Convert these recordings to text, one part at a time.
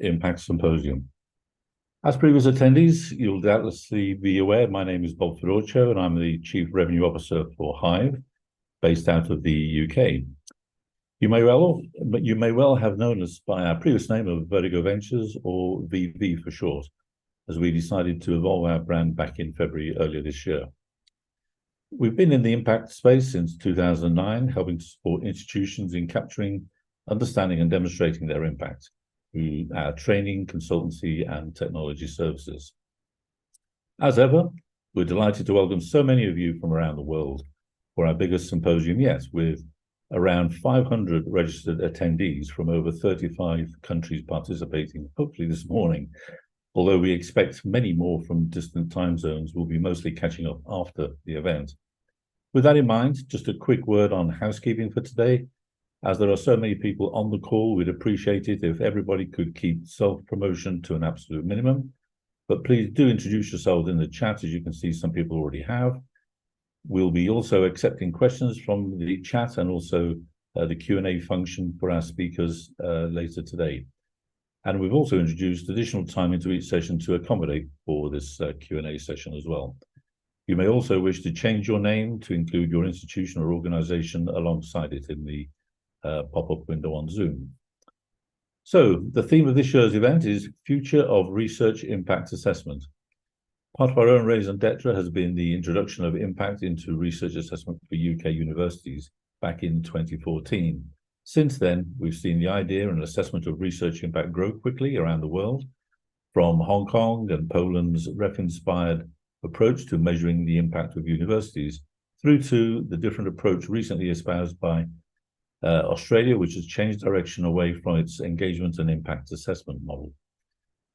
Impact Symposium. As previous attendees, you'll doubtlessly be aware, my name is Bob Fedorcio, and I'm the Chief Revenue Officer for Hive, based out of the UK. You may well have known us by our previous name of Vertigo Ventures, or VV for short, as we decided to evolve our brand back in February earlier this year. We've been in the impact space since 2009, helping to support institutions in capturing, understanding, and demonstrating their impact through our training, consultancy, and technology services. As ever, we're delighted to welcome so many of you from around the world for our biggest symposium yet, with around 500 registered attendees from over 35 countries participating, hopefully this morning, although we expect many more from distant time zones will be mostly catching up after the event. With that in mind, just a quick word on housekeeping for today. As there are so many people on the call, we'd appreciate it if everybody could keep self-promotion to an absolute minimum. But please do introduce yourselves in the chat, as you can see some people already have. We'll be also accepting questions from the chat and also the Q&A function for our speakers later today. And we've also introduced additional time into each session to accommodate for this Q&A session as well. You may also wish to change your name to include your institution or organization alongside it in the pop-up window on Zoom. So the theme of this year's event is Future of Research Impact Assessment. Part of our own raison d'etre has been the introduction of impact into research assessment for UK universities back in 2014. Since then, we've seen the idea and assessment of research impact grow quickly around the world, from Hong Kong and Poland's REF-inspired approach to measuring the impact of universities, through to the different approach recently espoused by Australia, which has changed direction away from its engagement and impact assessment model.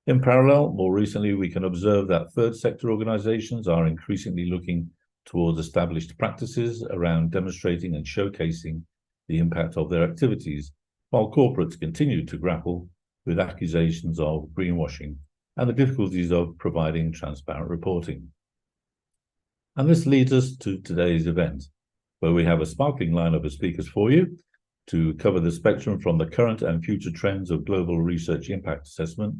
In parallel, more recently, we can observe that third sector organizations are increasingly looking towards established practices around demonstrating and showcasing the impact of their activities, while corporates continue to grapple with accusations of greenwashing and the difficulties of providing transparent reporting. And this leads us to today's event, where we have a sparkling lineup of speakers for you to cover the spectrum from the current and future trends of global research impact assessment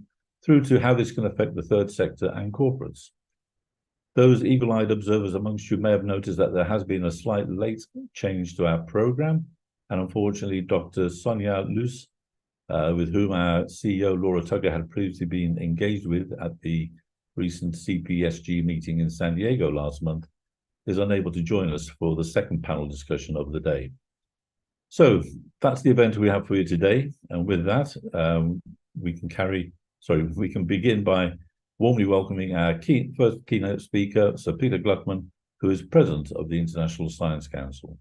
through to how this can affect the third sector and corporates. Those eagle-eyed observers amongst you may have noticed that there has been a slight late change to our program, and unfortunately, Dr. Sonia Luce, with whom our CEO Laura Tugger had previously been engaged with at the recent CPSG meeting in San Diego last month, is unable to join us for the second panel discussion of the day. So that's the event we have for you today, and with that, we can begin by warmly welcoming our first keynote speaker, Sir Peter Gluckman, who is President of the International Science Council.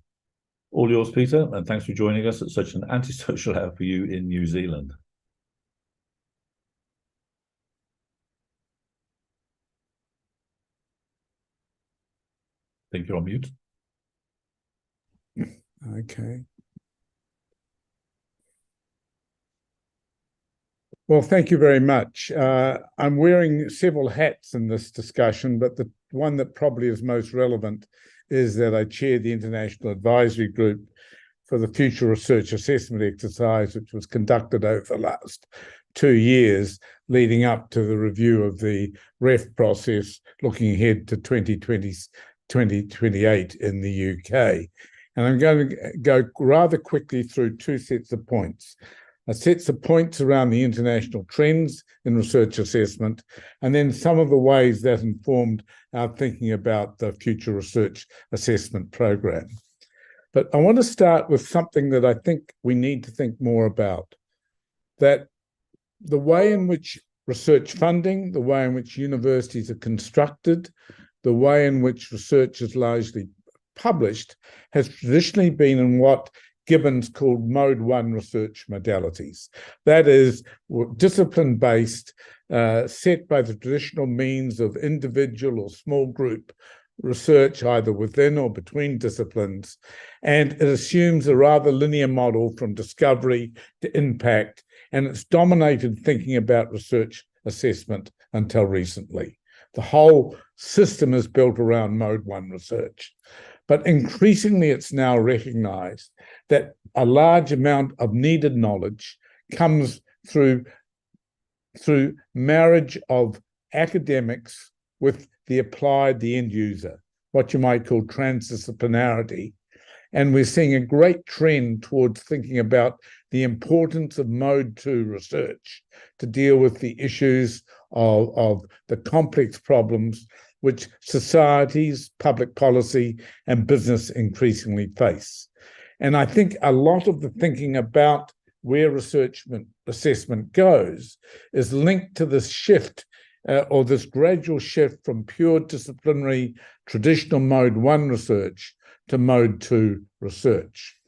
All yours, Peter, and thanks for joining us at such an antisocial hour for you in New Zealand. I think you're on mute. Okay. Well, thank you very much. I'm wearing several hats in this discussion, but the one that probably is most relevant is that I chair the International Advisory Group for the Future Research Assessment exercise, which was conducted over the last 2 years, leading up to the review of the REF process, looking ahead to 2028 in the UK. And I'm going to go rather quickly through two sets of points. A set of points around the international trends in research assessment, and then some of the ways that informed our thinking about the future research assessment program. But I want to start with something that I think we need to think more about, that the way in which research funding, the way in which universities are constructed, the way in which research is largely published has traditionally been in what Gibbons called Mode 1 research modalities. That is, discipline-based, set by the traditional means of individual or small group research, either within or between disciplines, and it assumes a rather linear model from discovery to impact, and it's dominated thinking about research assessment until recently. The whole system is built around Mode 1 research. But increasingly, it's now recognized that a large amount of needed knowledge comes through through marriage of academics with the applied, the end user, what you might call transdisciplinarity. And we're seeing a great trend towards thinking about the importance of mode 2 research to deal with the issues of the complex problems which societies, public policy, and business increasingly face. And I think a lot of the thinking about where research assessment goes is linked to this shift or this gradual shift from pure disciplinary traditional mode 1 research to mode 2 research.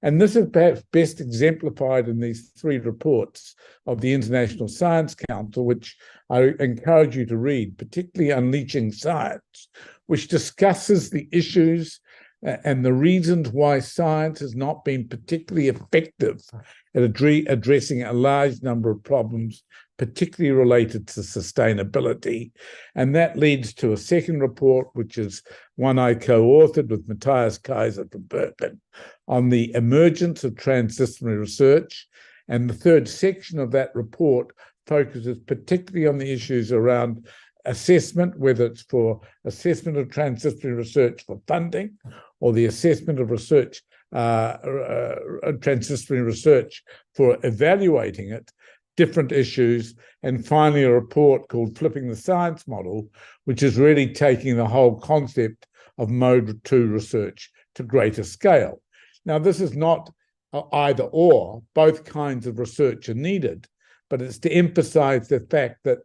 And this is perhaps best exemplified in these 3 reports of the International Science Council, which I encourage you to read, particularly Unleashing Science, which discusses the issues and the reasons why science has not been particularly effective at addressing a large number of problems, particularly related to sustainability. And that leads to a second report, which is one I co-authored with Matthias Kaiser from Berlin, on the emergence of transdisciplinary research. And the third section of that report focuses particularly on the issues around assessment, whether it's for assessment of transdisciplinary research for funding or the assessment of research, transdisciplinary research for evaluating it, different issues, and finally a report called Flipping the Science Model, which is really taking the whole concept of mode 2 research to greater scale. Now, this is not either or, both kinds of research are needed, but it's to emphasize the fact that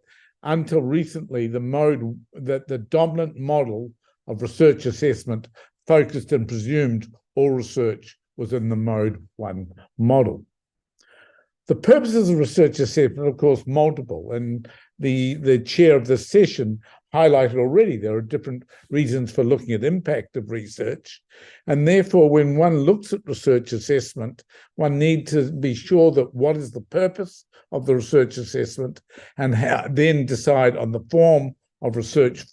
until recently, the dominant model of research assessment focused and presumed all research was in the mode 1 model. The purposes of research assessment are, of course, multiple, and the chair of this session highlighted already there are different reasons for looking at impact of research, and therefore when one looks at research assessment, one needs to be sure that what is the purpose of the research assessment and how then decide on the form of research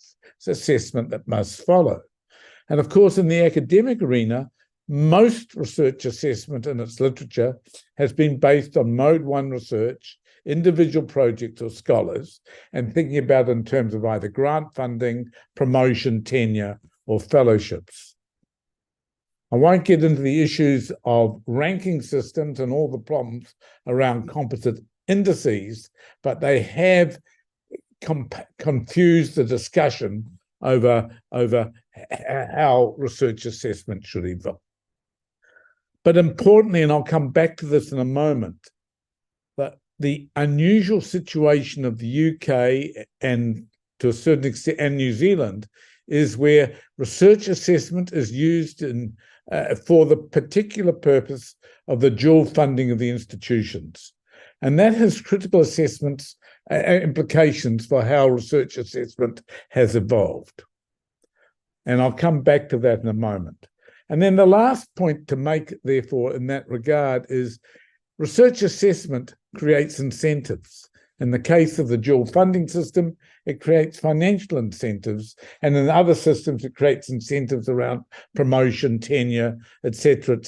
assessment that must follow. And of course, in the academic arena, most research assessment in its literature has been based on mode 1 research, individual projects or scholars, and thinking about it in terms of either grant funding, promotion, tenure, or fellowships. I won't get into the issues of ranking systems and all the problems around composite indices, but they have confused the discussion over how research assessment should evolve. But importantly, and I'll come back to this in a moment, that the unusual situation of the UK and to a certain extent and New Zealand is where research assessment is used for the particular purpose of the dual funding of the institutions. And that has critical assessments implications for how research assessment has evolved. And I'll come back to that in a moment. And then the last point to make, therefore, in that regard is research assessment creates incentives. In the case of the dual funding system, it creates financial incentives. And in other systems, it creates incentives around promotion, tenure, et cetera,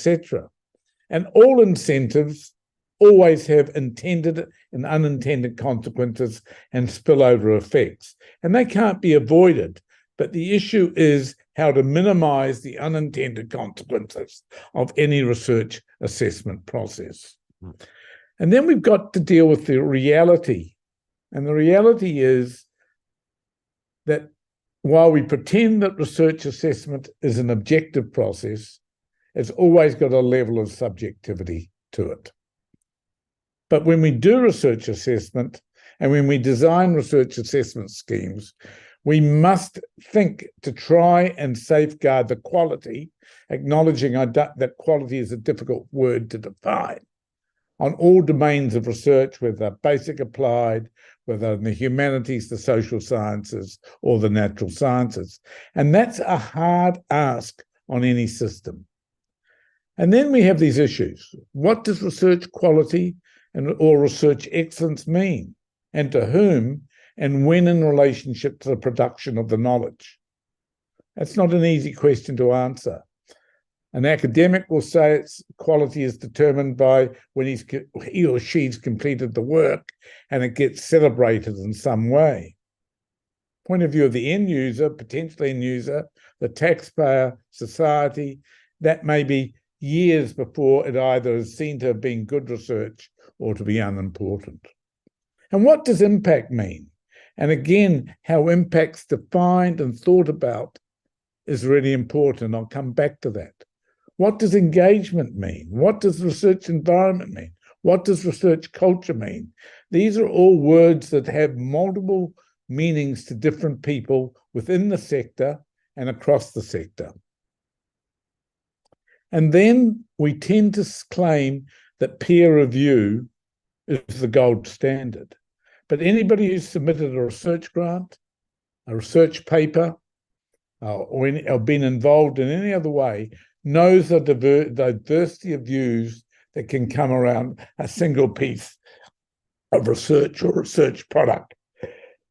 And all incentives always have intended and unintended consequences and spillover effects. And they can't be avoided. But the issue is how to minimize the unintended consequences of any research assessment process. And then we've got to deal with the reality. And the reality is that while we pretend that research assessment is an objective process, it's always got a level of subjectivity to it. But when we do research assessment and when we design research assessment schemes, we must think to try and safeguard the quality, acknowledging that quality is a difficult word to define, on all domains of research, whether basic applied, whether in the humanities, the social sciences, or the natural sciences. And that's a hard ask on any system. And then we have these issues. What does research quality or research excellence mean? And to whom? And when in relationship to the production of the knowledge? That's not an easy question to answer. An academic will say its quality is determined by when he or she's completed the work and it gets celebrated in some way. Point of view of the end user, potential end user, the taxpayer, society, that may be years before it either is seen to have been good research or to be unimportant. And what does impact mean? And again, how impact's defined and thought about is really important. I'll come back to that. What does engagement mean? What does research environment mean? What does research culture mean? These are all words that have multiple meanings to different people within the sector and across the sector. And then we tend to claim that peer review is the gold standard. But anybody who's submitted a research grant, a research paper, or been involved in any other way, knows the diversity of views that can come around a single piece of research or research product.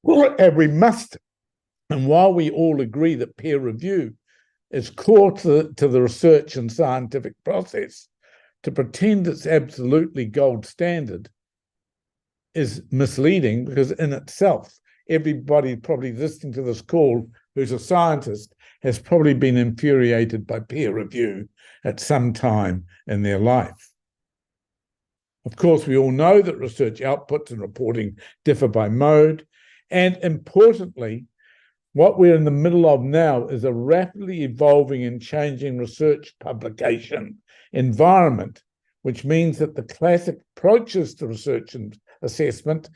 And we must, and while we all agree that peer review is core to the research and scientific process, to pretend it's absolutely gold standard is misleading, because in itself, everybody probably listening to this call who's a scientist has probably been infuriated by peer review at some time in their life. Of course, we all know that research outputs and reporting differ by mode. And importantly, what we're in the middle of now is a rapidly evolving and changing research publication environment, which means that the classic approaches to research and assessment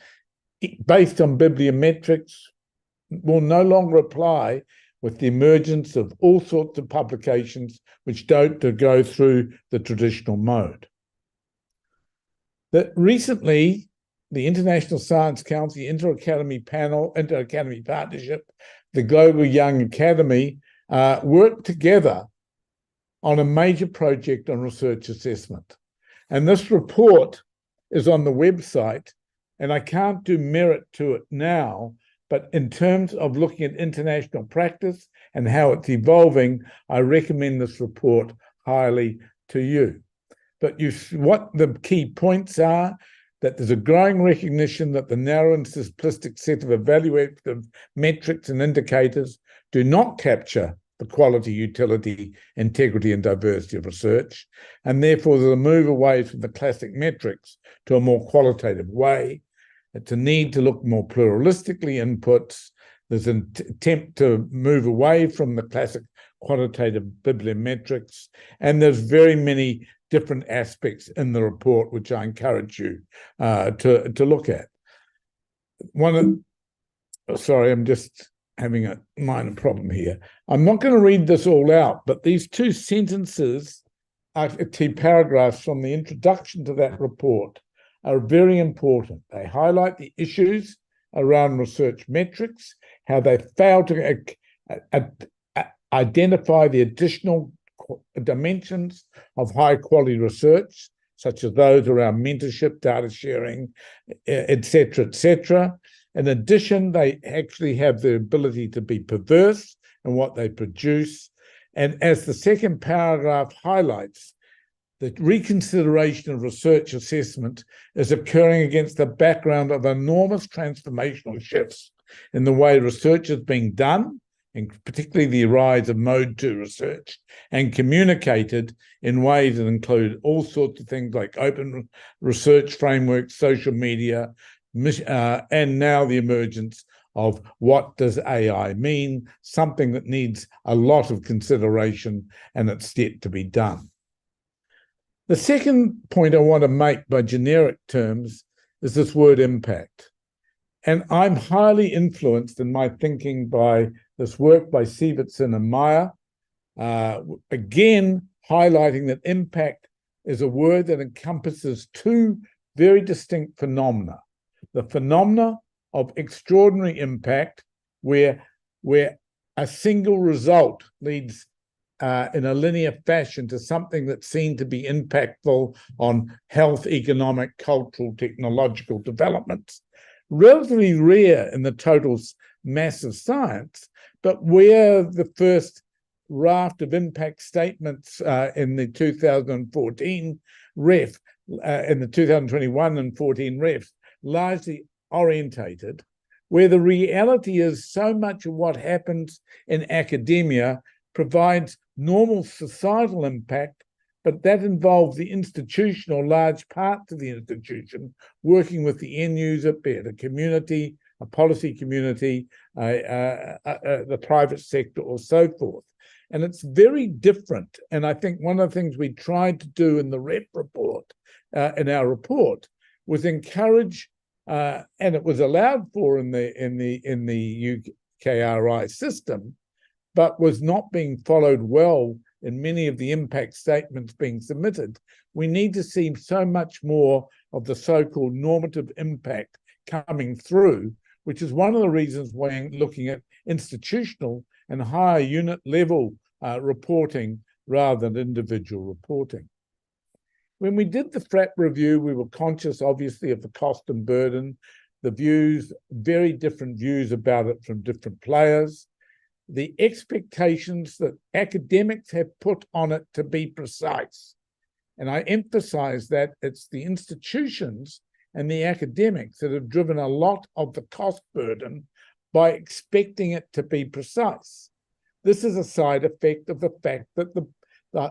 based on bibliometrics will no longer apply, with the emergence of all sorts of publications which don't go through the traditional mode. That recently, the International Science Council, the Inter-Academy Partnership, the Global Young Academy worked together on a major project on research assessment. And this report is on the website, and I can't do merit to it now, but in terms of looking at international practice and how it's evolving, I recommend this report highly to you. But what the key points are, that there's a growing recognition that the narrow and simplistic set of evaluative metrics and indicators do not capture the quality, utility, integrity, and diversity of research, and therefore there's a move away from the classic metrics to a more qualitative way. It's a need to look more pluralistically inputs. There's an attempt to move away from the classic quantitative bibliometrics, and there's very many different aspects in the report which I encourage you to look at. Sorry, I'm just having a minor problem here. I'm not going to read this all out, but these two sentences, two paragraphs from the introduction to that report, are very important. They highlight the issues around research metrics, how they fail to identify the additional dimensions of high quality research, such as those around mentorship, data sharing, et cetera. In addition, they actually have the ability to be perverse in what they produce. And as the second paragraph highlights, the reconsideration of research assessment is occurring against the background of enormous transformational shifts in the way research is being done, and particularly the rise of mode 2 research, and communicated in ways that include all sorts of things like open research frameworks, social media, and now the emergence of what does AI mean, something that needs a lot of consideration, and it's yet to be done. The second point I want to make by generic terms is this word impact. And I'm highly influenced in my thinking by this work by Sievertson and Meyer, again, highlighting that impact is a word that encompasses two very distinct phenomena. The phenomena of extraordinary impact, where a single result leads in a linear fashion to something that's seen to be impactful on health, economic, cultural, technological developments. Relatively rare in the total mass of science, but where the first raft of impact statements in the 2014 REF, in the 2021 and 14 REFs, largely orientated, where the reality is so much of what happens in academia provides normal societal impact, but that involves the institution or large parts of the institution working with the end user, be it a community, a policy community, the private sector, or so forth. And it's very different. And I think one of the things we tried to do in the REP report, in our report, was encourage, and it was allowed for in the UKRI system, but was not being followed well in many of the impact statements being submitted. We need to see so much more of the so-called normative impact coming through, which is one of the reasons why looking at institutional and higher unit level reporting rather than individual reporting. When we did the FRAP review, we were conscious, obviously, of the cost and burden, the views, very different views about it from different players, the expectations that academics have put on it to be precise. And I emphasize that it's the institutions and the academics that have driven a lot of the cost burden by expecting it to be precise. This is a side effect of the fact that the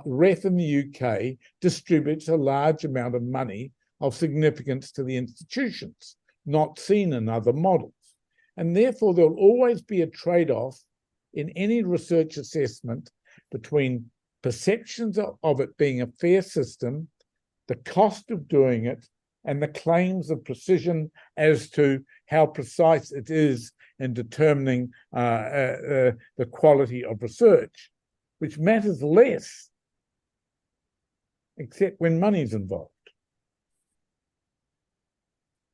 REF in the UK distributes a large amount of money of significance to the institutions, not seen in other models. And therefore, there'll always be a trade-off in any research assessment between perceptions of it being a fair system, the cost of doing it, and the claims of precision as to how precise it is in determining the quality of research, which matters less, except when money's involved.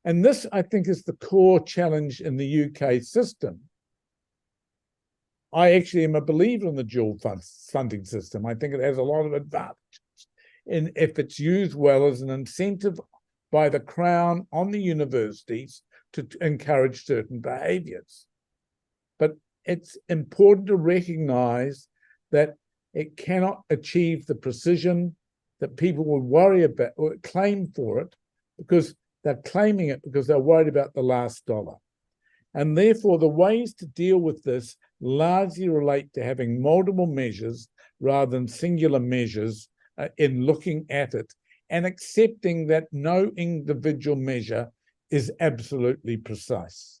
And this, I think, is the core challenge in the UK system. I actually am a believer in the dual funding system. I think it has a lot of advantages if it's used well as an incentive by the Crown on the universities to encourage certain behaviours. But it's important to recognise that it cannot achieve the precision that people would worry about or claim for it, because they're claiming it because they're worried about the last dollar. And therefore, the ways to deal with this largely relate to having multiple measures rather than singular measures in looking at it, and accepting that no individual measure is absolutely precise.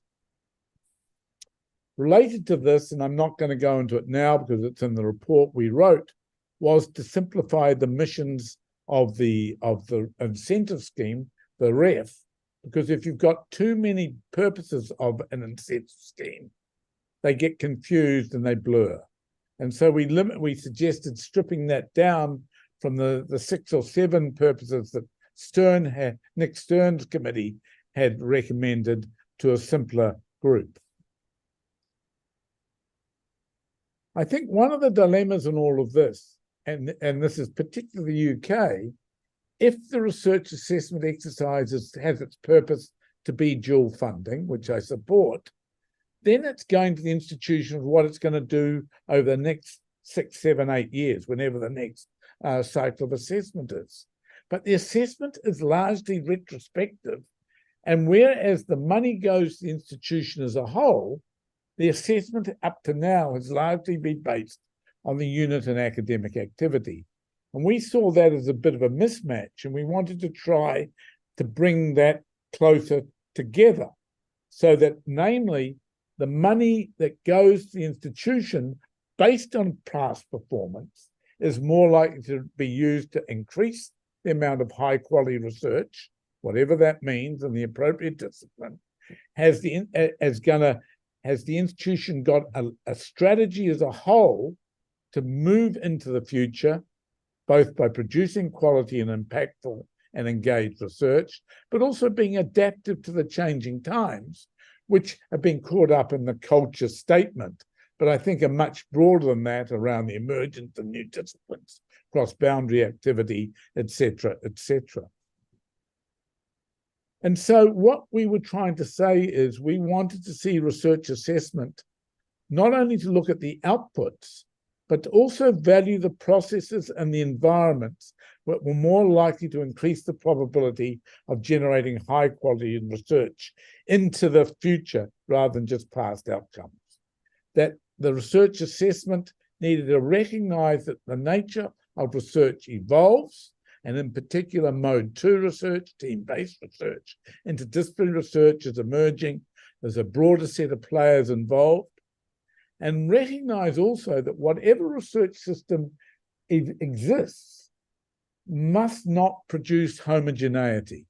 Related to this, and I'm not going to go into it now because it's in the report we wrote, was to simplify the missions of the incentive scheme, the REF, because if you've got too many purposes of an incentive scheme, they get confused and they blur. And so we suggested stripping that down from the 6 or 7 purposes that Nick Stern's committee had recommended to a simpler group. I think one of the dilemmas in all of this, and this is particularly the UK, if the research assessment exercise has its purpose to be dual funding, which I support, then it's going to the institution of what it's going to do over the next 6, 7, 8 years, whenever the next cycle of assessment is. But the assessment is largely retrospective, and whereas the money goes to the institution as a whole, the assessment up to now has largely been based on the unit and academic activity. And we saw that as a bit of a mismatch, and we wanted to try to bring that closer together so that, namely, the money that goes to the institution based on past performance is more likely to be used to increase the amount of high-quality research, whatever that means, in the appropriate discipline. Has the institution got a strategy as a whole to move into the future, both by producing quality and impactful and engaged research, but also being adaptive to the changing times, which have been caught up in the culture statement, but I think are much broader than that around the emergence of new disciplines, cross-boundary activity, etc., etc. And so what we were trying to say is we wanted to see research assessment not only to look at the outputs, but also value the processes and the environments that were more likely to increase the probability of generating high quality research into the future rather than just past outcomes. That the research assessment needed to recognize that the nature of research evolves, and in particular, mode 2 research, team-based research, interdisciplinary research is emerging. There's a broader set of players involved. And recognize also that whatever research system exists must not produce homogeneity.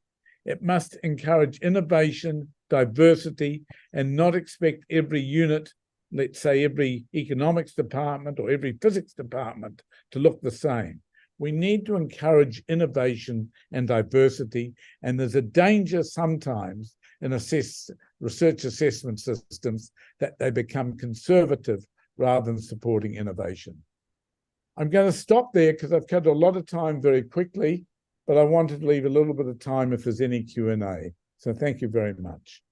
It must encourage innovation, diversity, and not expect every unit, let's say every economics department or every physics department, to look the same. We need to encourage innovation and diversity, and there's a danger sometimes in research assessment systems that they become conservative rather than supporting innovation. I'm going to stop there because I've covered a lot of time very quickly, but I wanted to leave a little bit of time if there's any Q&A. So thank you very much.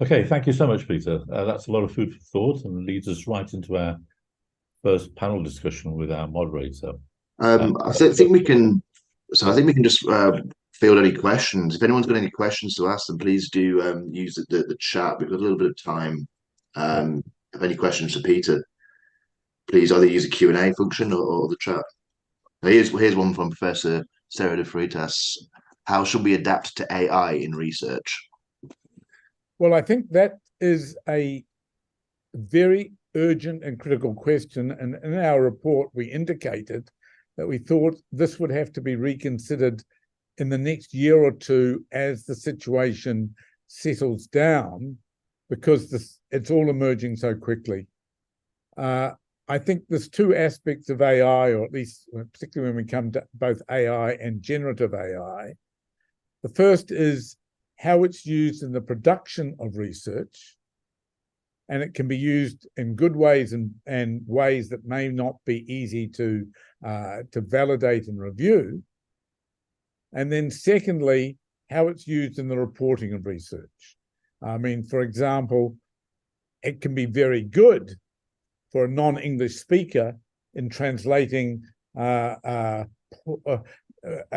Okay, thank you so much, Peter. That's a lot of food for thought and leads us right into our first panel discussion with our moderator. I think we can. So I think we can just field any questions. If anyone's got any questions to ask them, please do use the chat. We've got a little bit of time. If any questions for Peter, please either use the Q&A function or the chat. Here's one from Professor Sarah de Freitas. How should we adapt to AI in research? Well, I think that is a very urgent and critical question. And in our report, we indicated that we thought this would have to be reconsidered in the next year or two as the situation settles down, because it's all emerging so quickly. I think there's two aspects of AI, or at least particularly when we come to both AI and generative AI. The first is how it's used in the production of research, and it can be used in good ways and ways that may not be easy to validate and review. And then secondly, how it's used in the reporting of research. I mean, for example, it can be very good for a non-English speaker in translating a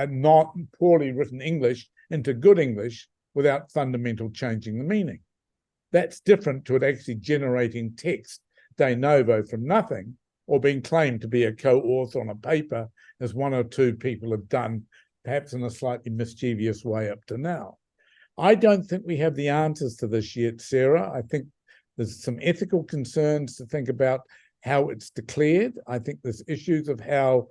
not poorly written English into good English without fundamental changing the meaning. That's different to it actually generating text de novo from nothing, or being claimed to be a co-author on a paper, as one or two people have done, perhaps in a slightly mischievous way up to now. I don't think we have the answers to this yet, Sarah. I think there's some ethical concerns to think about how it's declared. I think there's issues of how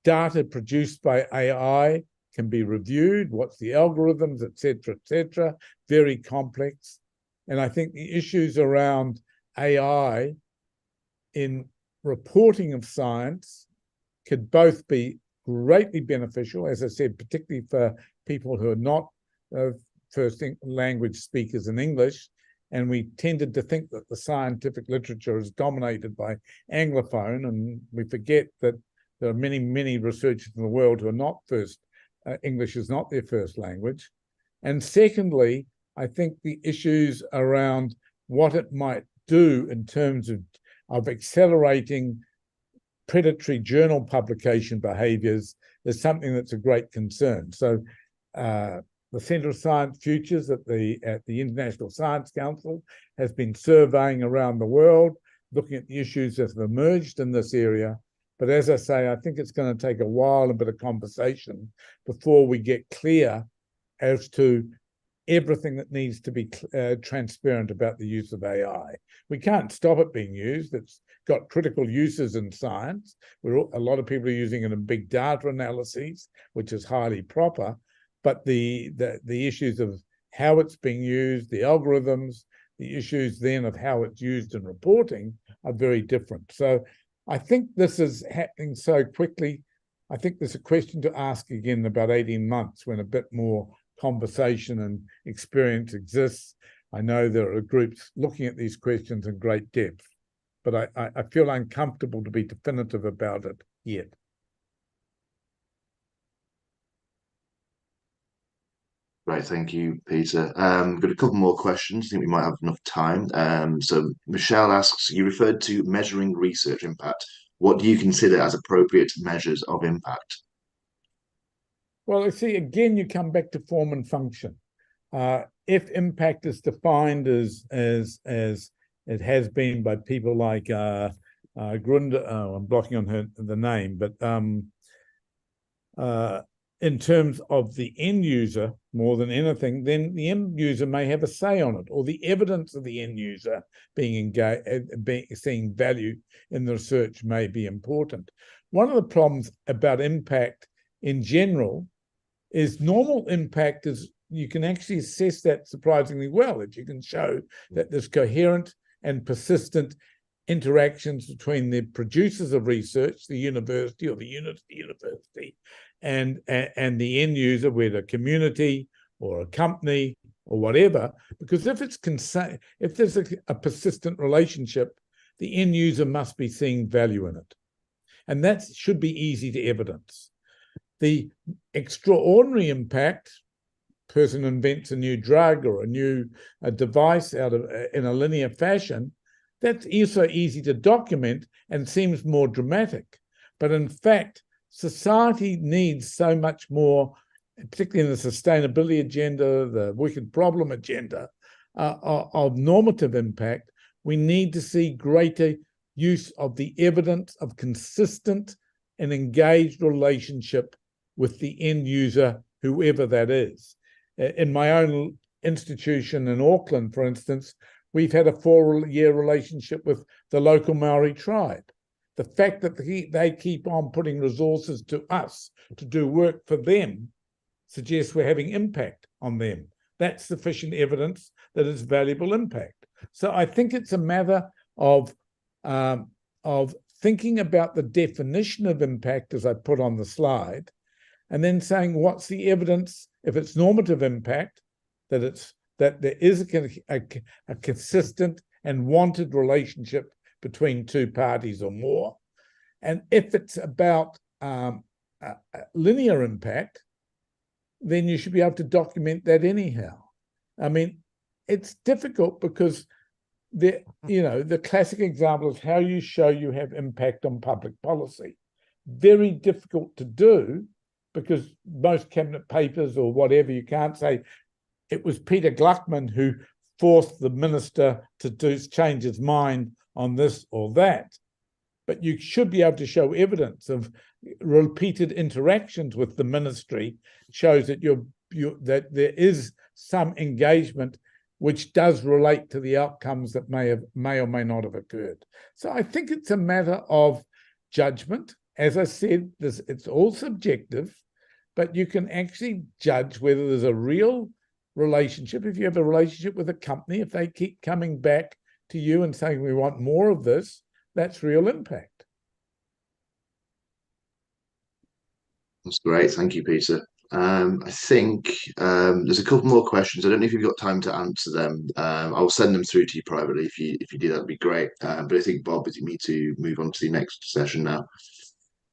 data produced by AI can be reviewed, what's the algorithms, et cetera, very complex. And I think the issues around AI in reporting of science could both be greatly beneficial, as I said, particularly for people who are not first language speakers in English. And we tended to think that the scientific literature is dominated by Anglophone, and we forget that there are many, many researchers in the world who are not English is not their first language. And secondly, I think the issues around what it might do in terms of accelerating predatory journal publication behaviours is something that's a great concern. So the Centre of Science Futures at the International Science Council has been surveying around the world, looking at the issues that have emerged in this area. But as I say, I think it's going to take a while and a bit of conversation before we get clear as to everything that needs to be transparent about the use of AI. We can't stop it being used. It's got critical uses in science. A lot of people are using it in big data analyses, which is highly proper. But the issues of how it's being used, the algorithms, the issues then of how it's used in reporting are very different. So I think this is happening so quickly. I think there's a question to ask again in about 18 months when a bit more conversation and experience exists. I know there are groups looking at these questions in great depth, but I feel uncomfortable to be definitive about it yet. Right, thank you, Peter. Got a couple more questions. I think we might have enough time. So Michelle asks, you referred to measuring research impact. What do you consider as appropriate measures of impact? Well, I see, again, you come back to form and function. If impact is defined as it has been by people like Grunda, I'm blocking on the name, but in terms of the end user more than anything, then the end user may have a say on it, or the evidence of the end user being engaged, seeing value in the research may be important. One of the problems about impact in general is normal impact is you can actually assess that surprisingly well, that you can show that there's coherent and persistent interactions between the producers of research, the university or the unit of the university, and the end user, whether a community or a company or whatever. Because if there's a persistent relationship, the end user must be seeing value in it, and that should be easy to evidence. The extraordinary impact, person invents a new drug or a new device in a linear fashion, that's also easy to document and seems more dramatic. But in fact, society needs so much more, particularly in the sustainability agenda, the wicked problem agenda, of normative impact. We need to see greater use of the evidence of consistent and engaged relationship with the end user, whoever that is. In my own institution in Auckland, for instance, we've had a 4-year relationship with the local Maori tribe. The fact that they keep on putting resources to us to do work for them suggests we're having impact on them. That's sufficient evidence that it's valuable impact. So I think it's a matter of thinking about the definition of impact, as I put on the slide, and then saying what's the evidence, if it's normative impact, that there is a consistent and wanted relationship between two parties or more. And if it's about linear impact, then you should be able to document that anyhow. I mean, it's difficult because the classic example is how you show you have impact on public policy. Very difficult to do, because most cabinet papers or whatever, you can't say it was Peter Gluckman who forced the minister to change his mind on this or that. But you should be able to show evidence of repeated interactions with the ministry, shows that that there is some engagement which does relate to the outcomes that may or may not have occurred. So I think it's a matter of judgment. As I said, it's all subjective, but you can actually judge whether there's a real relationship. If you have a relationship with a company, if they keep coming back to you and saying, we want more of this, that's real impact. That's great. Thank you, Peter. I think there's a couple more questions. I don't know if you've got time to answer them. I'll send them through to you privately. If you do, that'd be great. But I think, Bob, we need to move on to the next session now.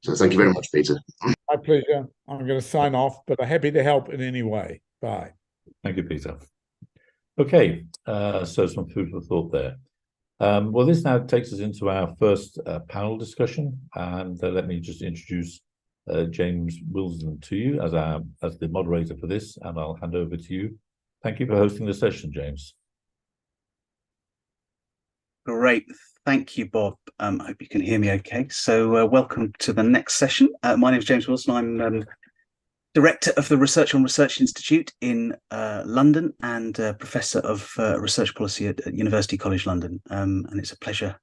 So thank you very much, Peter. My pleasure. I'm going to sign off, but I'm happy to help in any way. Bye. Thank you, Peter. Okay, so some food for thought there. Well, this now takes us into our first panel discussion, and let me just introduce James Wilson to you as the moderator for this, and I'll hand over to you. Thank you for hosting the session, James. Great. Thank you, Bob. I hope you can hear me okay. So welcome to the next session. My name is James Wilson. I'm Director of the Research on Research Institute in London and Professor of Research Policy at University College London. And it's a pleasure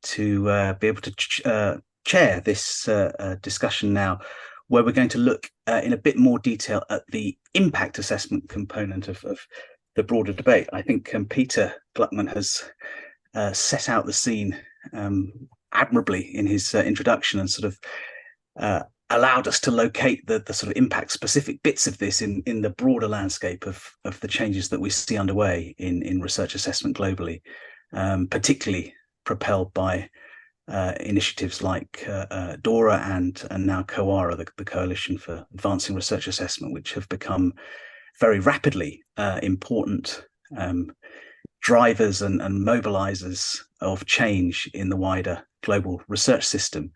to be able to chair this discussion now, where we're going to look in a bit more detail at the impact assessment component of the broader debate. I think Peter Gluckman has set out the scene admirably in his introduction, and sort of allowed us to locate the sort of impact specific bits of this in the broader landscape of the changes that we see underway in research assessment globally, particularly propelled by initiatives like DORA and now COARA, the Coalition for Advancing Research Assessment, which have become very rapidly important drivers and mobilizers of change in the wider global research system.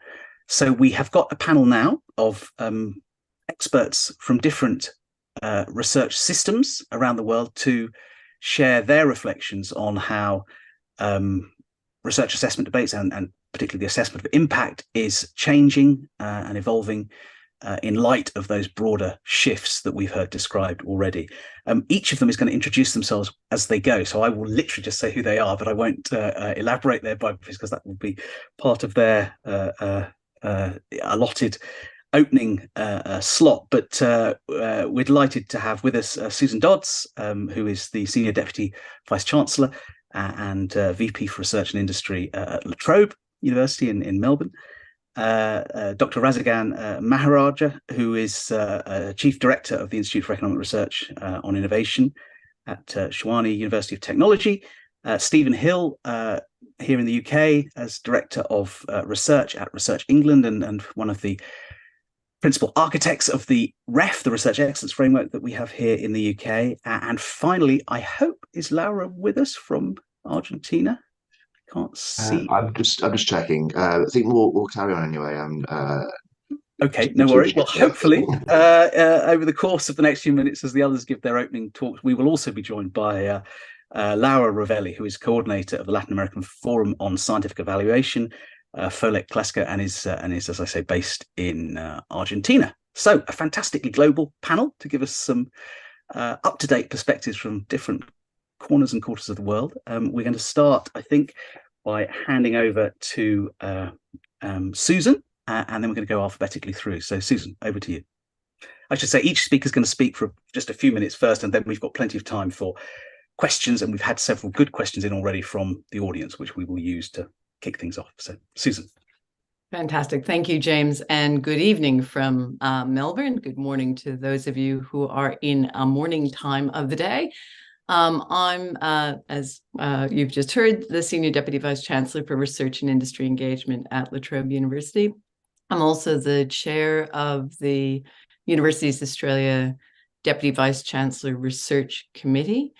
So we have got a panel now of experts from different research systems around the world to share their reflections on how research assessment debates and particularly the assessment of impact is changing and evolving in light of those broader shifts that we've heard described already. Each of them is going to introduce themselves as they go. So I will literally just say who they are, but I won't elaborate their biographies because that will be part of their allotted opening slot. But we're delighted to have with us Susan Dodds, who is the Senior Deputy Vice Chancellor and VP for Research and Industry at La Trobe University in Melbourne. Dr. Razagan Maharaja, who is Chief Director of the Institute for Economic Research on Innovation at Sewanee University of Technology. Stephen Hill, here in the UK, as Director of Research at Research England and one of the principal architects of the REF, the Research Excellence Framework that we have here in the UK. And finally, I hope, is Laura with us from Argentina? Can't see. I'm just checking. I think we'll carry on anyway. Okay, no worries. Well, hopefully, over the course of the next few minutes, as the others give their opening talks, we will also be joined by Laura Ravelli, who is coordinator of the Latin American Forum on Scientific Evaluation, FOLEC Clasco, and is, as I say, based in Argentina. So, a fantastically global panel to give us some up-to-date perspectives from different corners and quarters of the world. We're going to start, I think, by handing over to Susan, and then we're going to go alphabetically through. So, Susan, over to you. I should say each speaker is going to speak for just a few minutes first, and then we've got plenty of time for questions, and we've had several good questions in already from the audience, which we will use to kick things off. So, Susan. Fantastic. Thank you, James, and good evening from Melbourne. Good morning to those of you who are in a morning time of the day. I'm, as you've just heard, the Senior Deputy Vice Chancellor for Research and Industry Engagement at La Trobe University. I'm also the chair of the Universities Australia Deputy Vice Chancellor Research Committee,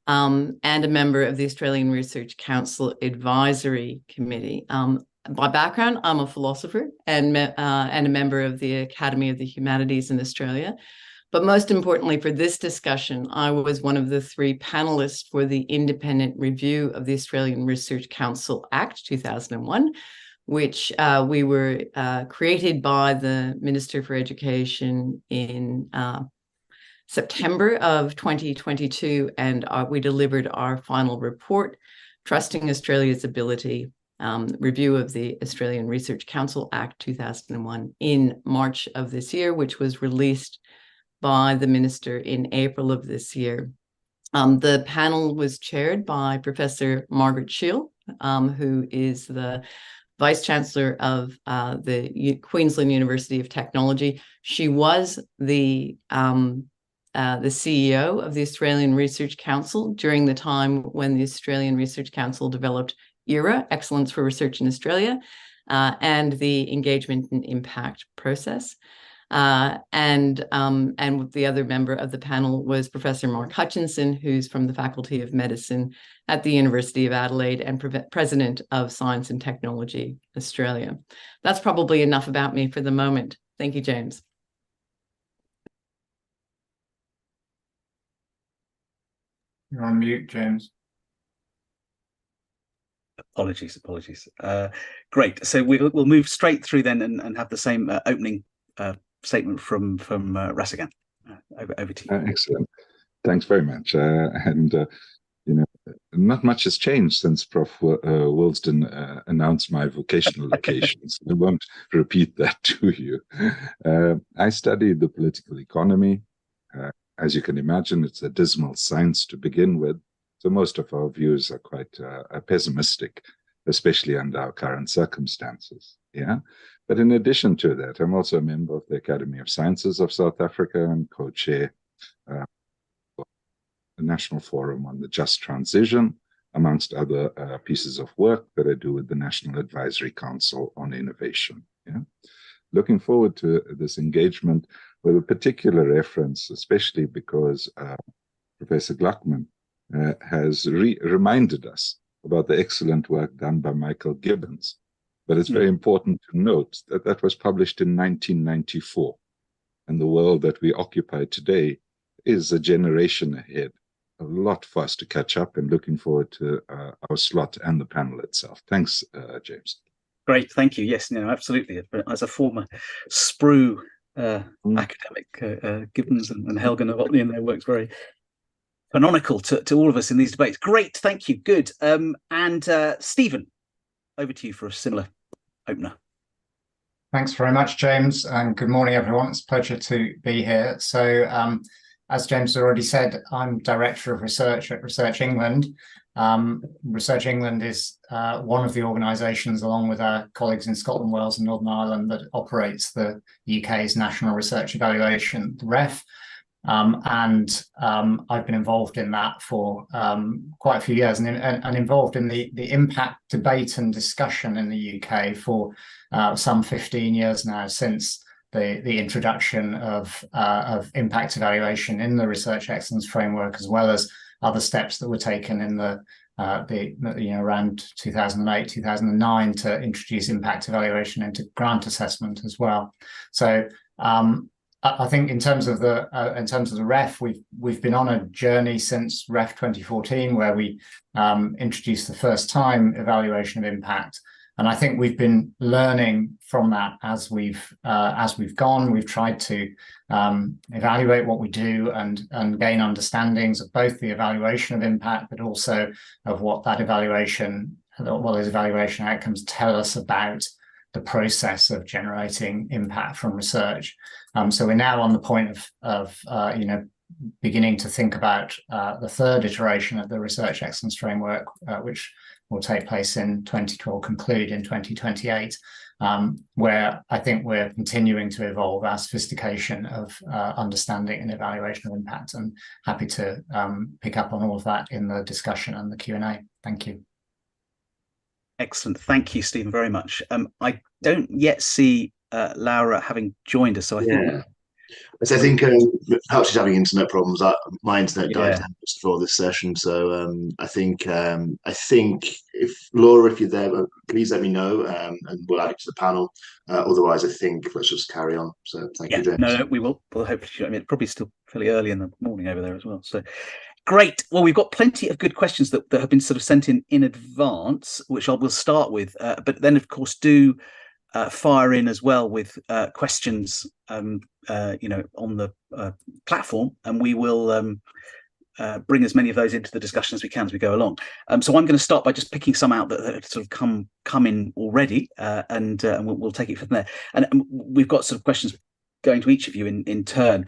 and a member of the Australian Research Council Advisory Committee. By background, I'm a philosopher and a member of the Academy of the Humanities in Australia. But most importantly for this discussion, I was one of the 3 panelists for the independent review of the Australian Research Council Act 2001, which we were created by the Minister for Education in September of 2022, and we delivered our final report, Trusting Australia's Ability, review of the Australian Research Council Act 2001 in March of this year, which was released by the minister in April of this year. The panel was chaired by Professor Margaret Shield, who is the Vice Chancellor of the Queensland University of Technology. She was the CEO of the Australian Research Council during the time when the Australian Research Council developed ERA, Excellence for Research in Australia, and the engagement and impact process. And the other member of the panel was Professor Mark Hutchinson, who's from the Faculty of Medicine at the University of Adelaide and President of Science and Technology Australia. That's probably enough about me for the moment. Thank you, James. You're on mute, James. Apologies. Great. So we'll move straight through then and have the same opening statement from Razagan. Over to you. Excellent. Thanks very much. Not much has changed since Prof. Wilsden announced my vocational locations. I won't repeat that to you. I studied the political economy. As you can imagine, it's a dismal science to begin with. So most of our views are quite pessimistic, especially under our current circumstances. Yeah. But in addition to that, I'm also a member of the Academy of Sciences of South Africa and co-chair the National Forum on the Just Transition, amongst other pieces of work that I do with the National Advisory Council on Innovation. Yeah. Looking forward to this engagement, with a particular reference, especially because Professor Gluckman has reminded us about the excellent work done by Michael Gibbons. But it's very important to note that that was published in 1994. And the world that we occupy today is a generation ahead. A lot for us to catch up, and looking forward to our slot and the panel itself. Thanks, James. Great, thank you. Yes, no, absolutely. As a former SPRU academic, Gibbons and Helga Novotny and their work's very canonical to all of us in these debates. Great, thank you. Good. And Stephen, over to you for a similar opener. Thanks very much, James, and good morning, everyone. It's a pleasure to be here. So, as James already said, I'm Director of Research at Research England. Research England is one of the organisations, along with our colleagues in Scotland, Wales and Northern Ireland, that operates the UK's National Research Evaluation, the REF. And I've been involved in that for quite a few years, and involved in the impact debate and discussion in the UK for some 15 years now, since the introduction of impact evaluation in the Research Excellence Framework, as well as other steps that were taken in around 2008, 2009 to introduce impact evaluation into grant assessment as well. So I think in terms of the REF, we've been on a journey since REF 2014, where we introduced the first time evaluation of impact. And I think we've been learning from that as we've gone. We've tried to evaluate what we do and gain understandings of both the evaluation of impact, but also of what those evaluation outcomes tell us about the process of generating impact from research. So we're now on the point of beginning to think about the third iteration of the Research Excellence Framework, which will take place in 2012, conclude in 2028, where I think we're continuing to evolve our sophistication of understanding and evaluation of impact, and happy to pick up on all of that in the discussion and the Q&A. Thank you. Excellent. Thank you, Stephen, very much. I don't yet see Laura having joined us, so I think... So I think perhaps she's having internet problems. My internet died just before this session, so I think if Laura, if you're there, please let me know, and we'll add it to the panel. Otherwise, I think let's just carry on. So thank you, James. No, we will. Well, hopefully, I mean, it's probably still fairly early in the morning over there as well. So great. Well, we've got plenty of good questions that have been sort of sent in advance, which we'll start with. But then, of course, do fire in as well with questions on the platform, and we will bring as many of those into the discussion as we can as we go along. So I'm going to start by just picking some out that have sort of come in already, and we'll take it from there. And we've got sort of questions going to each of you in turn.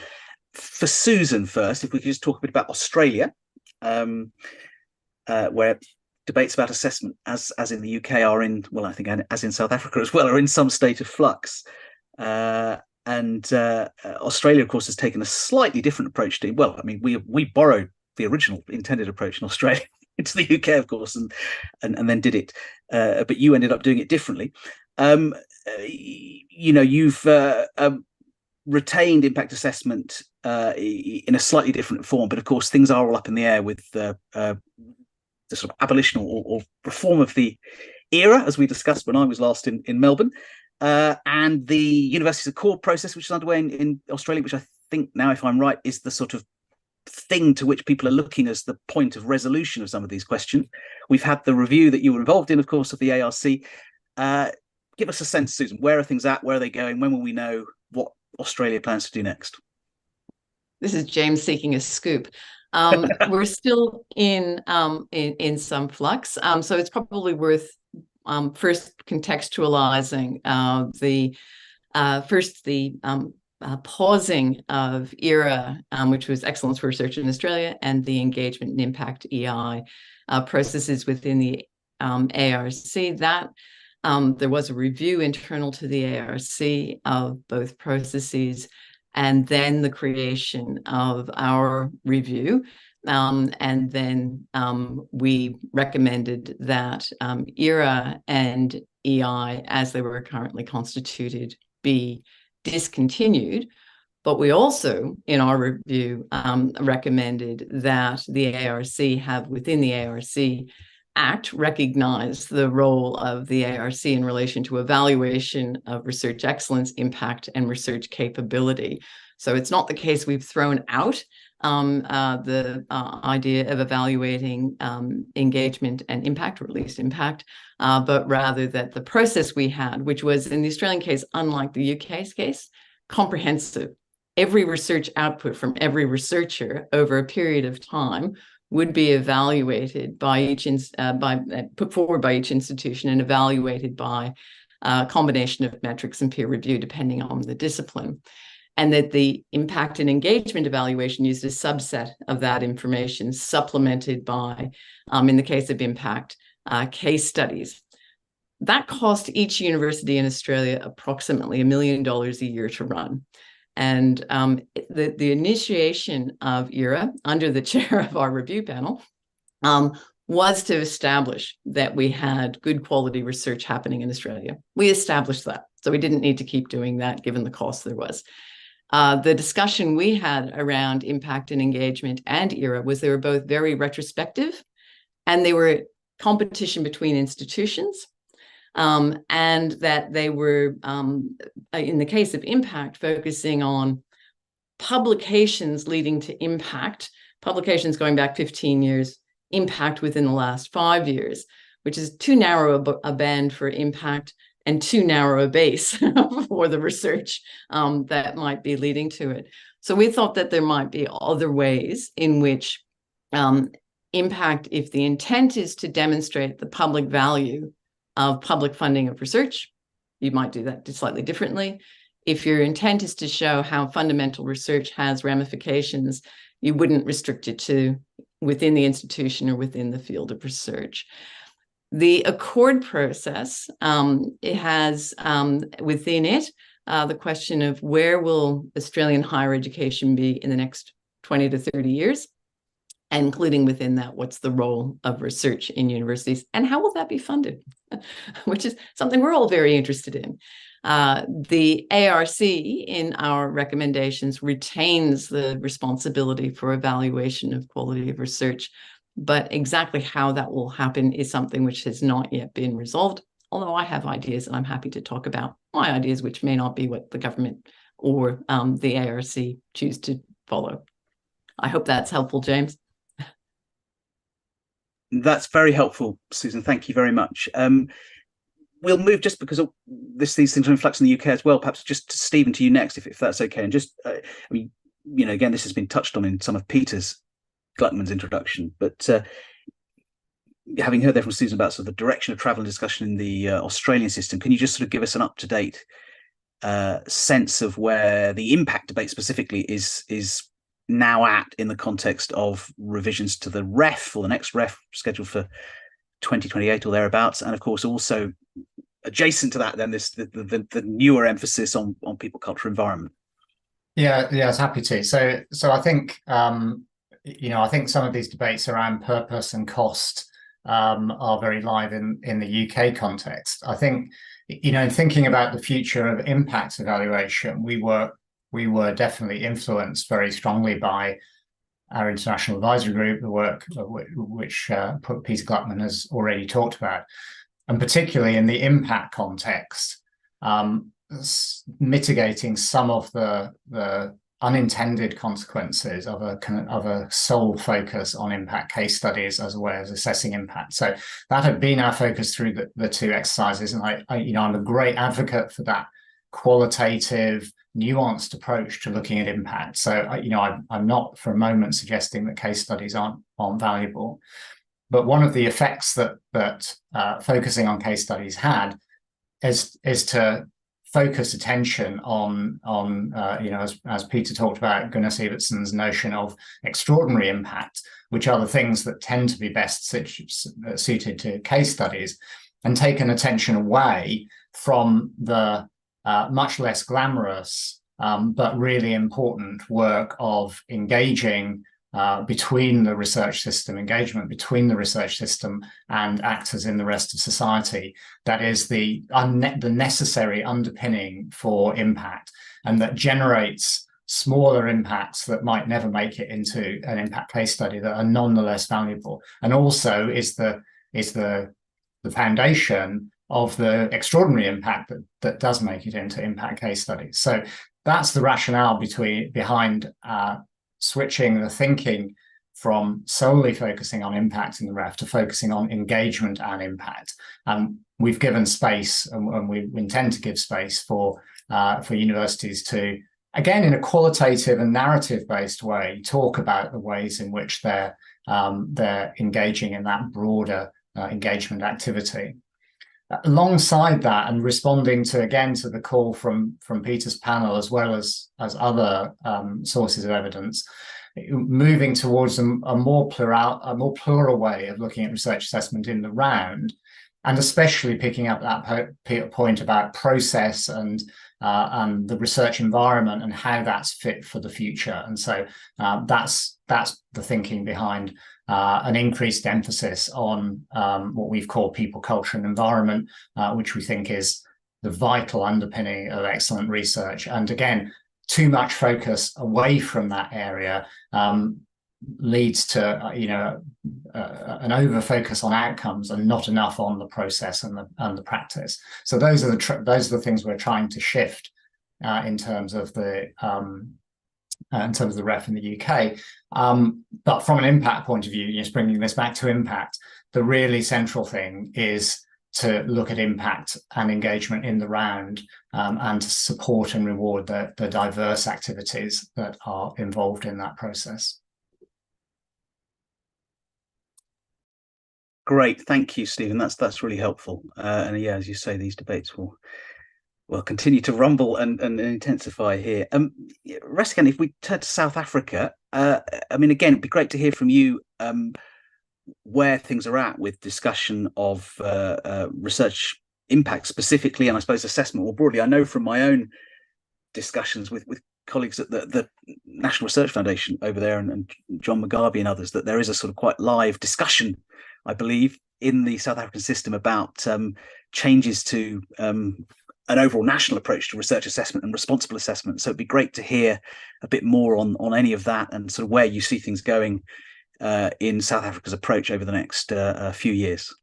For Susan first, if we could just talk a bit about Australia, where debates about assessment, as in the UK, are in, well, I think as in South Africa as well, are in some state of flux. And Australia, of course, has taken a slightly different approach to, well, I mean, we borrowed the original intended approach in Australia into the UK, of course, and then did it. But you ended up doing it differently. You've retained impact assessment in a slightly different form, but of course, things are all up in the air with the sort of abolition or reform of the ERA, as we discussed when I was last in Melbourne, and the Universities Accord process, which is underway in Australia, which I think now, if I'm right, is the sort of thing to which people are looking as the point of resolution of some of these questions. We've had the review that you were involved in, of course, of the ARC. Give us a sense, Susan, where are things at? Where are they going? When will we know what Australia plans to do next? This is James seeking a scoop. We're still in some flux, so it's probably worth first contextualizing the pausing of ERA, which was Excellence for Research in Australia, and the engagement and impact EI processes within the ARC. That there was a review internal to the ARC of both processes, and then the creation of our review. And then we recommended that ERA and EI, as they were currently constituted, be discontinued, But we also, in our review, recommended that the ARC have, within the ARC Act, recognize the role of the ARC in relation to evaluation of research excellence, impact, and research capability. So it's not the case we've thrown out the idea of evaluating engagement and impact, or at least impact, but rather that the process we had, which was in the Australian case, unlike the UK's case, comprehensive. Every research output from every researcher over a period of time would be evaluated by each, put forward by each institution and evaluated by a combination of metrics and peer review, depending on the discipline. And that the impact and engagement evaluation used a subset of that information, supplemented by, in the case of impact, case studies. That cost each university in Australia approximately $1 million a year to run. And the initiation of ERA, under the chair of our review panel, was to establish that we had good quality research happening in Australia. We established that, so we didn't need to keep doing that given the cost there was. The discussion we had around impact and engagement and ERA was they were both very retrospective, and they were competition between institutions. And that they were, in the case of impact, focusing on publications leading to impact, publications going back 15 years, impact within the last 5 years, which is too narrow a band for impact and too narrow a base for the research that might be leading to it. So we thought that there might be other ways in which impact, if the intent is to demonstrate the public value of public funding of research, you might do that slightly differently. If your intent is to show how fundamental research has ramifications, you wouldn't restrict it to within the institution or within the field of research. The Accord process, it has within it the question of where will Australian higher education be in the next 20 to 30 years? And including within that, what's the role of research in universities and how will that be funded? Which is something we're all very interested in. The ARC in our recommendations retains the responsibility for evaluation of quality of research, but exactly how that will happen is something which has not yet been resolved, although I have ideas and I'm happy to talk about my ideas, which may not be what the government or the ARC choose to follow. I hope that's helpful, James. That's very helpful, Susan. Thank you very much. We'll move, just because these things are in flux in the UK as well, perhaps just to Stephen, to you next, if that's okay. And just, I mean, you know, again, this has been touched on in some of Peter Gluckman's introduction, but having heard there from Susan about sort of the direction of travel and discussion in the Australian system, can you just sort of give us an up-to-date sense of where the impact debate specifically is now at in the context of revisions to the REF, or the next REF scheduled for 2028 or thereabouts, and of course also adjacent to that then this the newer emphasis on people, culture, environment? Yeah, I was happy to. So I think I think some of these debates around purpose and cost are very live in the UK context. I think, in thinking about the future of impact evaluation, we were definitely influenced very strongly by our international advisory group, the work which Peter Gluckman has already talked about, and particularly in the impact context, mitigating some of the unintended consequences of a sole focus on impact case studies as a way of assessing impact. So that had been our focus through the two exercises, and I'm a great advocate for that qualitative, nuanced approach to looking at impact. So I'm not for a moment suggesting that case studies aren't valuable, but one of the effects that focusing on case studies had is to focus attention on as Peter talked about, Gunnar Sivertsen's notion of extraordinary impact, which are the things that tend to be best suited to case studies, and taken attention away from the much less glamorous but really important work of engaging between the research system, engagement between the research system and actors in the rest of society. That is the necessary underpinning for impact, and that generates smaller impacts that might never make it into an impact case study that are nonetheless valuable, and also is the foundation of the extraordinary impact that does make it into impact case studies. So that's the rationale behind switching the thinking from solely focusing on impact in the ref to focusing on engagement and impact. We've given space, and we intend to give space for universities to, again, in a qualitative and narrative-based way, talk about the ways in which they're engaging in that broader engagement activity. Alongside that, and responding to the call from Peter's panel, as well as other sources of evidence, moving towards a more plural way of looking at research assessment in the round, and especially picking up that point about process and the research environment and how that's fit for the future. And so that's the thinking behind an increased emphasis on what we've called people, culture, and environment, which we think is the vital underpinning of excellent research. And again, too much focus away from that area leads to an over focus on outcomes and not enough on the process and the practice. So those are the things we're trying to shift in terms of the ref in the UK. But from an impact point of view, just bringing this back to impact, the really central thing is to look at impact and engagement in the round, and to support and reward the diverse activities that are involved in that process. Great, thank you, Stephen. That's really helpful. And yeah, as you say, these debates will continue to rumble and intensify here. Restigan, if we turn to South Africa, I mean, again, it'd be great to hear from you where things are at with discussion of research impact specifically, and I suppose assessment more broadly. I know from my own discussions with colleagues at the National Research Foundation over there and John Mugabe and others, that there is a sort of quite live discussion, I believe, in the South African system about changes to an overall national approach to research assessment and responsible assessment. So it'd be great to hear a bit more on any of that and sort of where you see things going in South Africa's approach over the next few years.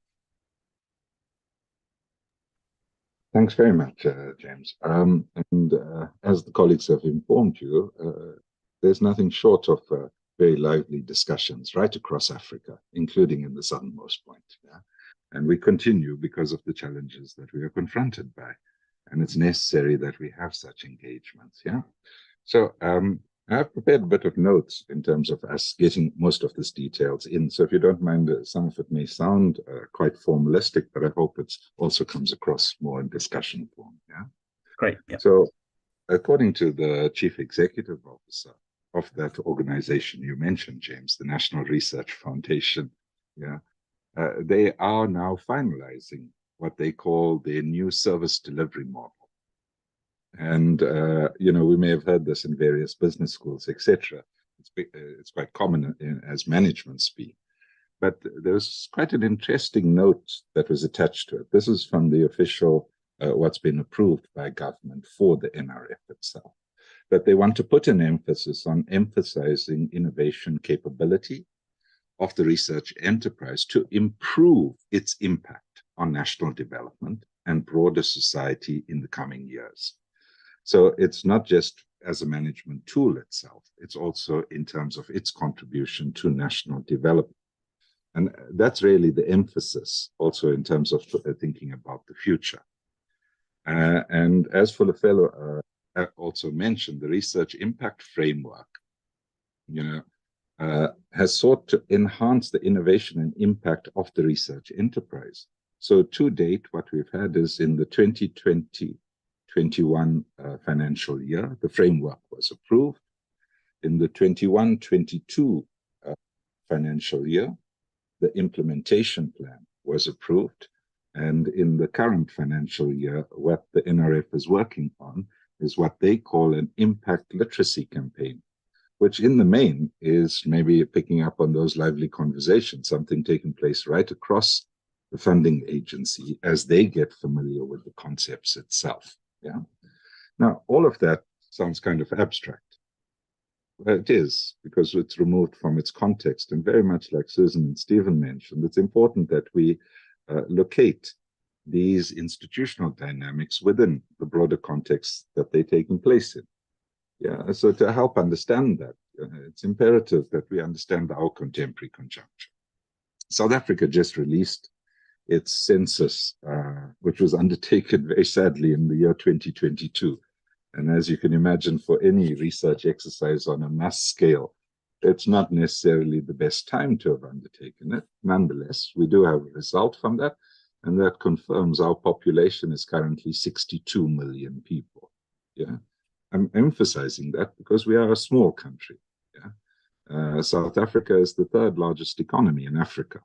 Thanks very much, James. As the colleagues have informed you, there's nothing short of very lively discussions right across Africa, including in the southernmost point. Yeah? And we continue because of the challenges that we are confronted by. And it's necessary that we have such engagements. Yeah. So I have prepared a bit of notes in terms of us getting most of these details in. So if you don't mind, some of it may sound quite formalistic, but I hope it also comes across more in discussion form. Yeah. Great. Yeah. So according to the Chief Executive Officer of that organization you mentioned, James, the National Research Foundation, yeah, they are now finalizing what they call their new service delivery model. And, we may have heard this in various business schools, etc. It's quite common as management speak. But there's quite an interesting note that was attached to it. This is from the official, what's been approved by government for the NRF itself. That they want to put an emphasis on emphasizing innovation capability of the research enterprise to improve its impact on national development and broader society in the coming years. So it's not just as a management tool itself, it's also in terms of its contribution to national development. And that's really the emphasis also in terms of thinking about the future. And as Fulafelo also mentioned, the research impact framework, has sought to enhance the innovation and impact of the research enterprise. So to date, what we've had is in the 2020-21 financial year, the framework was approved. In the 21-22 financial year, the implementation plan was approved. And in the current financial year, what the NRF is working on is what they call an impact literacy campaign, which in the main is maybe picking up on those lively conversations, something taking place right across the funding agency as they get familiar with the concepts itself. Yeah. Now, all of that sounds kind of abstract, It is, because it's removed from its context. And very much like Susan and Stephen mentioned, it's important that we locate these institutional dynamics within the broader context that they're taking place in. Yeah, so to help understand that, it's imperative that we understand our contemporary conjuncture. South Africa just released its census, which was undertaken very sadly in the year 2022. And as you can imagine, for any research exercise on a mass scale, it's not necessarily the best time to have undertaken it. Nonetheless, we do have a result from that, and that confirms our population is currently 62 million people. Yeah, I'm emphasizing that because we are a small country. Yeah, South Africa is the third largest economy in Africa.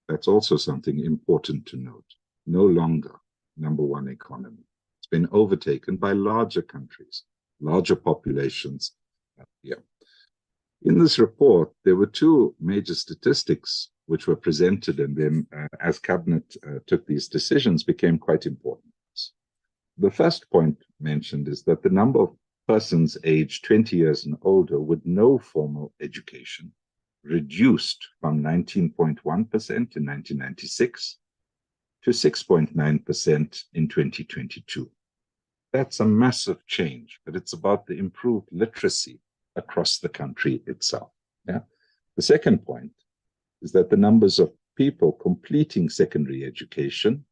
That's also something important to note. No longer number one economy. It's been overtaken by larger countries, larger populations. Yeah. In this report, there were two major statistics which were presented, and then as Cabinet took these decisions, became quite important. The first point mentioned is that the number of persons aged 20 years and older with no formal education reduced from 19.1% in 1996 to 6.9% in 2022. That's a massive change, but it's about the improved literacy across the country itself. Yeah. The second point is that the numbers of people completing secondary education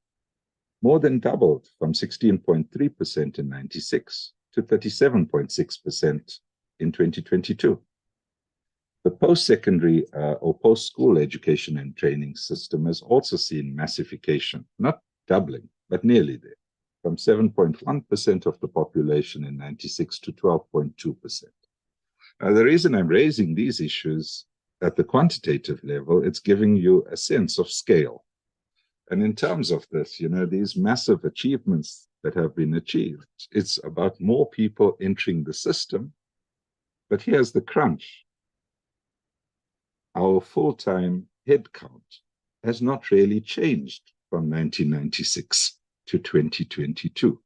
more than doubled from 16.3% in 96 to 37.6% in 2022. The post-secondary or post-school education and training system has also seen massification, not doubling, but nearly there, from 7.1% of the population in 96 to 12.2%. The reason I'm raising these issues at the quantitative level, it's giving you a sense of scale. And in terms of this, you know, these massive achievements that have been achieved, it's about more people entering the system. But here's the crunch. Our full-time headcount has not really changed from 1996 to 2022.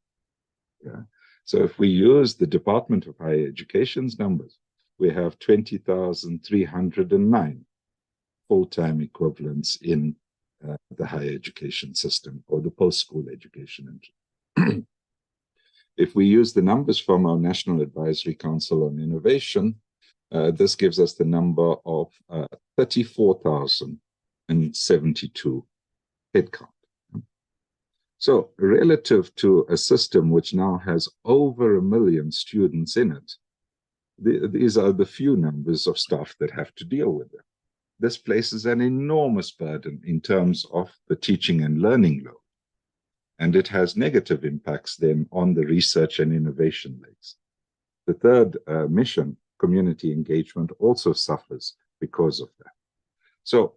Yeah. So if we use the Department of Higher Education's numbers, we have 20,309 full-time equivalents in the higher education system or the post-school education. If we use the numbers from our National Advisory Council on Innovation, this gives us the number of 34,072 headcount. So relative to a system which now has over 1 million students in it, these are the few numbers of staff that have to deal with them. This places an enormous burden in terms of the teaching and learning load. And it has negative impacts then on the research and innovation legs. The third mission, community engagement, also suffers because of that. So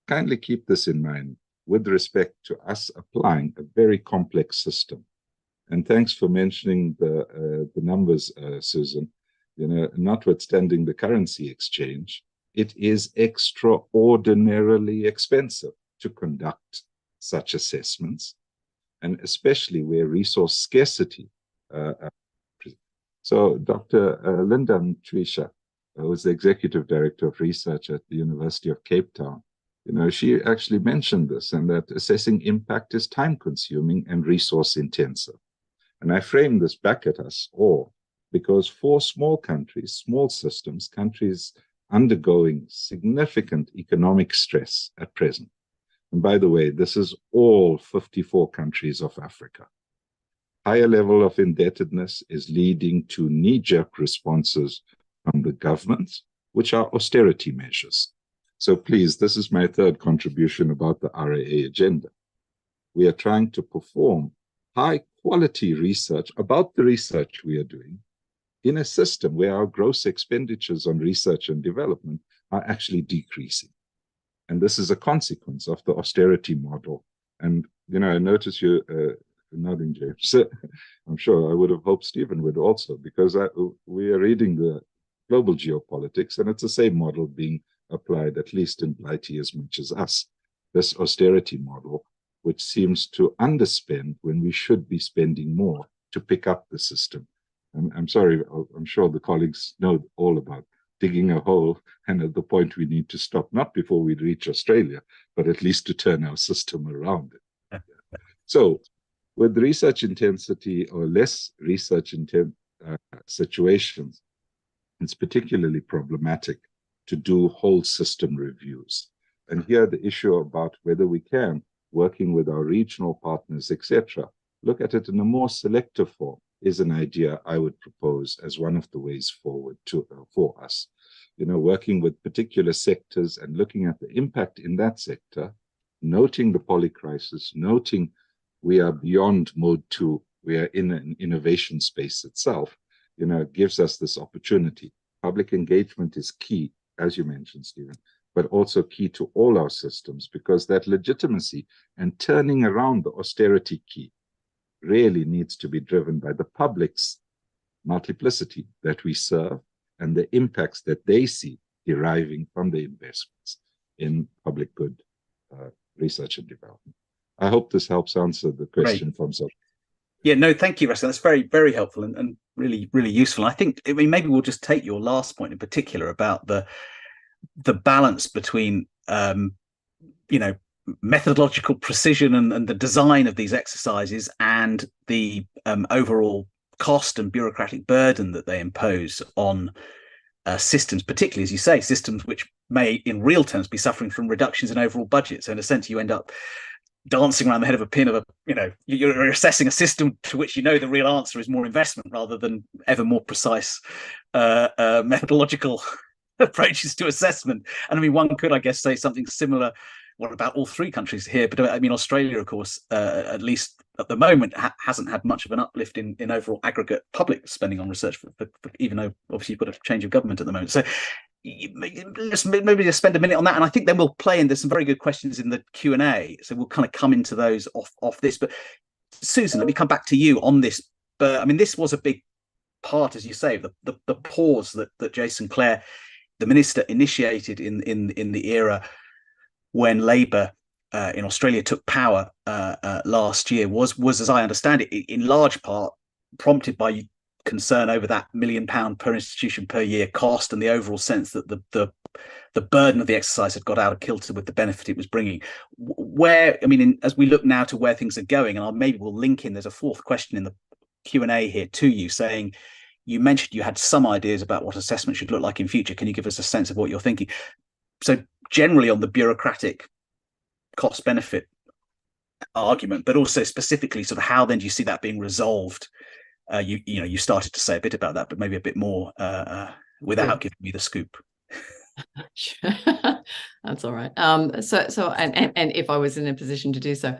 kindly keep this in mind with respect to us applying a very complex system. And thanks for mentioning the numbers, Susan. You know, notwithstanding the currency exchange, it is extraordinarily expensive to conduct such assessments, and especially where resource scarcity. So Dr. Linda Mtwisha, who is the Executive Director of Research at the University of Cape Town, you know, she actually mentioned this, and that assessing impact is time-consuming and resource-intensive. And I frame this back at us all, because for small countries, small systems, countries undergoing significant economic stress at present. And by the way, this is all 54 countries of Africa. Higher level of indebtedness is leading to knee-jerk responses from the governments, which are austerity measures. So please, this is my third contribution about the RAA agenda. We are trying to perform high-quality research about the research we are doing in a system where our gross expenditures on research and development are actually decreasing. And this is a consequence of the austerity model. And, you know, I notice you nodding, James. I'm sure I would have hoped Stephen would also, because we are reading the global geopolitics, and it's the same model being applied, at least in Blighty as much as us. This austerity model, which seems to underspend when we should be spending more to pick up the system. I'm sorry, I'm sure the colleagues know all about digging a hole, and at the point we need to stop, not before we reach Australia, but at least to turn our system around it. So with research intensity or less research intent situations, it's particularly problematic to do whole system reviews. And here the issue about whether we can, working with our regional partners, etc., look at it in a more selective form is an idea I would propose as one of the ways forward for us. Working with particular sectors and looking at the impact in that sector, noting the polycrisis, noting we are beyond mode 2, we are in an innovation space itself, gives us this opportunity. Public engagement is key, as you mentioned, Stephen, but also key to all our systems, because that legitimacy and turning around the austerity key really needs to be driven by the public's multiplicity that we serve and the impacts that they see deriving from the investments in public good research and development. I hope this helps answer the question from some. Yeah, no, thank you, Russell. That's very, very helpful and really, really useful. I think, maybe we'll just take your last point in particular about the balance between, methodological precision and the design of these exercises and the overall cost and bureaucratic burden that they impose on systems, particularly, as you say, systems which may, in real terms, be suffering from reductions in overall budgets. So in a sense, you end up dancing around the head of a pin you're assessing a system to which the real answer is more investment rather than ever more precise methodological approaches to assessment. And one could, I guess, say something similar about all three countries here, but Australia, of course, at least at the moment, hasn't had much of an uplift in overall aggregate public spending on research, for even though obviously you've got a change of government at the moment. So maybe just spend a minute on that, and I think then we'll play in. There's some very good questions in the Q&A, so we'll kind of come into those off this. But Susan, let me come back to you on this. But this was a big part, as you say, the pause that Jason Clare, the minister, initiated in the era when Labour in Australia took power last year was, as I understand it, in large part prompted by concern over that £1 million per institution per year cost and the overall sense that the burden of the exercise had got out of kilter with the benefit it was bringing. As we look now to where things are going, and maybe we'll link in, there's a fourth question in the Q&A here to you, saying, you mentioned you had some ideas about what assessment should look like in future. Can you give us a sense of what you're thinking? So generally on the bureaucratic cost benefit argument, but also specifically sort of how then do you see that being resolved? You started to say a bit about that, but maybe a bit more without giving me the scoop. That's all right. So if I was in a position to do so,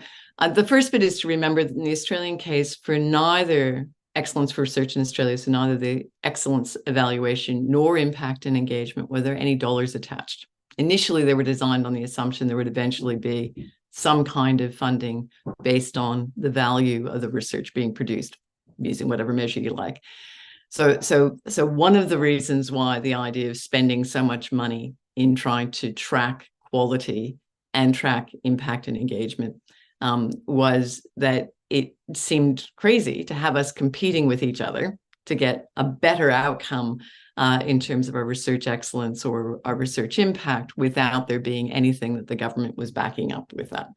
the first bit is to remember that in the Australian case, for neither excellence for research in Australia, so neither the excellence evaluation nor impact and engagement, were there any dollars attached. Initially, they were designed on the assumption there would eventually be some kind of funding based on the value of the research being produced, using whatever measure you like. So one of the reasons why the idea of spending so much money in trying to track quality and track impact and engagement was that it seemed crazy to have us competing with each other to get a better outcome in terms of our research excellence or our research impact without there being anything that the government was backing up with that.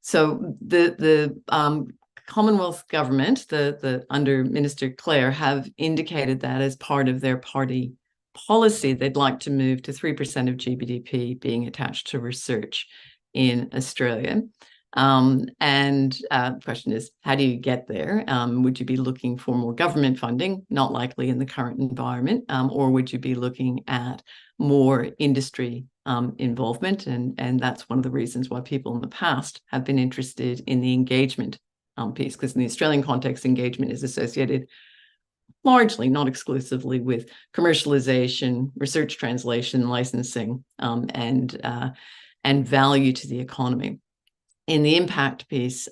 So the Commonwealth government, the under Minister Clare, have indicated that as part of their party policy, they'd like to move to 3% of GDP being attached to research in Australia. The question is, how do you get there? Would you be looking for more government funding? Not likely in the current environment. Or would you be looking at more industry involvement? And that's one of the reasons why people in the past have been interested in the engagement piece, because in the Australian context, engagement is associated largely, not exclusively, with commercialization, research translation, licensing, and value to the economy. In the impact piece,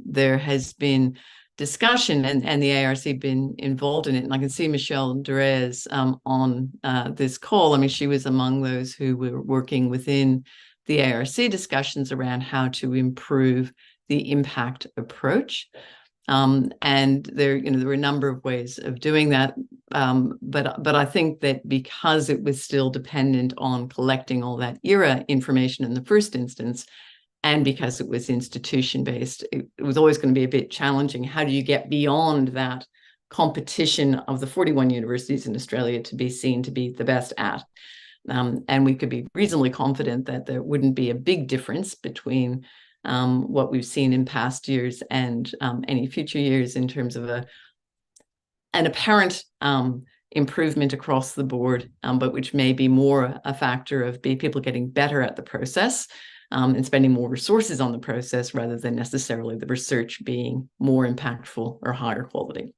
there has been discussion, and the ARC been involved in it. And I can see Michelle Derez on this call. I mean, she was among those who were working within the ARC discussions around how to improve the impact approach. And there were a number of ways of doing that. But I think that because it was still dependent on collecting all that era information in the first instance, and because it was institution-based, it was always going to be a bit challenging. How do you get beyond that competition of the 41 universities in Australia to be seen to be the best at? And we could be reasonably confident that there wouldn't be a big difference between what we've seen in past years and any future years in terms of an apparent improvement across the board, but which may be more a factor of people getting better at the process and spending more resources on the process rather than necessarily the research being more impactful or higher quality.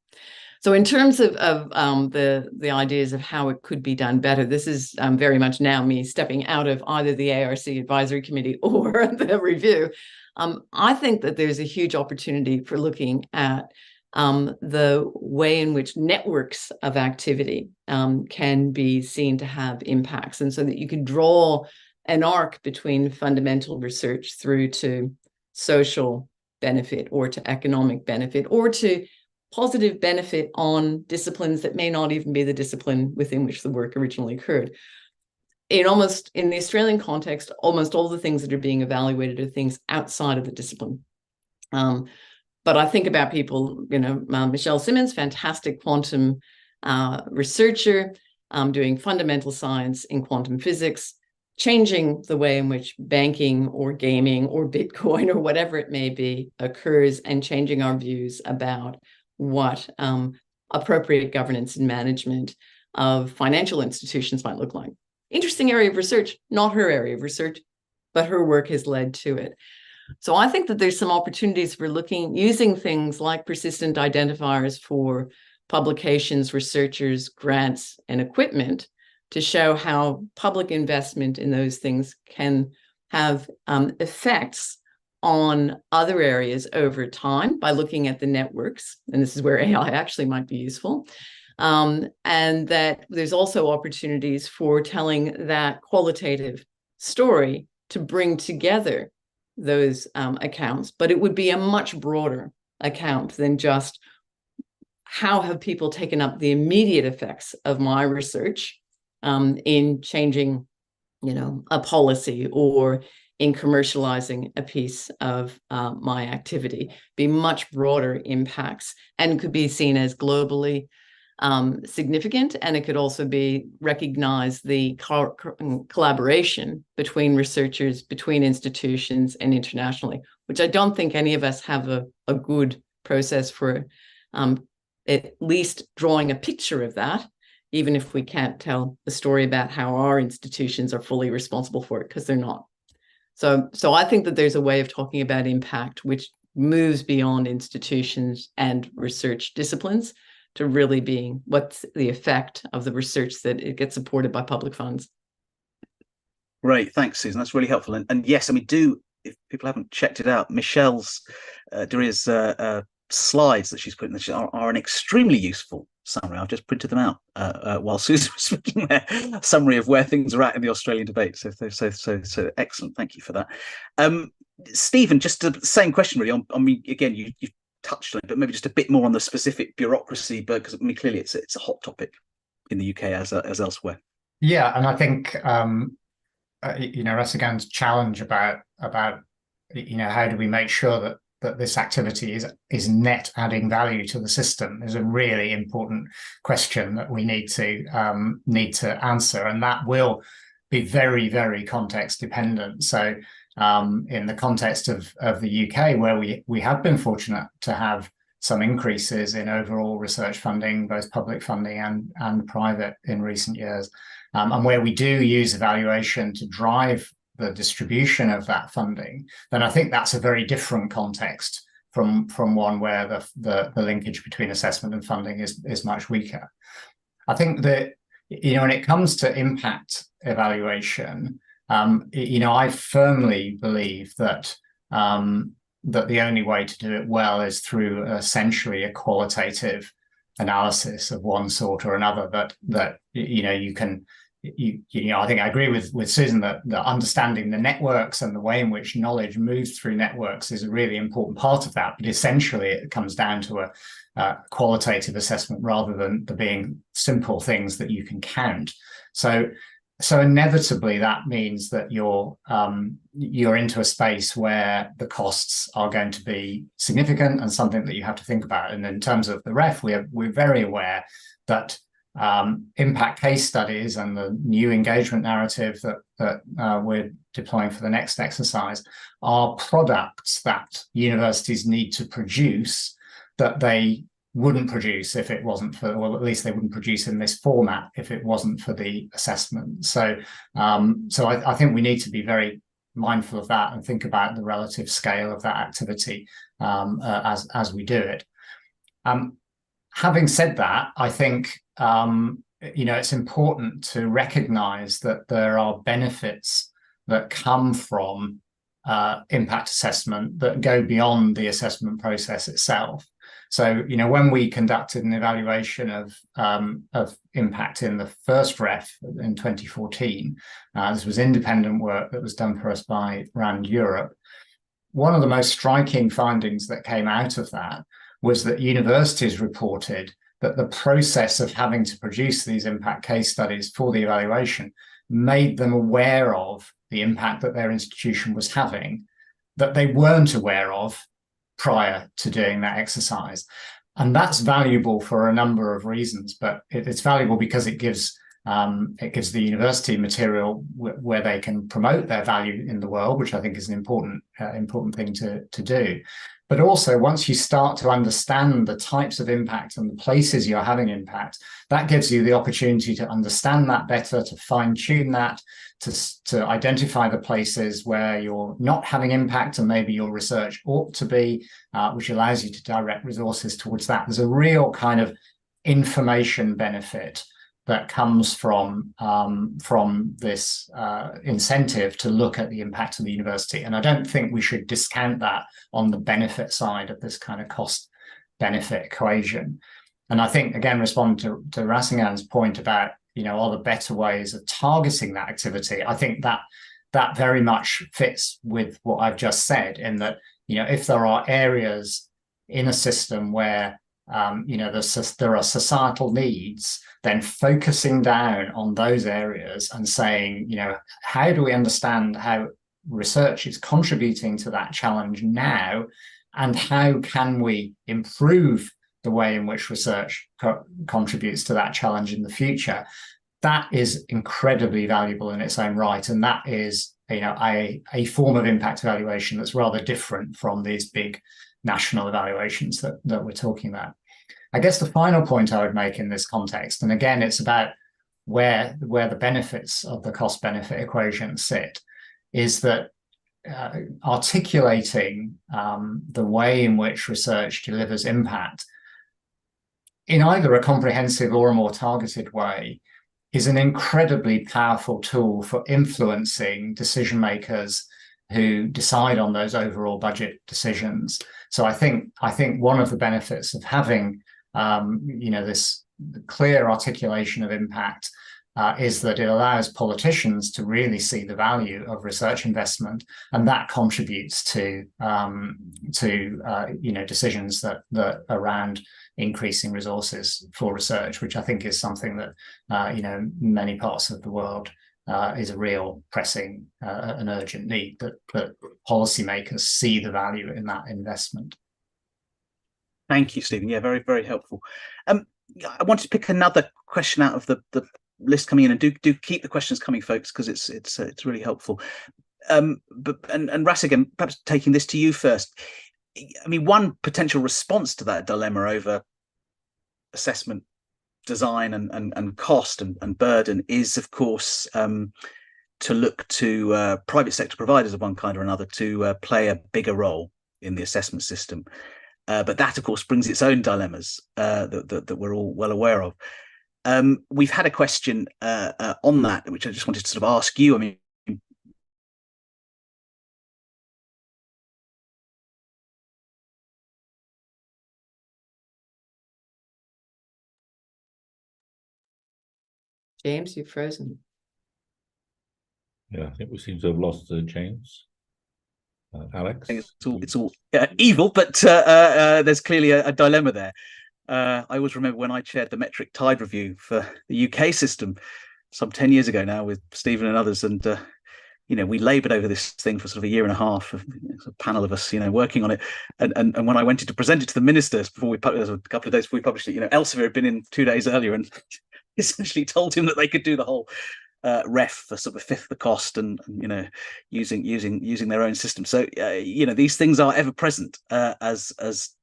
So in terms of the ideas of how it could be done better, this is very much now me stepping out of either the ARC advisory committee or the review. I think that there's a huge opportunity for looking at the way in which networks of activity can be seen to have impacts, and so that you can draw an arc between fundamental research through to social benefit or to economic benefit or to positive benefit on disciplines that may not even be the discipline within which the work originally occurred. In the Australian context, almost all the things that are being evaluated are things outside of the discipline. But I think about people, Michelle Simmons, fantastic quantum researcher, doing fundamental science in quantum physics, changing the way in which banking or gaming or Bitcoin or whatever it may be occurs, and changing our views about what appropriate governance and management of financial institutions might look like. Interesting area of research, not her area of research, but her work has led to it. So I think that there's some opportunities for using things like persistent identifiers for publications, researchers, grants, and equipment to show how public investment in those things can have effects on other areas over time by looking at the networks. And this is where AI actually might be useful. And that there's also opportunities for telling that qualitative story to bring together those accounts, but it would be a much broader account than just how have people taken up the immediate effects of my research in changing, a policy or in commercializing a piece of my activity. Be much broader impacts and could be seen as globally significant, and it could also be recognize the collaboration between researchers, between institutions, and internationally, which I don't think any of us have a good process for at least drawing a picture of that, even if we can't tell the story about how our institutions are fully responsible for it, because they're not. So I think that there's a way of talking about impact which moves beyond institutions and research disciplines to really being what's the effect of the research that it gets supported by public funds. Great, thanks, Susan. That's really helpful. And yes, if people haven't checked it out, Michelle's Duria's slides that she's put in the chat are an extremely useful summary. I've just printed them out while Susan was speaking there. Summary of where things are at in the Australian debate. So excellent. Thank you for that. Stephen, just the same question really. Again, you touched on it, but maybe just a bit more on the specific bureaucracy, but because clearly it's a hot topic in the UK as elsewhere. Yeah, and I think Rasaghan's challenge about how do we make sure that this activity is net adding value to the system is a really important question that we need to answer, and that will be very, very context dependent. So in the context of the UK, where we have been fortunate to have some increases in overall research funding, both public funding and private in recent years, and where we do use evaluation to drive the distribution of that funding, then I think that's a very different context from one where the linkage between assessment and funding is much weaker. I think that when it comes to impact evaluation, I firmly believe that the only way to do it well is through essentially a qualitative analysis of one sort or another, that you can I think I agree with Susan that understanding the networks and the way in which knowledge moves through networks is a really important part of that. But essentially, it comes down to a qualitative assessment rather than there being simple things that you can count. So inevitably, that means that you're into a space where the costs are going to be significant and something that you have to think about. And in terms of the REF, we're very aware that impact case studies and the new engagement narrative that we're deploying for the next exercise are products that universities need to produce that they wouldn't produce if it wasn't for, well, at least they wouldn't produce in this format if it wasn't for the assessment. So I think we need to be very mindful of that and think about the relative scale of that activity as we do it. Having said that, I think it's important to recognize that there are benefits that come from impact assessment that go beyond the assessment process itself. So, when we conducted an evaluation of impact in the first REF in 2014, this was independent work that was done for us by RAND Europe. One of the most striking findings that came out of that was that universities reported that the process of having to produce these impact case studies for the evaluation made them aware of the impact that their institution was having that they weren't aware of prior to doing that exercise. And that's valuable for a number of reasons, but it's valuable because it gives the university material where they can promote their value in the world, which I think is an important thing to do. But also, once you start to understand the types of impact and the places you're having impact, that gives you the opportunity to understand that better, to fine-tune that, to identify the places where you're not having impact and maybe your research ought to be, which allows you to direct resources towards that. There's a real kind of information benefit that comes from this incentive to look at the impact of the university. And I don't think we should discount that on the benefit side of this kind of cost-benefit equation. And I think, again, responding to Rasingan's point about, are there better ways of targeting that activity? I think that very much fits with what I've just said, in that, if there are areas in a system where there are societal needs, then focusing down on those areas and saying, how do we understand how research is contributing to that challenge now, and how can we improve the way in which research contributes to that challenge in the future? That is incredibly valuable in its own right, and that is a form of impact evaluation that's rather different from these big national evaluations that we're talking about. I guess the final point I would make in this context, and again, it's about where the benefits of the cost-benefit equation sit, is that articulating the way in which research delivers impact in either a comprehensive or a more targeted way is an incredibly powerful tool for influencing decision makers who decide on those overall budget decisions. So I think one of the benefits of having this clear articulation of impact is that it allows politicians to really see the value of research investment, and that contributes to decisions that around increasing resources for research, which I think is something that many parts of the world is a real pressing and urgent need, that policymakers see the value in that investment. Thank you, Stephen. Yeah, very, very helpful. I wanted to pick another question out of the list coming in, and do keep the questions coming, folks, because it's really helpful. And Rasigan, perhaps taking this to you first. I mean, one potential response to that dilemma over assessment design and cost and burden is, of course, to look to private sector providers of one kind or another to play a bigger role in the assessment system. But that, of course, brings its own dilemmas that we're all well aware of. We've had a question on that, which I just wanted to sort of ask you. I mean, James, you've frozen. Yeah, I think we seem to have lost James. Alex? It's all evil, but there's clearly a dilemma there. I always remember when I chaired the Metric Tide Review for the UK system some 10 years ago now with Stephen and others, and we laboured over this thing for sort of a year and a half, a panel of us, working on it. And when I went in to present it to the ministers before we published, a couple of days before we published it, Elsevier had been in 2 days earlier and essentially told him that they could do the whole ref for sort of a fifth the cost, and using their own system. So these things are ever present as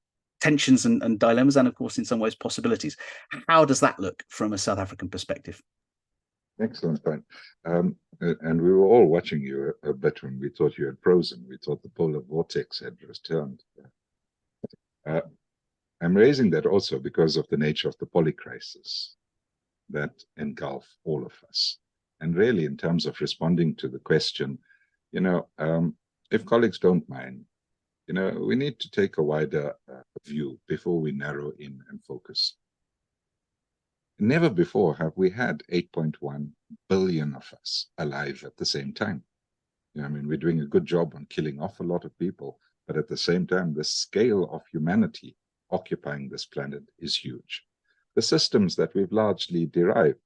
tensions and dilemmas, and of course in some ways possibilities. How does that look from a South African perspective? Excellent point. And we were all watching you a bit when we thought you had frozen. We thought the polar vortex had returned. I'm raising that also because of the nature of the polycrisis that engulf all of us. And really, in terms of responding to the question, if colleagues don't mind, we need to take a wider view before we narrow in and focus. Never before have we had 8.1 billion of us alive at the same time. We're doing a good job on killing off a lot of people, but at the same time, the scale of humanity occupying this planet is huge. The systems that we've largely derived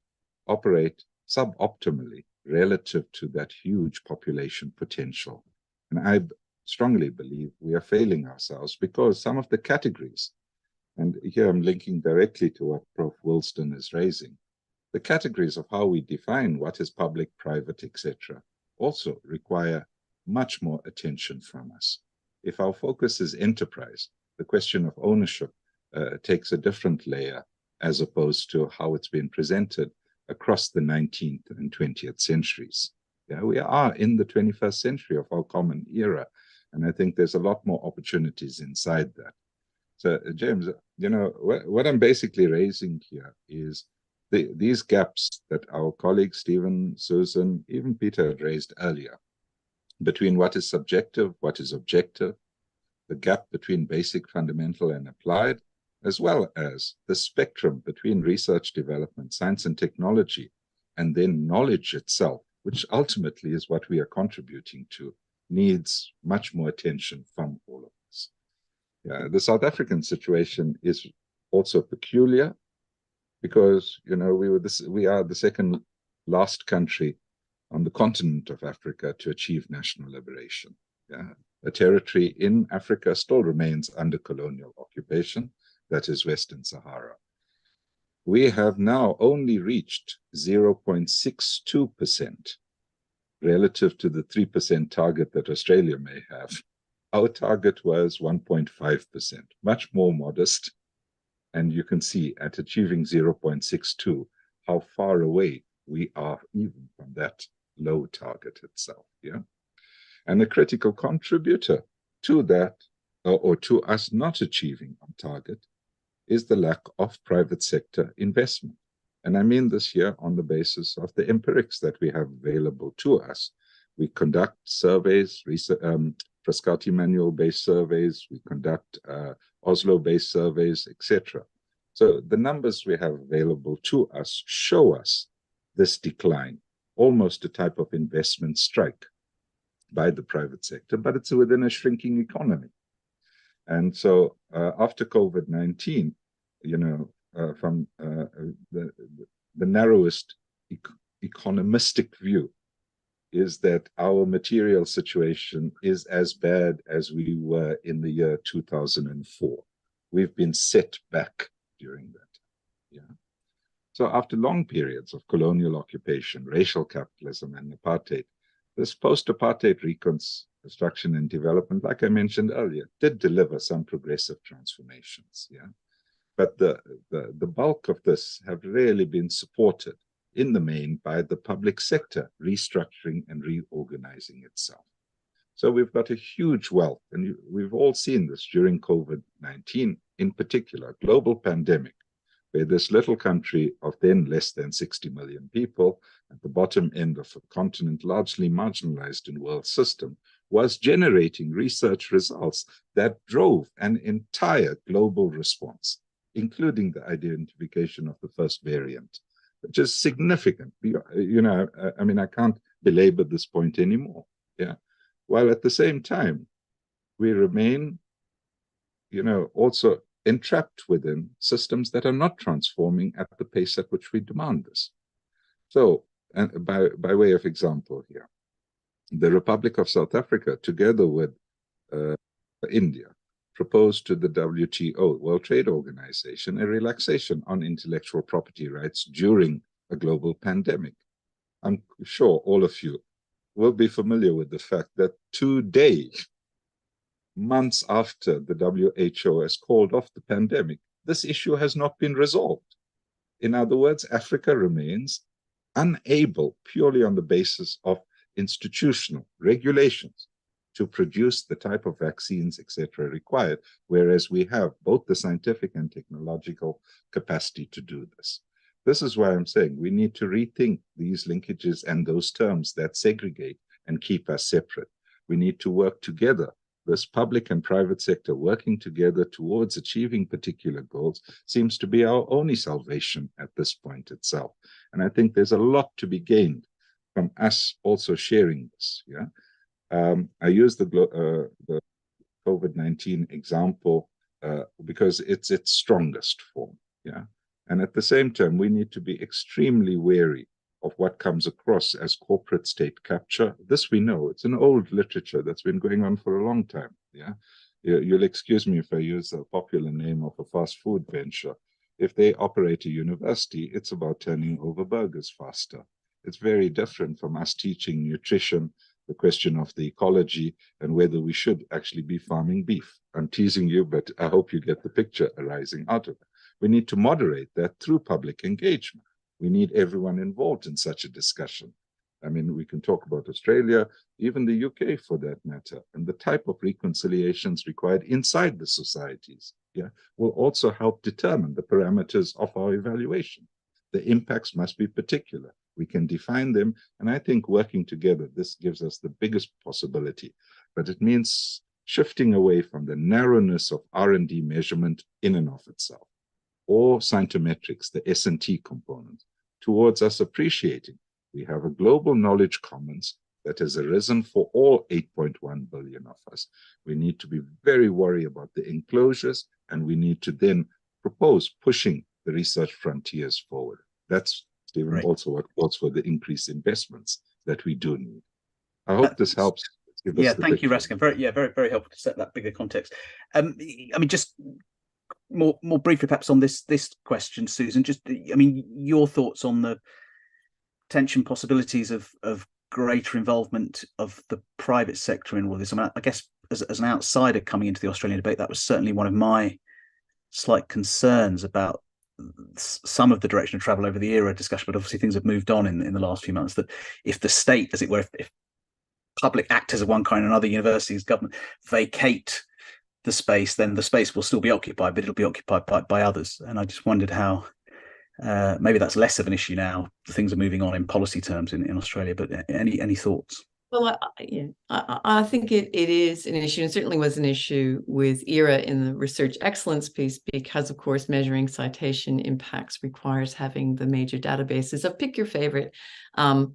operate suboptimally relative to that huge population potential. And I strongly believe we are failing ourselves because some of the categories, and here I'm linking directly to what Prof. Wilsden is raising, the categories of how we define what is public, private, etc., also require much more attention from us. If our focus is enterprise, the question of ownership takes a different layer as opposed to how it's been presented across the 19th and 20th centuries. We are in the 21st century of our common era, and I think there's a lot more opportunities inside that. So, James, what I'm basically raising here is these gaps that our colleagues, Stephen, Susan, even Peter had raised earlier, between what is subjective, what is objective, the gap between basic, fundamental, and applied, as well as the spectrum between research, development, science and technology, and then knowledge itself, which ultimately is what we are contributing to, needs much more attention from all of us. The South African situation is also peculiar because, we are the second last country on the continent of Africa to achieve national liberation. A territory in Africa still remains under colonial occupation. That is Western Sahara. We have now only reached 0.62% relative to the 3% target that Australia may have. Our target was 1.5%, much more modest. And you can see at achieving 0.62, how far away we are even from that low target itself. And a critical contributor to that, or to us not achieving on target, is the lack of private sector investment. And I mean this here on the basis of the empirics that we have available to us. We conduct surveys, Frascati manual-based surveys, we conduct Oslo-based surveys, etc. So the numbers we have available to us show us this decline, almost a type of investment strike by the private sector, but it's within a shrinking economy. And so after COVID-19, from the narrowest economistic view, is that our material situation is as bad as we were in the year 2004. We've been set back during that. So after long periods of colonial occupation, racial capitalism, and apartheid, this post-apartheid reconstruction and development, like I mentioned earlier, did deliver some progressive transformations. But the bulk of this have really been supported in the main by the public sector restructuring and reorganizing itself. So we've got a huge wealth, and we've all seen this during COVID-19, in particular, global pandemic, where this little country of then less than 60 million people at the bottom end of a continent largely marginalized in world system was generating research results that drove an entire global response, including the identification of the first variant, which is significant. I can't belabor this point anymore. Yeah, while at the same time we remain, also entrapped within systems that are not transforming at the pace at which we demand this. So, and by way of example here, the Republic of South Africa, together with India, proposed to the WTO, World Trade Organization, a relaxation on intellectual property rights during a global pandemic. I'm sure all of you will be familiar with the fact that today, months after the WHO has called off the pandemic, this issue has not been resolved. In other words, Africa remains unable, purely on the basis of institutional regulations, to produce the type of vaccines, etc., required, whereas we have both the scientific and technological capacity to do this. This is why I'm saying we need to rethink these linkages and those terms that segregate and keep us separate. We need to work together. This public and private sector working together towards achieving particular goals seems to be our only salvation at this point itself. And I think there's a lot to be gained from us also sharing this. Yeah, I use the COVID-19 example because it's its strongest form. Yeah, and at the same time, we need to be extremely wary of what comes across as corporate state capture. This we know, it's an old literature that's been going on for a long time. Yeah, you'll excuse me if I use a popular name of a fast food venture. If they operate a university, it's about turning over burgers faster. It's very different from us teaching nutrition, the question of the ecology, and whether we should actually be farming beef. I'm teasing you, but I hope you get the picture arising out of it. We need to moderate that through public engagement. We need everyone involved in such a discussion. I mean, we can talk about Australia, even the UK for that matter, and the type of reconciliations required inside the societies, yeah, will also help determine the parameters of our evaluation. The impacts must be particular. We can define them, and I think working together, this gives us the biggest possibility. But it means shifting away from the narrowness of R&D measurement in and of itself, or scientometrics, the S&T component, towards us appreciating we have a global knowledge commons that has arisen for all 8.1 billion of us. We need to be very worried about the enclosures, and we need to then propose pushing the research frontiers forward. That's, Stephen, right, also what calls for the increased investments that we do need. I hope this helps. Yeah, thank you, Raskin. Very helpful to set that bigger context. I mean, just more briefly, perhaps on this question, Susan. Just, I mean, your thoughts on the potential possibilities of greater involvement of the private sector in all this. I mean, I guess as an outsider coming into the Australian debate, that was certainly one of my slight concerns about some of the direction of travel over the era discussion, but obviously things have moved on in the last few months, that if the state, as it were, if public actors of one kind and other universities, government, vacate the space, then the space will still be occupied, but it'll be occupied by others. And I just wondered how maybe that's less of an issue now. Things are moving on in policy terms in Australia, but any thoughts? Well, I think it is an issue, and certainly was an issue with ERA in the research excellence piece, because, of course, measuring citation impacts requires having the major databases of pick your favorite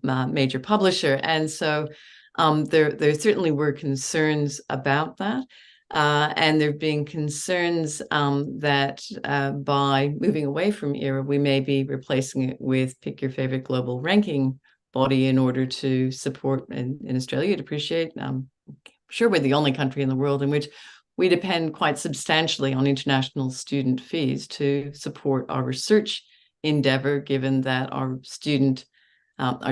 major publisher. And so there certainly were concerns about that. And there have been concerns that by moving away from ERA, we may be replacing it with pick your favorite global ranking body in order to support, in Australia, you'd appreciate, I'm sure we're the only country in the world in which we depend quite substantially on international student fees to support our research endeavor, given that our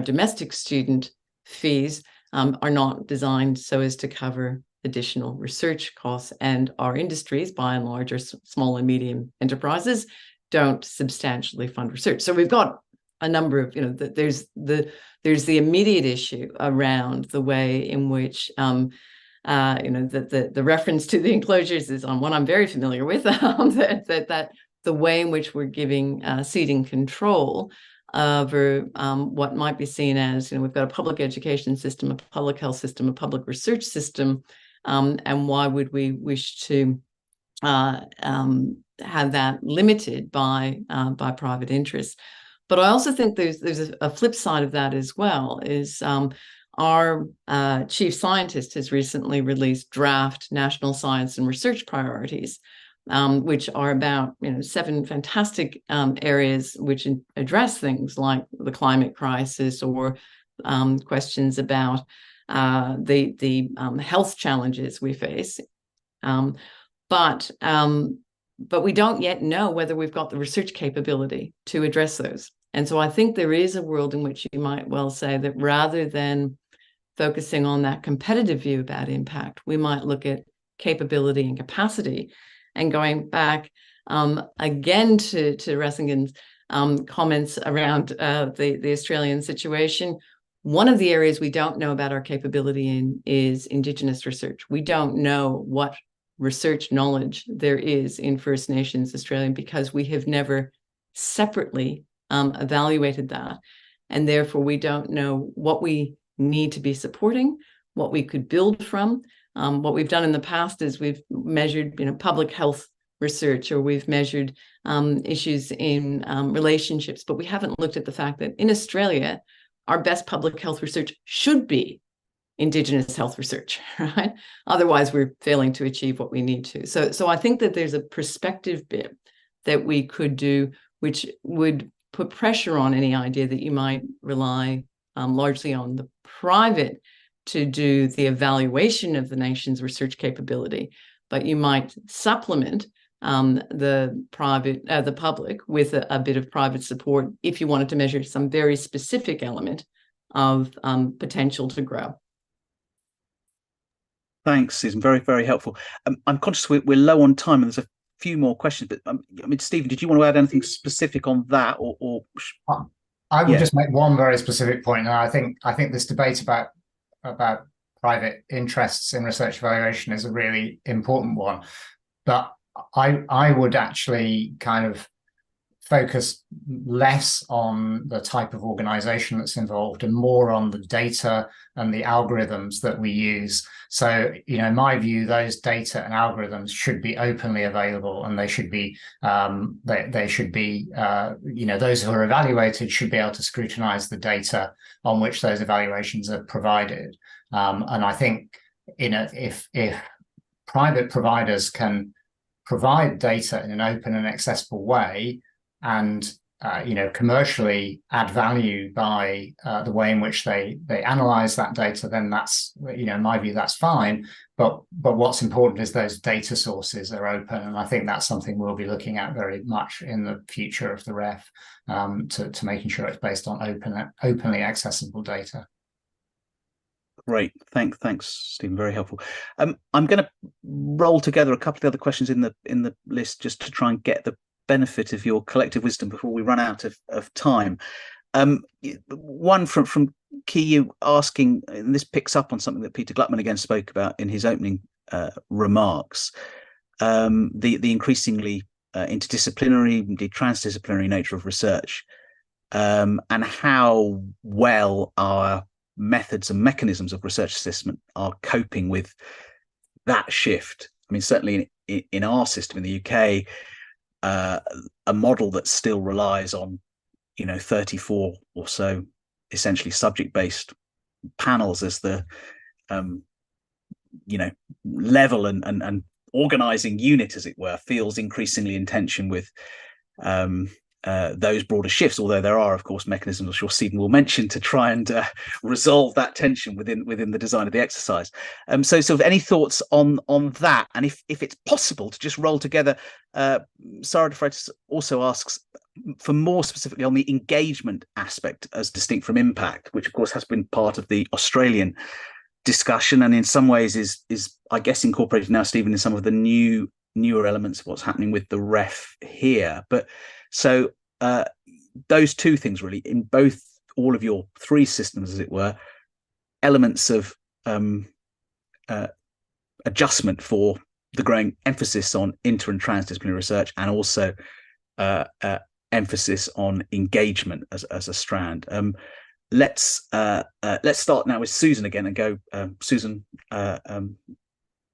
domestic student fees are not designed so as to cover additional research costs, and our industries, by and large, are small and medium enterprises, don't substantially fund research. So we've got a number of, there's the immediate issue around the way in which, the reference to the enclosures is on one I'm very familiar with, that the way in which we're giving ceding control over what might be seen as, we've got a public education system, a public health system, a public research system, and why would we wish to have that limited by private interests? But I also think there's a flip side of that as well, is our chief scientist has recently released draft national science and research priorities, which are about 7 fantastic areas which address things like the climate crisis, or questions about the health challenges we face. But we don't yet know whether we've got the research capability to address those. And so I think there is a world in which you might well say that rather than focusing on that competitive view about impact, we might look at capability and capacity. And going back again to Ressingen's comments around the Australian situation, one of the areas we don't know about our capability in is Indigenous research. We don't know what research knowledge there is in First Nations Australia, because we have never separately evaluated that. And therefore, we don't know what we need to be supporting, what we could build from. What we've done in the past is we've measured public health research, or we've measured issues in relationships, but we haven't looked at the fact that in Australia, our best public health research should be Indigenous health research, right? Otherwise, we're failing to achieve what we need to. So I think that there's a perspective bit that we could do, which would put pressure on any idea that you might rely largely on the private to do the evaluation of the nation's research capability, but you might supplement the public with a bit of private support if you wanted to measure some very specific element of potential to grow. Thanks, Susan. Very, very helpful. I'm conscious we're low on time, and there's a few more questions. But I mean, Stephen, did you want to add anything specific on that, or? I will just make one very specific point. And I think this debate about private interests in research evaluation is a really important one. But I would actually kind of focus less on the type of organization that's involved and more on the data and the algorithms that we use. So, in my view, those data and algorithms should be openly available, and they should be, those who are evaluated should be able to scrutinize the data on which those evaluations are provided. And I think, if private providers can provide data in an open and accessible way, and commercially add value by the way in which they analyze that data, then that's, in my view, that's fine. But what's important is those data sources are open, and I think that's something we'll be looking at very much in the future of the REF, to making sure it's based on openly accessible data. Great, thanks, Stephen. Very helpful. I'm going to roll together a couple of the other questions in the list just to try and get the benefit of your collective wisdom before we run out of time. One from Kiyu asking, and this picks up on something that Peter Gluckman again spoke about in his opening remarks, the increasingly interdisciplinary, indeed transdisciplinary nature of research, and how well our methods and mechanisms of research assessment are coping with that shift. I mean, certainly in our system in the UK, a model that still relies on 34 or so essentially subject-based panels as the level and organizing unit, as it were, feels increasingly in tension with those broader shifts, although there are, of course, mechanisms I'm sure Stephen will mention to try and resolve that tension within the design of the exercise. So sort of any thoughts on that, and if it's possible to just roll together. Sarah de Freitas also asks for more specifically on the engagement aspect as distinct from impact, which of course has been part of the Australian discussion, and in some ways is I guess incorporated now, Stephen, in some of the newer elements of what's happening with the REF here. But so those two things really, in all of your three systems, as it were, elements of adjustment for the growing emphasis on inter and transdisciplinary research, and also emphasis on engagement as a strand. Let's start now with Susan again and go Susan,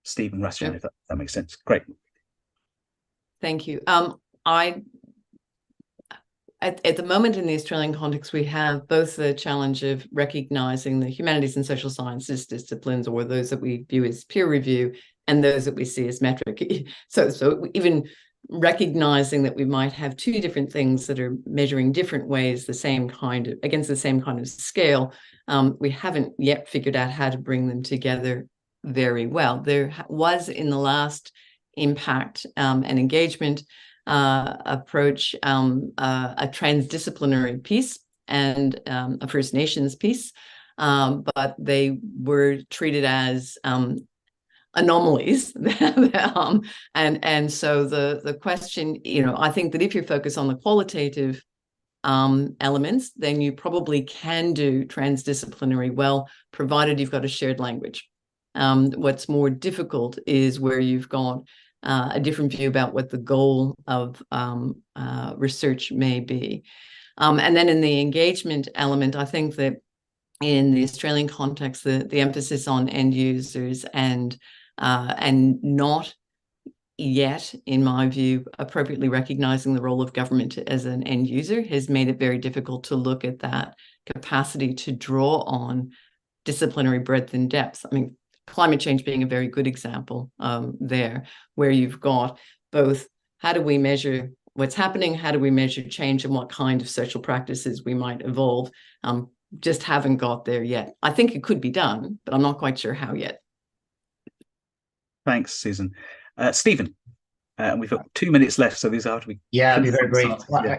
Stephen, Rasjan, if that makes sense. Great. Thank you. at the moment in the Australian context, we have both the challenge of recognizing the humanities and social sciences disciplines, or those that we view as peer review, and those that we see as metric. So even recognizing that we might have two different things that are measuring different ways against the same kind of scale, we haven't yet figured out how to bring them together very well. There was in the last impact and engagement approach a transdisciplinary piece and a First Nations piece, but they were treated as anomalies. And so the question, I think that if you focus on the qualitative elements, then you probably can do transdisciplinary well, provided you've got a shared language. What's more difficult is where you've got a different view about what the goal of research may be. And then in the engagement element, I think that in the Australian context, the emphasis on end users and not yet, in my view, appropriately recognizing the role of government as an end user has made it very difficult to look at that capacity to draw on disciplinary breadth and depth. I mean, climate change being a very good example there, where you've got both how do we measure what's happening, how do we measure change, and what kind of social practices we might evolve. Just haven't got there yet. I think it could be done, but I'm not quite sure how yet. Thanks, Susan. Stephen, we've got 2 minutes left, so these are to be. Yeah, I'll be very brief.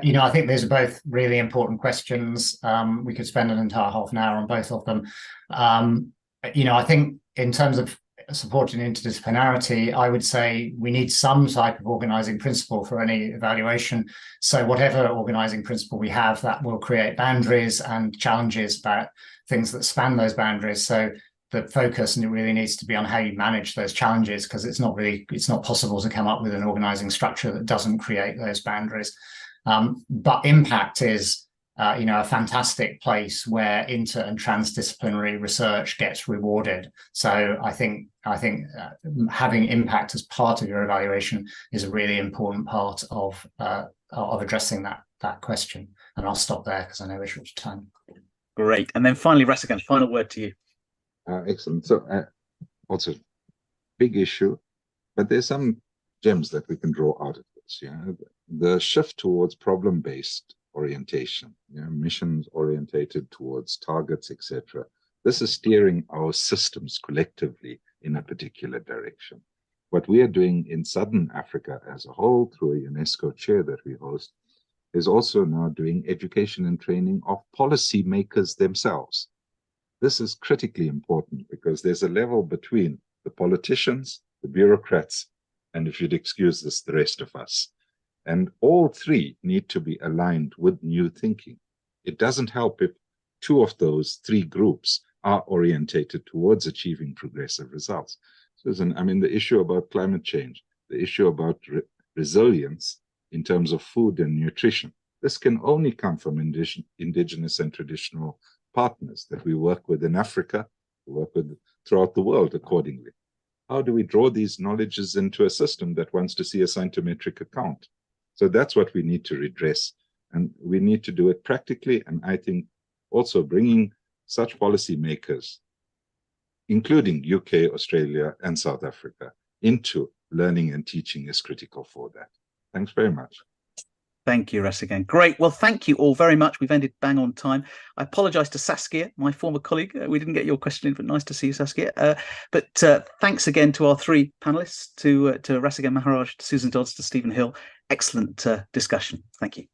Yeah. I think those are both really important questions. We could spend an entire half an hour on both of them. I think in terms of supporting interdisciplinarity, I would say we need some type of organizing principle for any evaluation. So whatever organizing principle we have, that will create boundaries and challenges about things that span those boundaries. So the focus really needs to be on how you manage those challenges, because it's not possible to come up with an organizing structure that doesn't create those boundaries. But impact is a fantastic place where inter and transdisciplinary research gets rewarded. So I think having impact as part of your evaluation is a really important part of addressing that question. And I'll stop there because I know we're short of time. Great. And then finally, Rasigan, final word to you. Excellent. So also big issue, but there's some gems that we can draw out of this. The shift towards problem-based orientation, missions orientated towards targets, etc. This is steering our systems collectively in a particular direction. What we are doing in Southern Africa as a whole, through a UNESCO chair that we host, is also now doing education and training of policymakers themselves. This is critically important because there's a level between the politicians, the bureaucrats, and, if you'd excuse this, the rest of us. And all three need to be aligned with new thinking. It doesn't help if two of those three groups are orientated towards achieving progressive results. Susan, I mean, the issue about climate change, the issue about resilience in terms of food and nutrition, this can only come from indigenous and traditional partners that we work with in Africa, we work with throughout the world accordingly. How do we draw these knowledges into a system that wants to see a scientometric account? So that's what we need to redress, and we need to do it practically. And I think also bringing such policymakers, including UK, Australia, and South Africa, into learning and teaching is critical for that. Thanks very much. Thank you, Rasigan. Great. Well, thank you all very much. We've ended bang on time. I apologise to Saskia, my former colleague. We didn't get your question in, but nice to see you, Saskia. But thanks again to our three panellists, to Rasigan Maharaj, to Susan Dodds, to Stephen Hill. Excellent discussion. Thank you.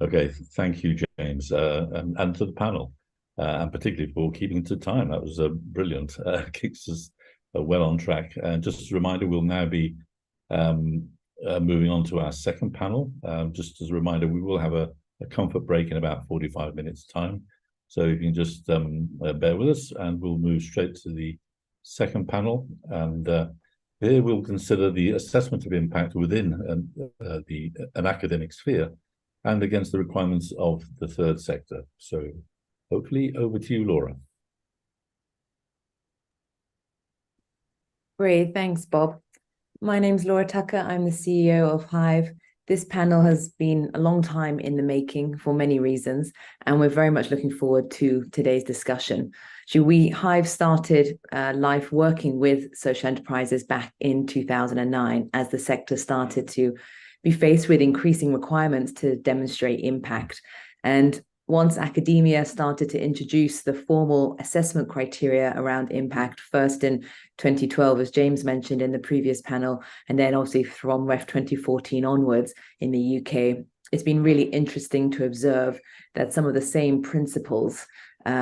Okay, thank you, James, and to the panel, and particularly for keeping to time. That was brilliant. Keeps us well on track. And just as a reminder, we'll now be moving on to our second panel. Just as a reminder, we will have a comfort break in about 45 minutes time. So you can just bear with us, and we'll move straight to the second panel. And here we'll consider the assessment of impact within an academic sphere and against the requirements of the third sector. So hopefully over to you, Laura. Great, thanks, Bob. My name's Laura Tucker. I'm the CEO of Hive, This panel has been a long time in the making for many reasons, and we're very much looking forward to today's discussion. Hive started life working with social enterprises back in 2009 as the sector started to be faced with increasing requirements to demonstrate impact. And once academia started to introduce the formal assessment criteria around impact, first in 2012, as James mentioned in the previous panel, and then obviously from REF 2014 onwards in the UK, it's been really interesting to observe that some of the same principles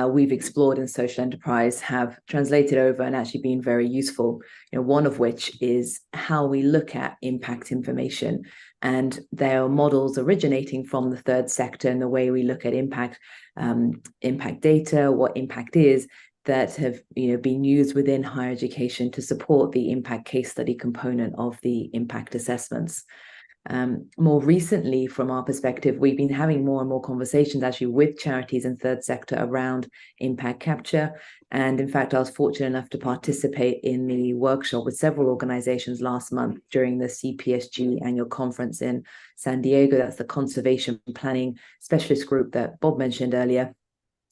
we've explored in social enterprise have translated over and actually been very useful. One of which is how we look at impact information. And there are models originating from the third sector and the way we look at impact data, what impact is, that have been used within higher education to support the impact case study component of the impact assessments. More recently, from our perspective, we've been having more and more conversations actually with charities and third sector around impact capture. And in fact, I was fortunate enough to participate in the workshop with several organizations last month during the CPSG annual conference in San Diego. That's the conservation planning specialist group that Bob mentioned earlier.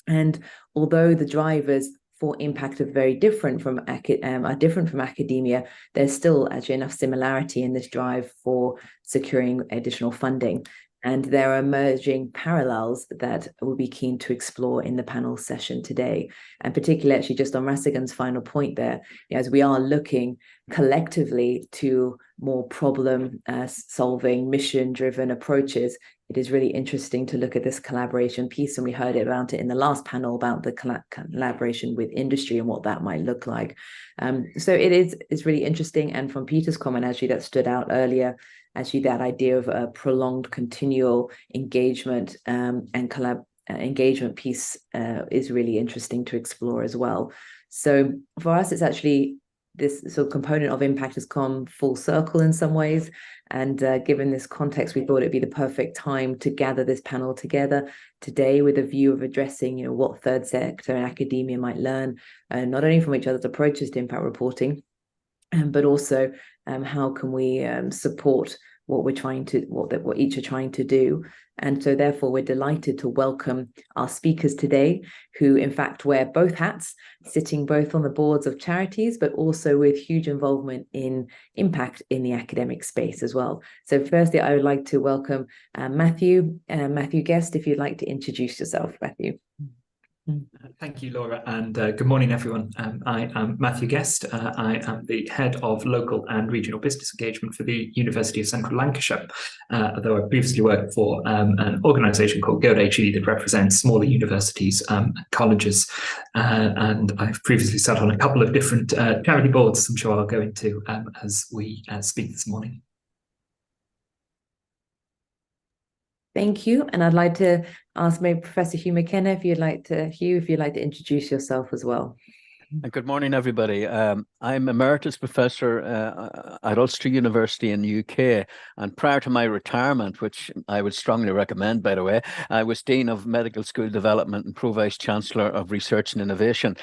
And although the drivers for impact are very different from academia, there's still actually enough similarity in this drive for securing additional funding. And there are emerging parallels that we'll be keen to explore in the panel session today. And particularly actually just on Rasigan's final point there, as we are looking collectively to more problem solving, mission-driven approaches, it is really interesting to look at this collaboration piece. And we heard about it in the last panel about the collaboration with industry and what that might look like. So it's really interesting. And from Peter's comment, actually, that stood out earlier, actually that idea of a prolonged continual engagement and engagement piece is really interesting to explore as well. So for us, it's actually this sort of component of impact has come full circle in some ways. And given this context, we thought it'd be the perfect time to gather this panel together today with a view of addressing, what third sector and academia might learn, not only from each other's approaches to impact reporting, but also how can we support what each are trying to do. And so therefore we're delighted to welcome our speakers today, who in fact wear both hats, sitting both on the boards of charities, but also with huge involvement in impact in the academic space as well. So firstly, I would like to welcome Matthew Guest, if you'd like to introduce yourself, Matthew. Thank you, Laura, and good morning, everyone. I am Matthew Guest. I am the Head of Local and Regional Business Engagement for the University of Central Lancashire, although I previously worked for an organisation called GoDHE that represents smaller universities and colleges, and I've previously sat on a couple of different charity boards, I'm sure I'll go into as we speak this morning. Thank you. And I'd like to ask maybe Professor Hugh McKenna, if you'd like to introduce yourself as well. Good morning, everybody. I'm Emeritus Professor at Ulster University in the UK, and prior to my retirement, which I would strongly recommend, by the way, I was Dean of Medical School Development and Pro-Vice Chancellor of Research and Innovation.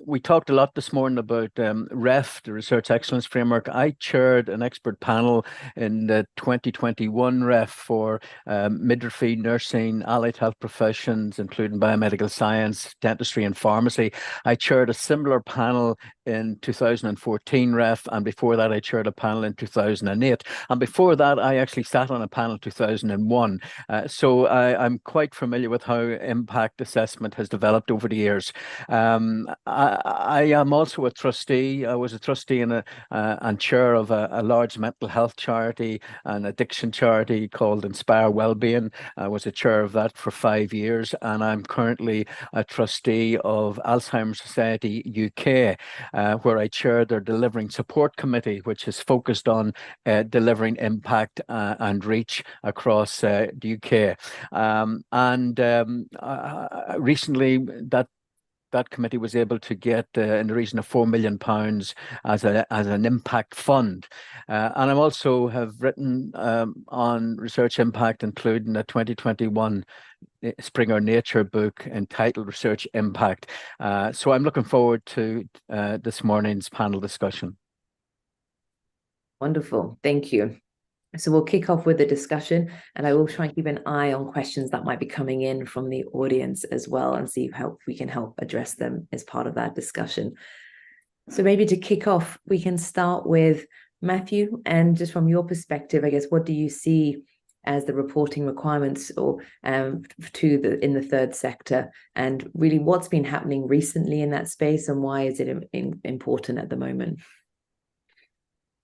We talked a lot this morning about REF, the Research Excellence Framework. I chaired an expert panel in the 2021 REF for midwifery, nursing, allied health professions, including biomedical science, dentistry and pharmacy. I chaired a similar panel in 2014 REF, and before that I chaired a panel in 2008, and before that I actually sat on a panel in 2001. So I'm quite familiar with how impact assessment has developed over the years. I am also a trustee. I was a trustee and chair of a large mental health charity, an addiction charity called Inspire Wellbeing. I was a chair of that for 5 years, and I'm currently a trustee of Alzheimer's Society UK, where I chair their Delivering Support Committee, which is focused on delivering impact and reach across the UK. Recently, that committee was able to get in the region of £4 million as an impact fund. And I also have written on research impact, including a 2021 Springer Nature book entitled Research Impact. So I'm looking forward to this morning's panel discussion. Wonderful. Thank you. So we'll kick off with the discussion, and I will try and keep an eye on questions that might be coming in from the audience as well, and see how we can help address them as part of that discussion. So maybe to kick off, we can start with Matthew, and just from your perspective, I guess, what do you see as the reporting requirements or in the third sector, and really what's been happening recently in that space, and why is it important at the moment?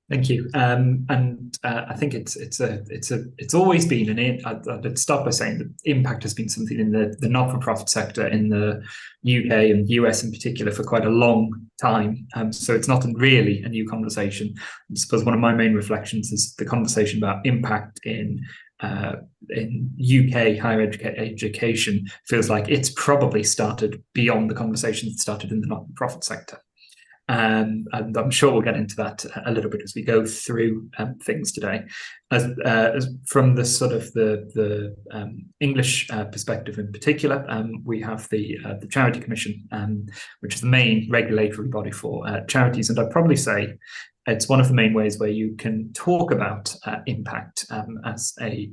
Thank you. I think it's always been I'd start by saying that impact has been something in the not-for-profit sector in the UK and US in particular for quite a long time. So it's not really a new conversation. I suppose one of my main reflections is the conversation about impact in UK higher education feels like it's probably started beyond the conversation that started in the not-for-profit sector. And I'm sure we'll get into that a little bit as we go through things today. As from the sort of the English perspective in particular, we have the Charity Commission, which is the main regulatory body for charities, and I'd probably say it's one of the main ways where you can talk about impact as a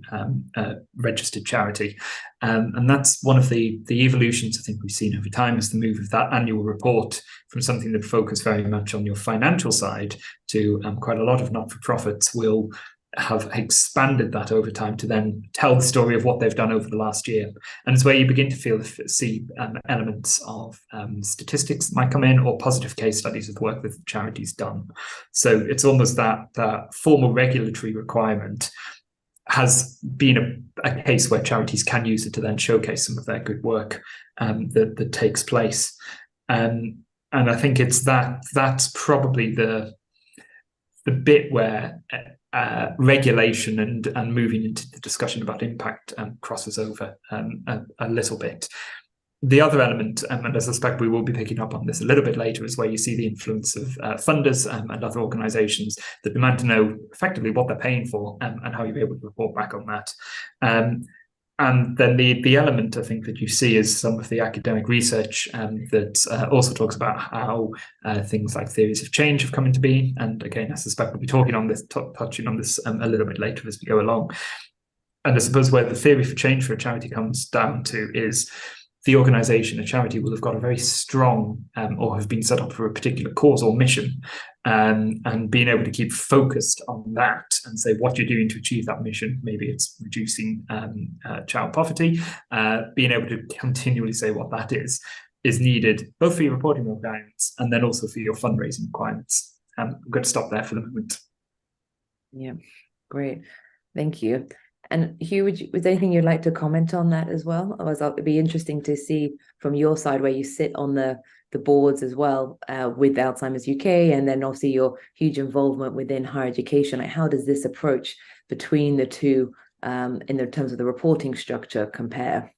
registered charity. And that's one of the evolutions I think we've seen over time, is the move of that annual report from something that focused very much on your financial side to quite a lot of not-for-profits will have expanded that over time to then tell the story of what they've done over the last year. And it's where you begin to see elements of statistics that might come in, or positive case studies of the work that the charity's done. So it's almost that formal regulatory requirement has been a case where charities can use it to then showcase some of their good work that takes place. And I think it's that's probably the bit where regulation and moving into the discussion about impact crosses over a little bit. The other element, and I suspect we will be picking up on this a little bit later, is where you see the influence of funders and other organisations that demand to know effectively what they're paying for and how you'll be able to report back on that. And then the element I think that you see is some of the academic research that also talks about how things like theories of change have come into being. And again, I suspect we'll be touching on this a little bit later as we go along. And I suppose where the theory for change for a charity comes down to is the organisation, a charity, will have got a very strong or have been set up for a particular cause or mission, and being able to keep focused on that and say what you're doing to achieve that mission. Maybe it's reducing child poverty. Being able to continually say what that is needed both for your reporting requirements and then also for your fundraising requirements. I'm going to stop there for the moment. Yeah, great. Thank you. And Hugh, was there anything you'd like to comment on that as well? Otherwise, it'd be interesting to see from your side where you sit on the boards as well with Alzheimer's UK, and then obviously your huge involvement within higher education. Like, how does this approach between the two in terms of the reporting structure compare?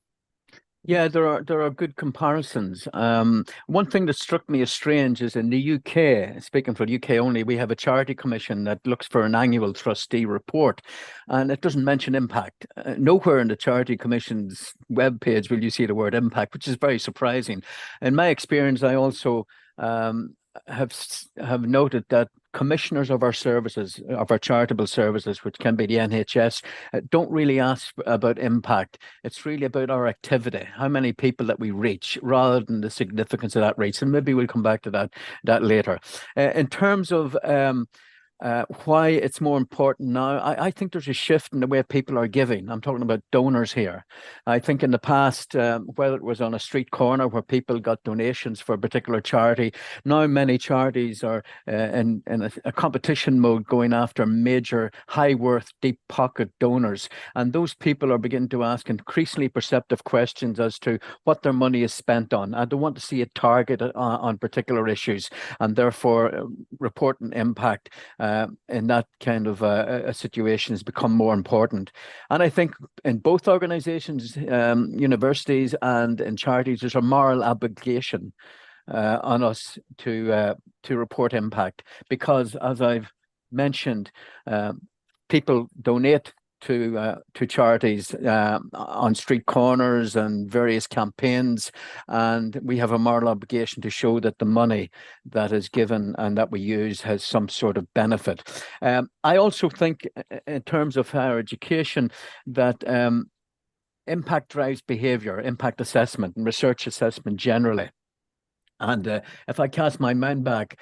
Yeah, there are good comparisons. One thing that struck me as strange is in the UK, speaking for the UK only, we have a charity commission that looks for an annual trustee report, and it doesn't mention impact. Nowhere in the charity commission's webpage will you see the word impact, which is very surprising. In my experience, I also have noted that commissioners of our services, of our charitable services, which can be the NHS, don't really ask about impact. It's really about our activity, how many people that we reach, rather than the significance of that reach. And maybe we'll come back to that later. In terms of why it's more important now, I think there's a shift in the way people are giving. I'm talking about donors here. I think in the past, whether it was on a street corner where people got donations for a particular charity, now many charities are in a competition mode, going after major, high-worth, deep-pocket donors. And those people are beginning to ask increasingly perceptive questions as to what their money is spent on. And they want to see it targeted on particular issues, and therefore reporting impact in that kind of a situation has become more important. And I think in both organizations, universities and in charities, there's a moral obligation on us to report impact, because as I've mentioned, people donate to charities on street corners and various campaigns, and we have a moral obligation to show that the money that is given and that we use has some sort of benefit. I also think, in terms of higher education, that impact drives behaviour, impact assessment and research assessment generally. And if I cast my mind back,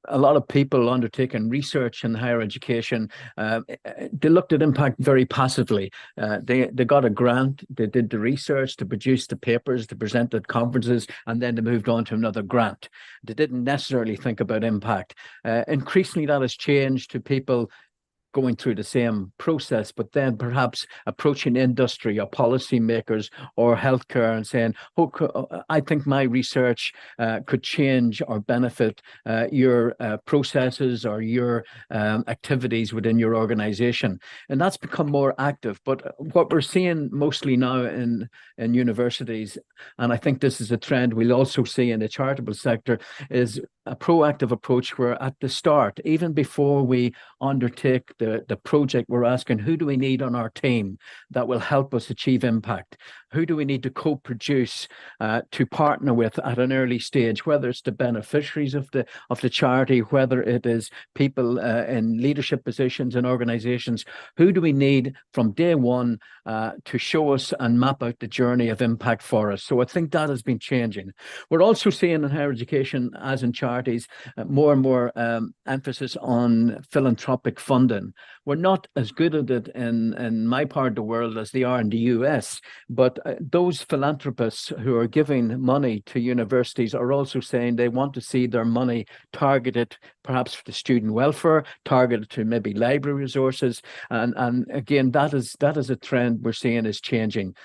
a lot of people undertaking research in higher education, they looked at impact very passively. They got a grant, they did the research, they produced the papers, they presented at conferences, and then they moved on to another grant. They didn't necessarily think about impact. Increasingly, that has changed to people going through the same process, but then perhaps approaching industry or policymakers or healthcare and saying, I think my research could change or benefit your processes or your activities within your organization. And that's become more active. But what we're seeing mostly now in universities, and I think this is a trend we'll also see in the charitable sector, is a proactive approach where at the start, even before we undertake the project, we're asking, who do we need on our team that will help us achieve impact? Who do we need to co-produce, to partner with at an early stage, whether it's the beneficiaries of the charity, whether it is people in leadership positions in organizations? Who do we need from day one to show us and map out the journey of impact for us? So I think that has been changing. We're also seeing in higher education, as in charities, more and more emphasis on philanthropic funding. We're not as good at it in my part of the world as they are in the US, but those philanthropists who are giving money to universities are also saying they want to see their money targeted perhaps for the student welfare, targeted to maybe library resources. And again, that is a trend we're seeing is changing.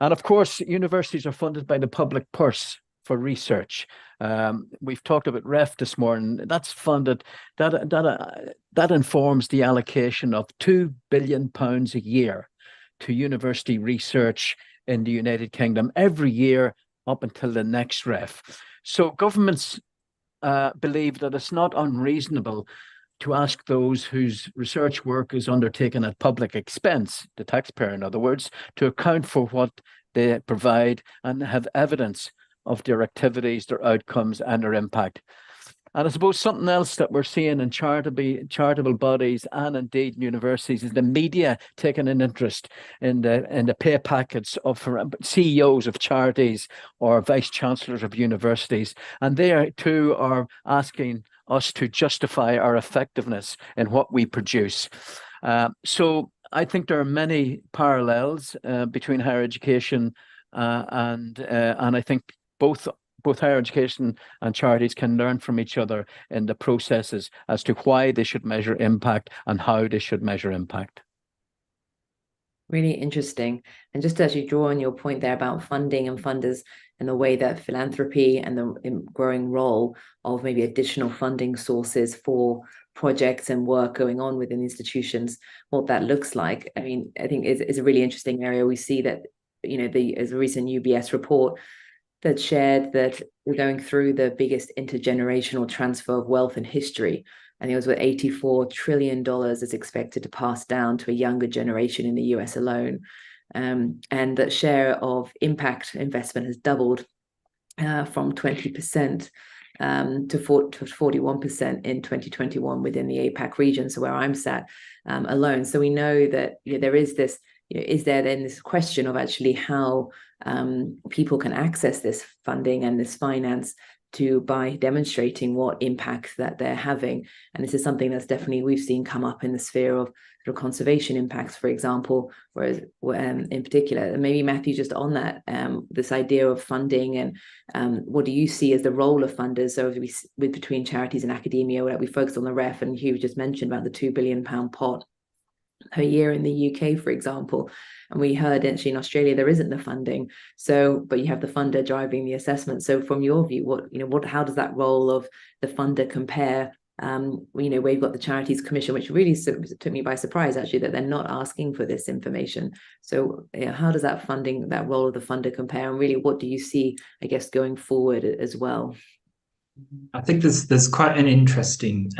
And of course, universities are funded by the public purse for research. We've talked about REF this morning. That's funded, that informs the allocation of £2 billion a year to university research in the United Kingdom every year up until the next REF. So governments believe that it's not unreasonable to ask those whose research work is undertaken at public expense, the taxpayer in other words, to account for what they provide and have evidence of their activities, their outcomes and their impact. And I suppose something else that we're seeing in charitable bodies and indeed universities is the media taking an interest in the pay packets of CEOs of charities or vice chancellors of universities. And they too are asking us to justify our effectiveness in what we produce. So I think there are many parallels between higher education and I think both higher education and charities can learn from each other in the processes as to why they should measure impact and how they should measure impact. Really interesting. And just as you draw on your point there about funding and funders and the way that philanthropy and the growing role of maybe additional funding sources for projects and work going on within institutions, what that looks like. I mean, I think is a really interesting area. We see that, there's a recent UBS report that shared that we're going through the biggest intergenerational transfer of wealth in history. I think it was with $84 trillion is expected to pass down to a younger generation in the US alone. And that share of impact investment has doubled from 20% to 41% in 2021 within the APAC region, so where I'm sat alone. So we know that there is this, is there then this question of actually how people can access this funding and this finance by demonstrating what impact that they're having. And this is something that's definitely we've seen come up in the sphere of sort of conservation impacts, for example, whereas in particular, and maybe Matthew, just on that, this idea of funding and what do you see as the role of funders? So between charities and academia, where we focused on the REF, and Hugh just mentioned about the £2 billion pot per year in the UK, for example. And we heard actually in Australia there isn't the funding. So, but you have the funder driving the assessment. So from your view, how does that role of the funder compare? Where you've got the Charities Commission, which really took me by surprise actually, that they're not asking for this information. So how does that role of the funder compare? And really, what do you see, I guess, going forward as well? I think there's quite an interesting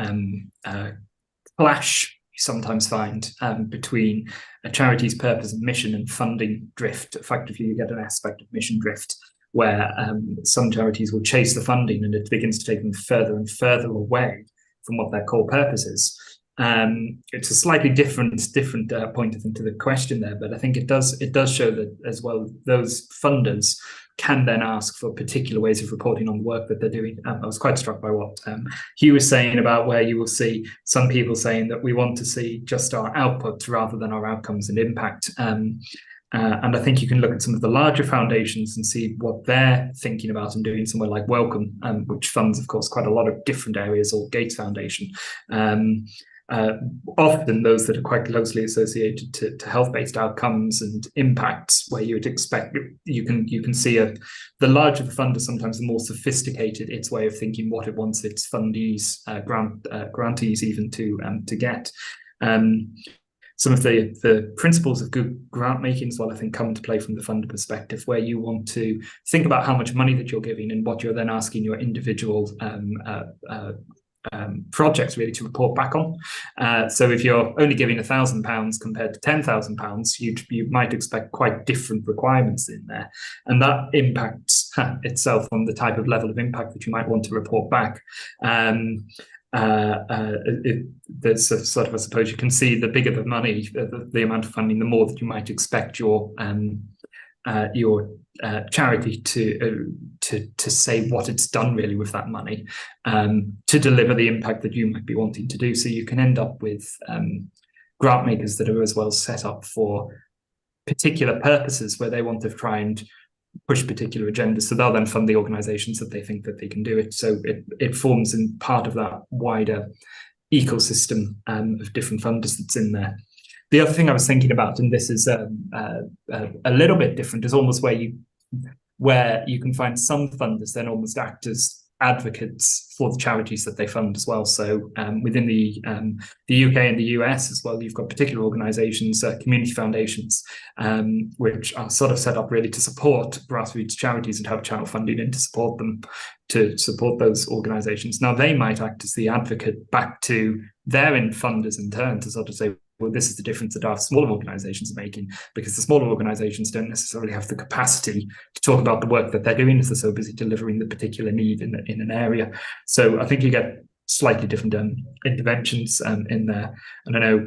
clash sometimes find between a charity's purpose and mission and funding drift. Effectively, you get an aspect of mission drift where some charities will chase the funding and it begins to take them further and further away from what their core purpose is. It's a slightly different point, I think, to the question there, but I think it does show that as well those funders can then ask for particular ways of reporting on the work that they're doing. I was quite struck by what Hugh was saying about where you will see some people saying that we want to see just our output rather than our outcomes and impact. And I think you can look at some of the larger foundations and see what they're thinking about and doing, somewhere like Welcome, which funds, of course, quite a lot of different areas, or Gates Foundation. Often those that are quite closely associated to health-based outcomes and impacts, where you would expect you can see the larger the funder, sometimes the more sophisticated its way of thinking, what it wants its fundees, grantees even to get. Some of the principles of good grant making as well, I think, come into play from the funder perspective, where you want to think about how much money that you're giving and what you're then asking your individual projects really to report back on. So if you're only giving £1,000 compared to £10,000, you might expect quite different requirements in there, and that impacts itself on the type of level of impact that you might want to report back. There's a sort of, I suppose you can see, the bigger the money, the amount of funding, the more that you might expect your charity to say what it's done really with that money, to deliver the impact that you might be wanting to do. So you can end up with grant makers that are as well set up for particular purposes where they want to try and push particular agendas. So they'll then fund the organizations that they think that they can do it. So it forms in part of that wider ecosystem of different funders that's in there. The other thing I was thinking about, and this is a little bit different, is almost where you can find some funders then almost act as advocates for the charities that they fund as well. So within the UK and the US as well, you've got particular organisations, community foundations, which are sort of set up really to support grassroots charities and help channel funding in to support them, to support those organisations. Now they might act as the advocate back to their funders in turn to sort of say, well, this is the difference that our smaller organisations are making, because the smaller organisations don't necessarily have the capacity to talk about the work that they're doing as they're so busy delivering the particular need in an area. So I think you get slightly different interventions in there. And I know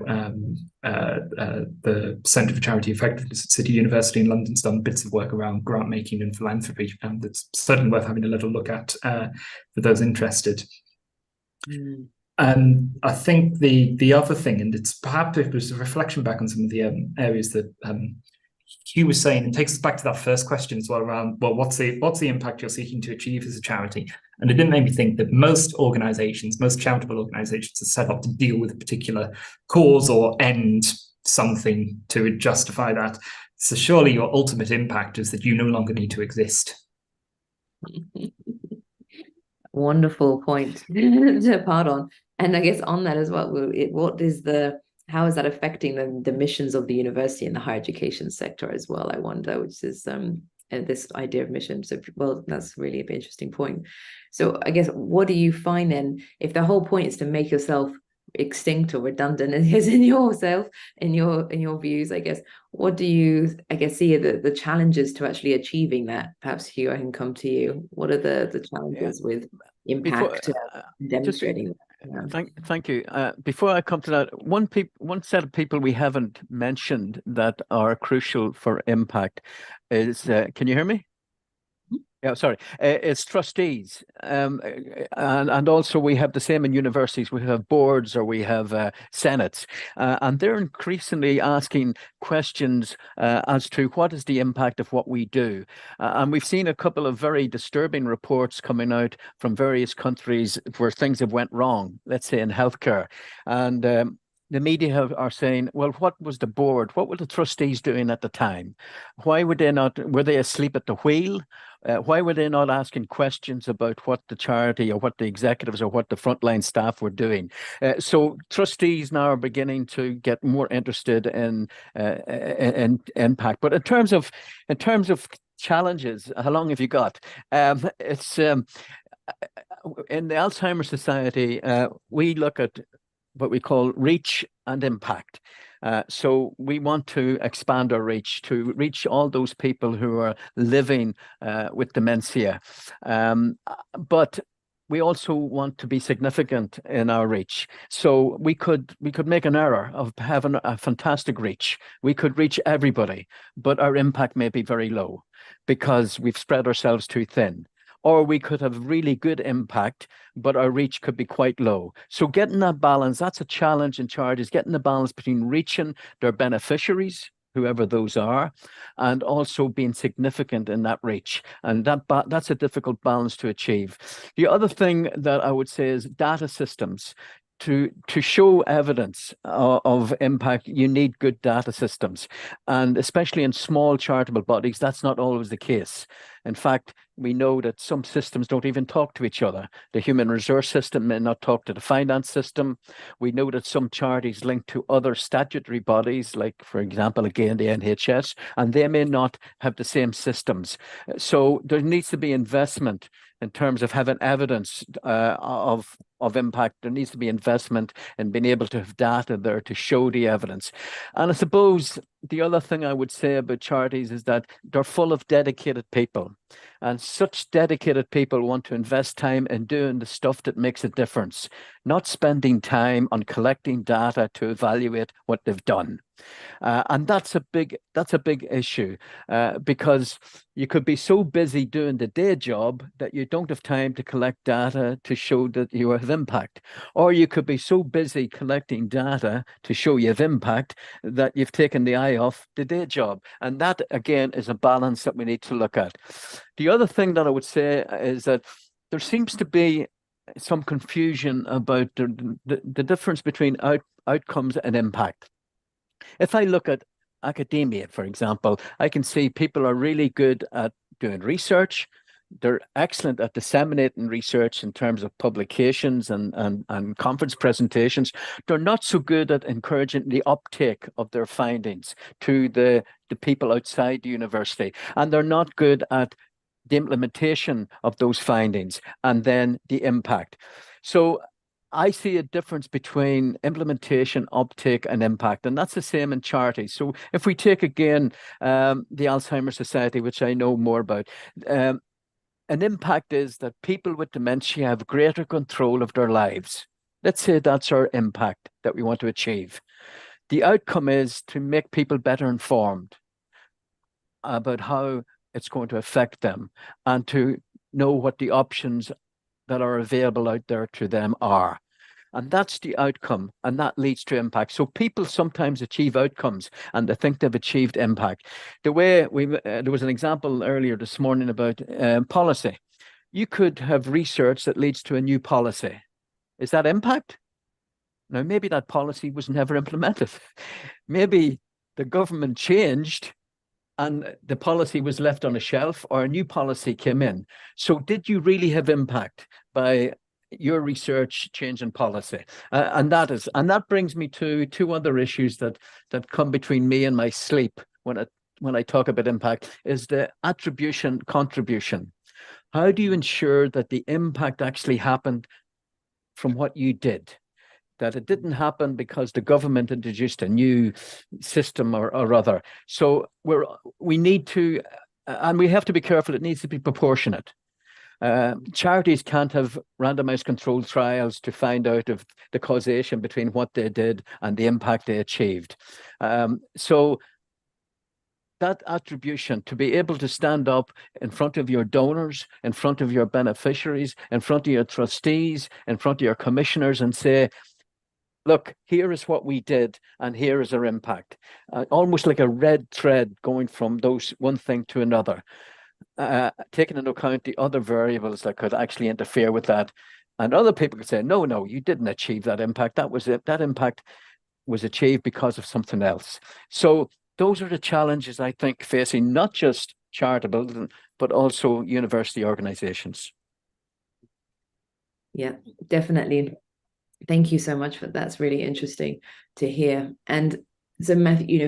the Centre for Charity Effectiveness at City University in London's done bits of work around grant making and philanthropy, and that's certainly worth having a little look at for those interested. And I think the other thing, and it's perhaps it was a reflection back on some of the areas that Hugh was saying, and takes us back to that first question as well around, well, what's the impact you're seeking to achieve as a charity? And it did make me think that most organisations, most charitable organisations, are set up to deal with a particular cause or end something to justify that. So surely your ultimate impact is that you no longer need to exist. Wonderful point to part on. And I guess on that as well, how is that affecting the missions of the university and the higher education sector as well? I wonder, which is this idea of mission. So, well, that's really an interesting point. So I guess, what do you find then, if the whole point is to make yourself extinct or redundant in yourself, in your views, I guess, what do you, see are the challenges to actually achieving that? Perhaps, Hugh, I can come to you. What are the challenges with impact demonstrating that? Thank you. Before I come to that, one set of people we haven't mentioned that are crucial for impact is, can you hear me? Yeah, sorry. It's trustees, and also we have the same in universities. We have boards, or we have senates, and they're increasingly asking questions as to what is the impact of what we do. And we've seen a couple of very disturbing reports coming out from various countries where things have went wrong, let's say in healthcare. And the media are saying, well, what was the board? What were the trustees doing at the time? Why were they asleep at the wheel? Why were they not asking questions about what the charity or what the executives or what the frontline staff were doing? So trustees now are beginning to get more interested in impact. But in terms of challenges, how long have you got? It's in the Alzheimer's Society, we look at what we call reach and impact. So we want to expand our reach to reach all those people who are living with dementia. But we also want to be significant in our reach. So we could make an error of having a fantastic reach. We could reach everybody, but our impact may be very low because we've spread ourselves too thin. Or we could have really good impact, but our reach could be quite low. So getting that balance, that's a challenge in charities, getting the balance between reaching their beneficiaries, whoever those are, and also being significant in that reach. And that's a difficult balance to achieve. The other thing that I would say is data systems. To show evidence of impact, you need good data systems. And especially in small charitable bodies, that's not always the case. In fact, we know that some systems don't even talk to each other. The human resource system may not talk to the finance system. We know that some charities link to other statutory bodies, like, for example, again, the NHS, and they may not have the same systems. So there needs to be investment in terms of having evidence of impact. There needs to be investment in being able to have data there to show the evidence. And I suppose the other thing I would say about charities is that they're full of dedicated people. And such dedicated people want to invest time in doing the stuff that makes a difference, not spending time on collecting data to evaluate what they've done. And that's a big issue because you could be so busy doing the day job that you don't have time to collect data to show that you have impact. Or you could be so busy collecting data to show you have impact that you've taken the eye off the day job. And that, again, is a balance that we need to look at. The other thing that I would say is that there seems to be some confusion about the difference between outcomes and impact. If I look at academia, for example, I can see people are really good at doing research. They're excellent at disseminating research in terms of publications and conference presentations. They're not so good at encouraging the uptake of their findings to the people outside the university. And they're not good at the implementation of those findings and then the impact. So I see a difference between implementation, uptake, and impact, and that's the same in charities. So if we take again the Alzheimer's Society, which I know more about, an impact is that people with dementia have greater control of their lives. Let's say that's our impact that we want to achieve. The outcome is to make people better informed about how it's going to affect them and to know what the options that are available out there to them are. And that's the outcome, and that leads to impact. So people sometimes achieve outcomes and they think they've achieved impact. The way there was an example earlier this morning about policy. You could have research that leads to a new policy. Is that impact? Now, maybe that policy was never implemented. Maybe the government changed and the policy was left on a shelf, or a new policy came in. So did you really have impact by your research changing policy? And that brings me to two other issues that come between me and my sleep when I talk about impact, is the attribution contribution. How do you ensure that the impact actually happened from what you did? That it didn't happen because the government introduced a new system or other. So we need to, and we have to be careful, it needs to be proportionate. Charities can't have randomized controlled trials to find out of the causation between what they did and the impact they achieved. So that attribution, to be able to stand up in front of your donors, in front of your beneficiaries, in front of your trustees, in front of your commissioners and say, look, here is what we did, and here is our impact. Almost like a red thread going from those one thing to another, taking into account the other variables that could actually interfere with that. And other people could say, no, you didn't achieve that impact. That was it. That impact was achieved because of something else. So those are the challenges, I think, facing not just charitable, but also university organizations. Yeah, definitely. Thank you so much for that. That's really interesting to hear. And so, Matthew,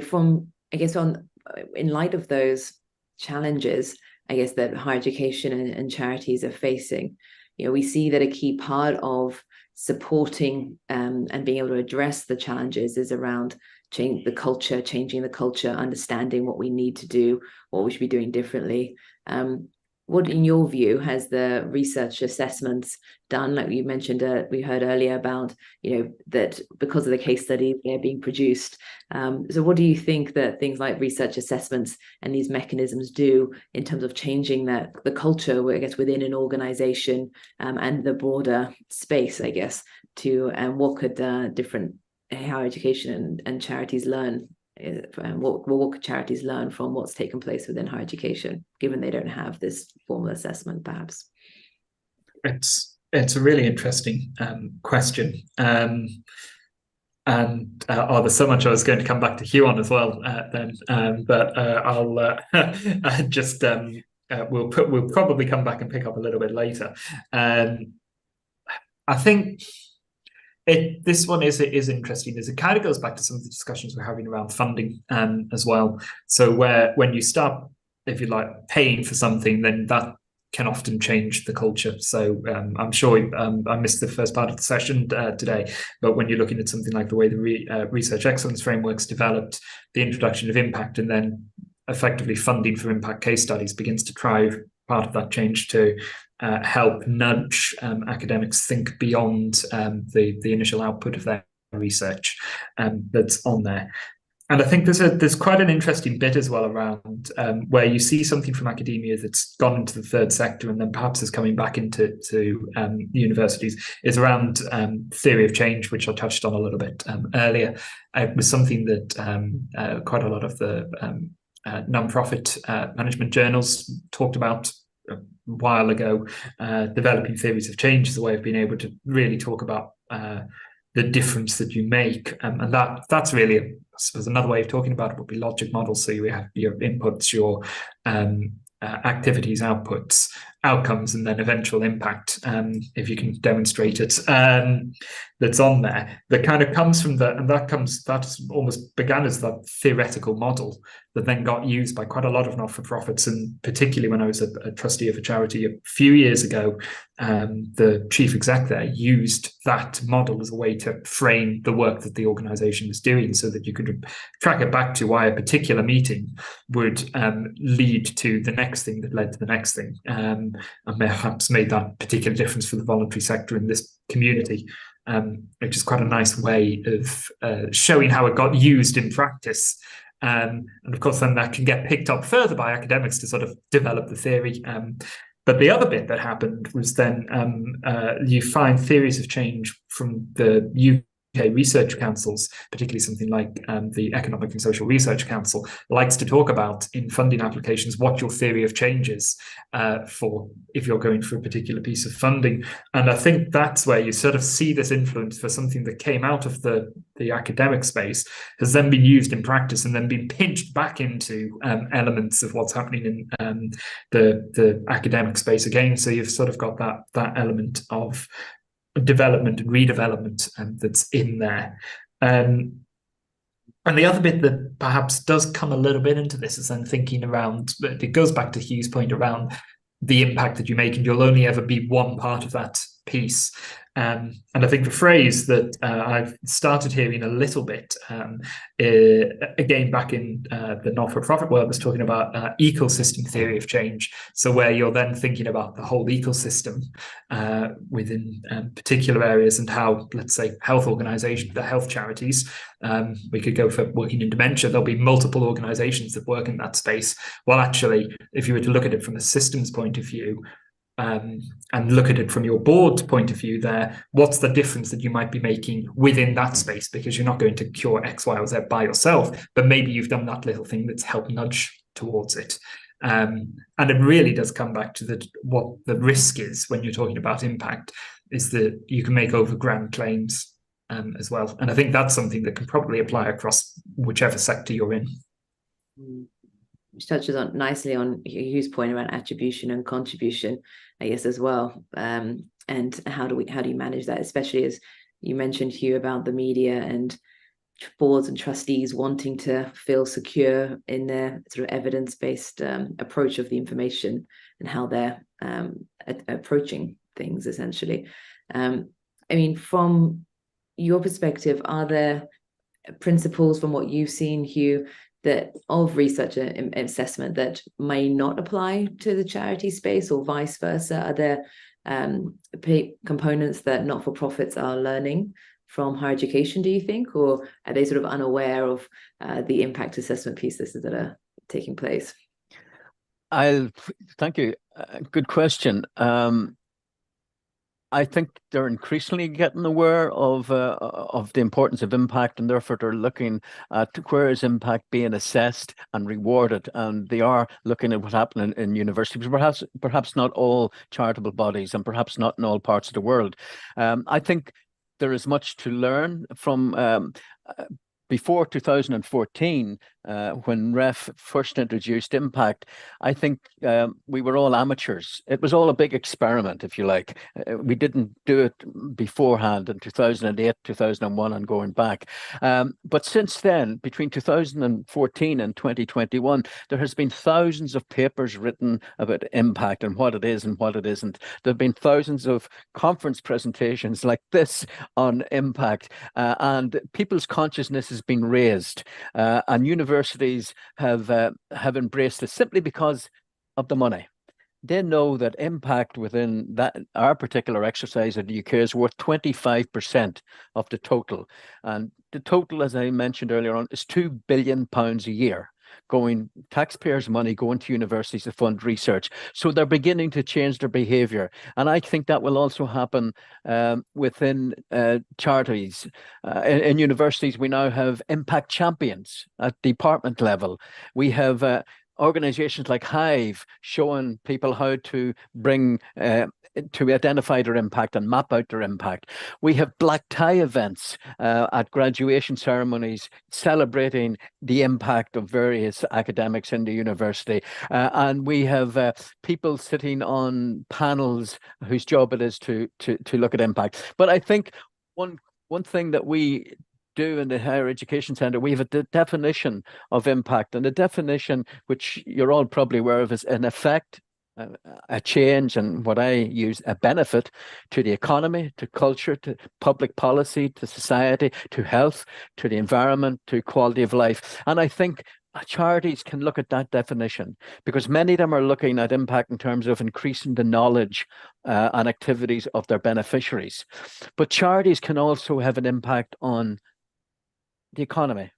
in light of those challenges, I guess, that higher education and charities are facing, we see that a key part of supporting and being able to address the challenges is around changing the culture, understanding what we need to do, what we should be doing differently. What, in your view, has the research assessments done? Like you mentioned, we heard earlier about, that because of the case studies, they're being produced. So what do you think that things like research assessments and these mechanisms do in terms of changing the culture, I guess, within an organization and the broader space, I guess, and what could different higher education and charities learn? What could charities learn from what's taken place within higher education, given they don't have this formal assessment, perhaps? It's a really interesting question. And there's so much I was going to come back to Hugh on as well but I'll just we'll probably come back and pick up a little bit later. I think this one is interesting, as it kind of goes back to some of the discussions we're having around funding as well. So when you start, if you like, paying for something, then that can often change the culture. So I'm sure I missed the first part of the session today, but when you're looking at something like the way the research excellence framework's developed, the introduction of impact, and then effectively funding for impact case studies begins to drive part of that change to help nudge academics think beyond the initial output of their research that's on there. And I think there's quite an interesting bit as well around where you see something from academia that's gone into the third sector and then perhaps is coming back into universities, is around theory of change, which I touched on a little bit earlier. It was something that quite a lot of the non-profit management journals talked about a while ago. Developing theories of change as a way of being able to really talk about the difference that you make, and that's really, I suppose, another way of talking about it would be logic models. So you have your inputs, your activities, outputs, outcomes, and then eventual impact, if you can demonstrate it, that's on there, that kind of comes from that's almost began as that theoretical model that then got used by quite a lot of not-for-profits, and particularly when I was a trustee of a charity a few years ago, the chief exec there used that model as a way to frame the work that the organization was doing, so that you could track it back to why a particular meeting would lead to the next thing that led to the next thing, and perhaps made that particular difference for the voluntary sector in this community, which is quite a nice way of showing how it got used in practice. And of course, then that can get picked up further by academics to sort of develop the theory. But the other bit that happened was then you find theories of change from the UK research councils, particularly something like the Economic and Social Research Council likes to talk about in funding applications what your theory of change is for if you're going for a particular piece of funding. And I think that's where you sort of see this influence for something that came out of the academic space, has then been used in practice and then been pinched back into elements of what's happening in the academic space again. So you've sort of got that element of development and redevelopment that's in there. And the other bit that perhaps does come a little bit into this is then thinking around, it goes back to Hugh's point around the impact that you make, and you'll only ever be one part of that piece. And I think the phrase that I've started hearing a little bit, again, back in the not-for-profit world, was talking about ecosystem theory of change. So where you're then thinking about the whole ecosystem within particular areas, and how, let's say, health organizations, the health charities, we could go for working in dementia, there'll be multiple organizations that work in that space. Well, actually, if you were to look at it from a systems point of view, and look at it from your board's point of view there, what's the difference that you might be making within that space? Because you're not going to cure X, Y, or Z by yourself, but maybe you've done that little thing that's helped nudge towards it. And it really does come back to what the risk is when you're talking about impact, is that you can make over grand claims as well. And I think that's something that can probably apply across whichever sector you're in. Which touches on nicely on Hugh's point around attribution and contribution, I guess, as well. And how do you manage that, especially as you mentioned, Hugh, about the media and boards and trustees wanting to feel secure in their sort of evidence-based approach of the information and how they're approaching things, essentially. I mean, from your perspective, are there principles from what you've seen, Hugh, that of research and assessment that may not apply to the charity space, or vice versa? Are there components that not-for-profits are learning from higher education, do you think, or are they sort of unaware of the impact assessment pieces that are taking place? Thank you. Good question. I think they're increasingly getting aware of the importance of impact, and therefore they're looking at where is impact being assessed and rewarded, and they are looking at what's happening in universities, perhaps not all charitable bodies, and perhaps not in all parts of the world. I think there is much to learn from before 2014, when REF first introduced impact. I think we were all amateurs. It was all a big experiment, if you like. We didn't do it beforehand in 2008, 2001, and going back. But since then, between 2014 and 2021, there has been thousands of papers written about impact and what it is and what it isn't. There have been thousands of conference presentations like this on impact, and people's consciousness has been raised, and universities have embraced this simply because of the money. They know that impact within our particular exercise in the UK is worth 25% of the total, and the total, as I mentioned earlier on, is £2 billion a year. Taxpayers' money going to universities to fund research. So they're beginning to change their behavior. And I think that will also happen within charities. In universities, we now have impact champions at department level. We have organizations like Hive showing people how to bring to identify their impact and map out their impact. We have black tie events at graduation ceremonies celebrating the impact of various academics in the university. And we have people sitting on panels whose job it is to look at impact. But I think one thing that we do in the Higher Education Centre, we have a definition of impact, and the definition, which you're all probably aware of, is an effect, a change, and what I use, a benefit to the economy, to culture, to public policy, to society, to health, to the environment, to quality of life. And I think charities can look at that definition, because many of them are looking at impact in terms of increasing the knowledge and activities of their beneficiaries. But charities can also have an impact on the economy,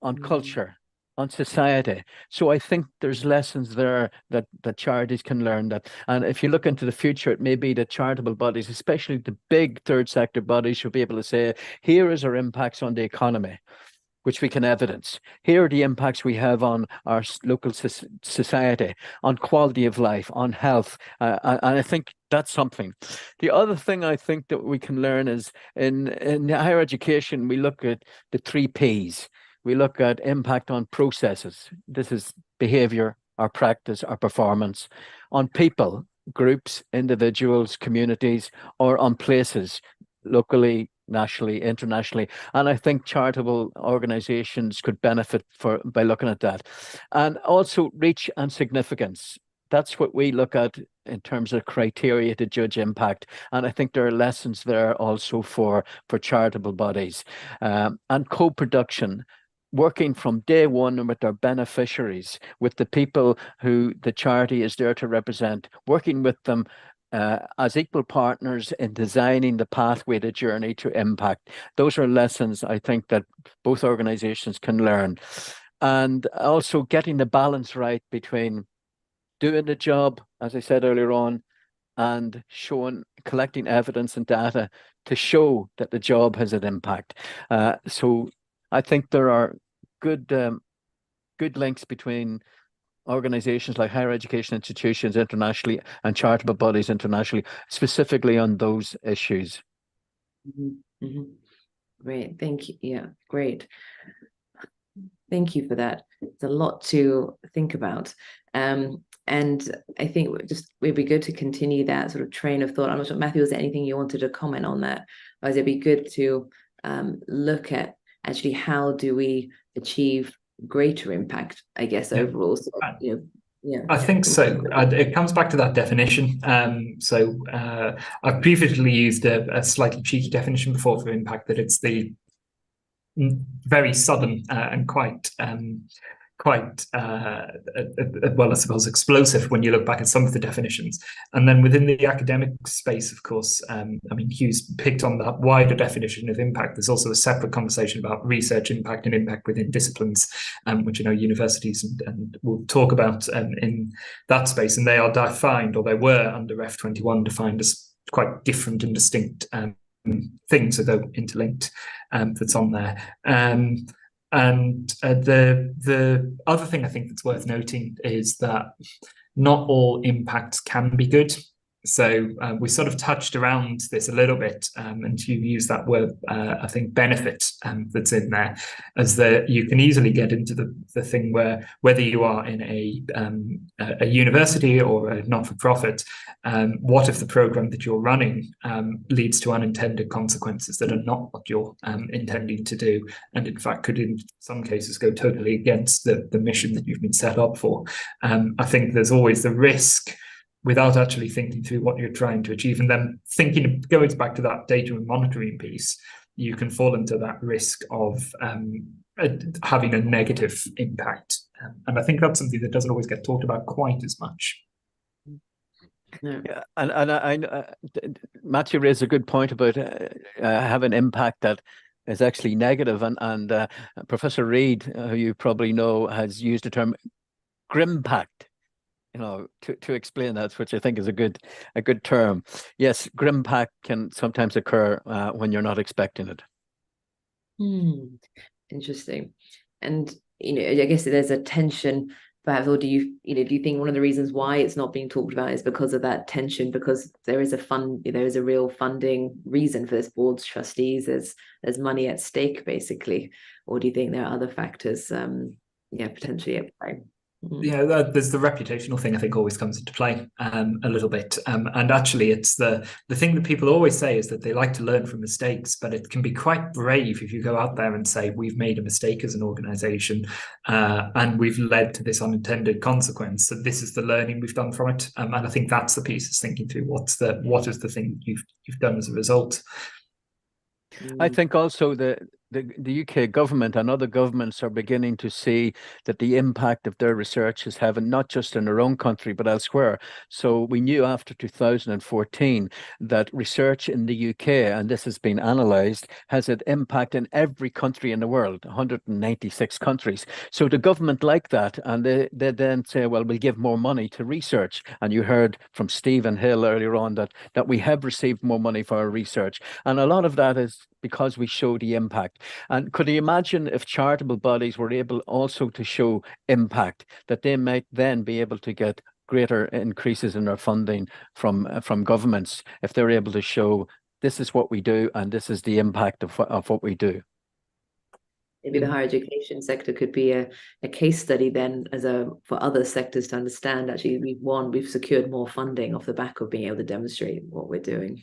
on culture, on society. So I think there's lessons there that charities can learn. That, and if you look into the future, it may be that charitable bodies, especially the big third sector bodies, should be able to say, here is our impacts on the economy, which we can evidence. Here are the impacts we have on our local society, on quality of life, on health. And I think that's something. The other thing I think that we can learn is in higher education, we look at the 3 Ps. We look at impact on processes. This is behavior, our practice, our performance. On people, groups, individuals, communities, or on places, locally, nationally, internationally. And I think charitable organizations could benefit by looking at that. And also reach and significance. That's what we look at in terms of criteria to judge impact. And I think there are lessons there also for charitable bodies. And co-production, working from day one with their beneficiaries, with the people who the charity is there to represent, working with them as equal partners in designing the pathway, the journey to impact. Those are lessons I think that both organizations can learn. And also getting the balance right between doing the job, as I said earlier on, and collecting evidence and data to show that the job has an impact. So I think there are good links between organizations like higher education institutions internationally and charitable bodies internationally, specifically on those issues. Mm-hmm. Mm-hmm. Great, thank you. Yeah, great. Thank you for that. It's a lot to think about. And I think it'd be good to continue that sort of train of thought. I'm not sure, Matthew, was there anything you wanted to comment on that? Or it'd be good to look at actually how do we achieve greater impact, I guess, overall. So, Yeah, I think so. It comes back to that definition. I've previously used a slightly cheeky definition before for impact, that it's the very sudden and quite well, I suppose, explosive when you look back at some of the definitions. And then within the academic space, of course, I mean, Hugh's picked on that wider definition of impact. There's also a separate conversation about research impact and impact within disciplines, which, you know, universities and we'll talk about in that space. And they are defined, or they were under F21 defined as quite different and distinct things, although interlinked, that's on there. The other thing I think that's worth noting is that not all impacts can be good. So we sort of touched around this a little bit, and you use that word, I think, benefit, that's in there, as you can easily get into the thing where whether you are in a university or a not-for-profit, what if the program that you're running leads to unintended consequences that are not what you're intending to do, and in fact could in some cases go totally against the mission that you've been set up for. I think there's always the risk, without actually thinking through what you're trying to achieve, and then going back to that data and monitoring piece, you can fall into that risk of having a negative impact. And I think that's something that doesn't always get talked about quite as much. Yeah, and Matthew raised a good point about having impact that is actually negative, and Professor Reid, who you probably know, has used the term grimpact, you know, to explain that, which I think is a good term. Yes, grimpact can sometimes occur when you're not expecting it. Interesting. And, you know, I guess there's a tension, perhaps, or do you think one of the reasons why it's not being talked about is because of that tension, because there is a real funding reason for this board's trustees, there's money at stake, basically, or do you think there are other factors, potentially at play? Yeah, there's the reputational thing, I think, always comes into play a little bit. And actually, it's the thing that people always say is that they like to learn from mistakes, but it can be quite brave if you go out there and say, we've made a mistake as an organization, and we've led to this unintended consequence. So this is the learning we've done from it. And I think that's the piece, is thinking through what is the thing you've done as a result. I think also the UK government and other governments are beginning to see that the impact of their research is having, not just in their own country, but elsewhere. So we knew after 2014 that research in the UK, and this has been analysed, has an impact in every country in the world, 196 countries. So the government like that, and they then say, well, we'll give more money to research. And you heard from Stephen Hill earlier on that we have received more money for our research. And a lot of that is because we show the impact. And could you imagine if charitable bodies were able also to show impact, that they might then be able to get greater increases in their funding from governments, if they're able to show this is what we do and this is the impact of what we do? Maybe the higher education sector could be a case study then for other sectors to understand, actually, we've secured more funding off the back of being able to demonstrate what we're doing.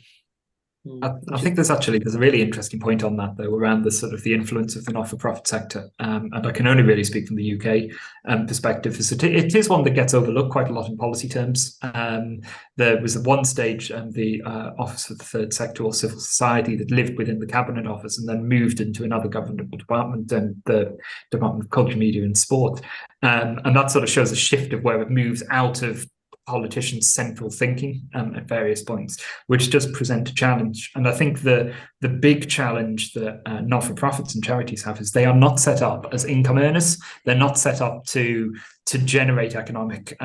I think there's a really interesting point on that, though, around the sort of the influence of the not-for-profit sector, and I can only really speak from the UK perspective. It is one that gets overlooked quite a lot in policy terms. There was at one stage the Office of the Third Sector or Civil Society that lived within the Cabinet Office and then moved into another government department, and the Department of Culture, Media and Sport, and that sort of shows a shift of where it moves out of politicians' central thinking at various points, which does present a challenge. And I think the big challenge that not-for-profits and charities have is they are not set up as income earners. They're not set up to generate economic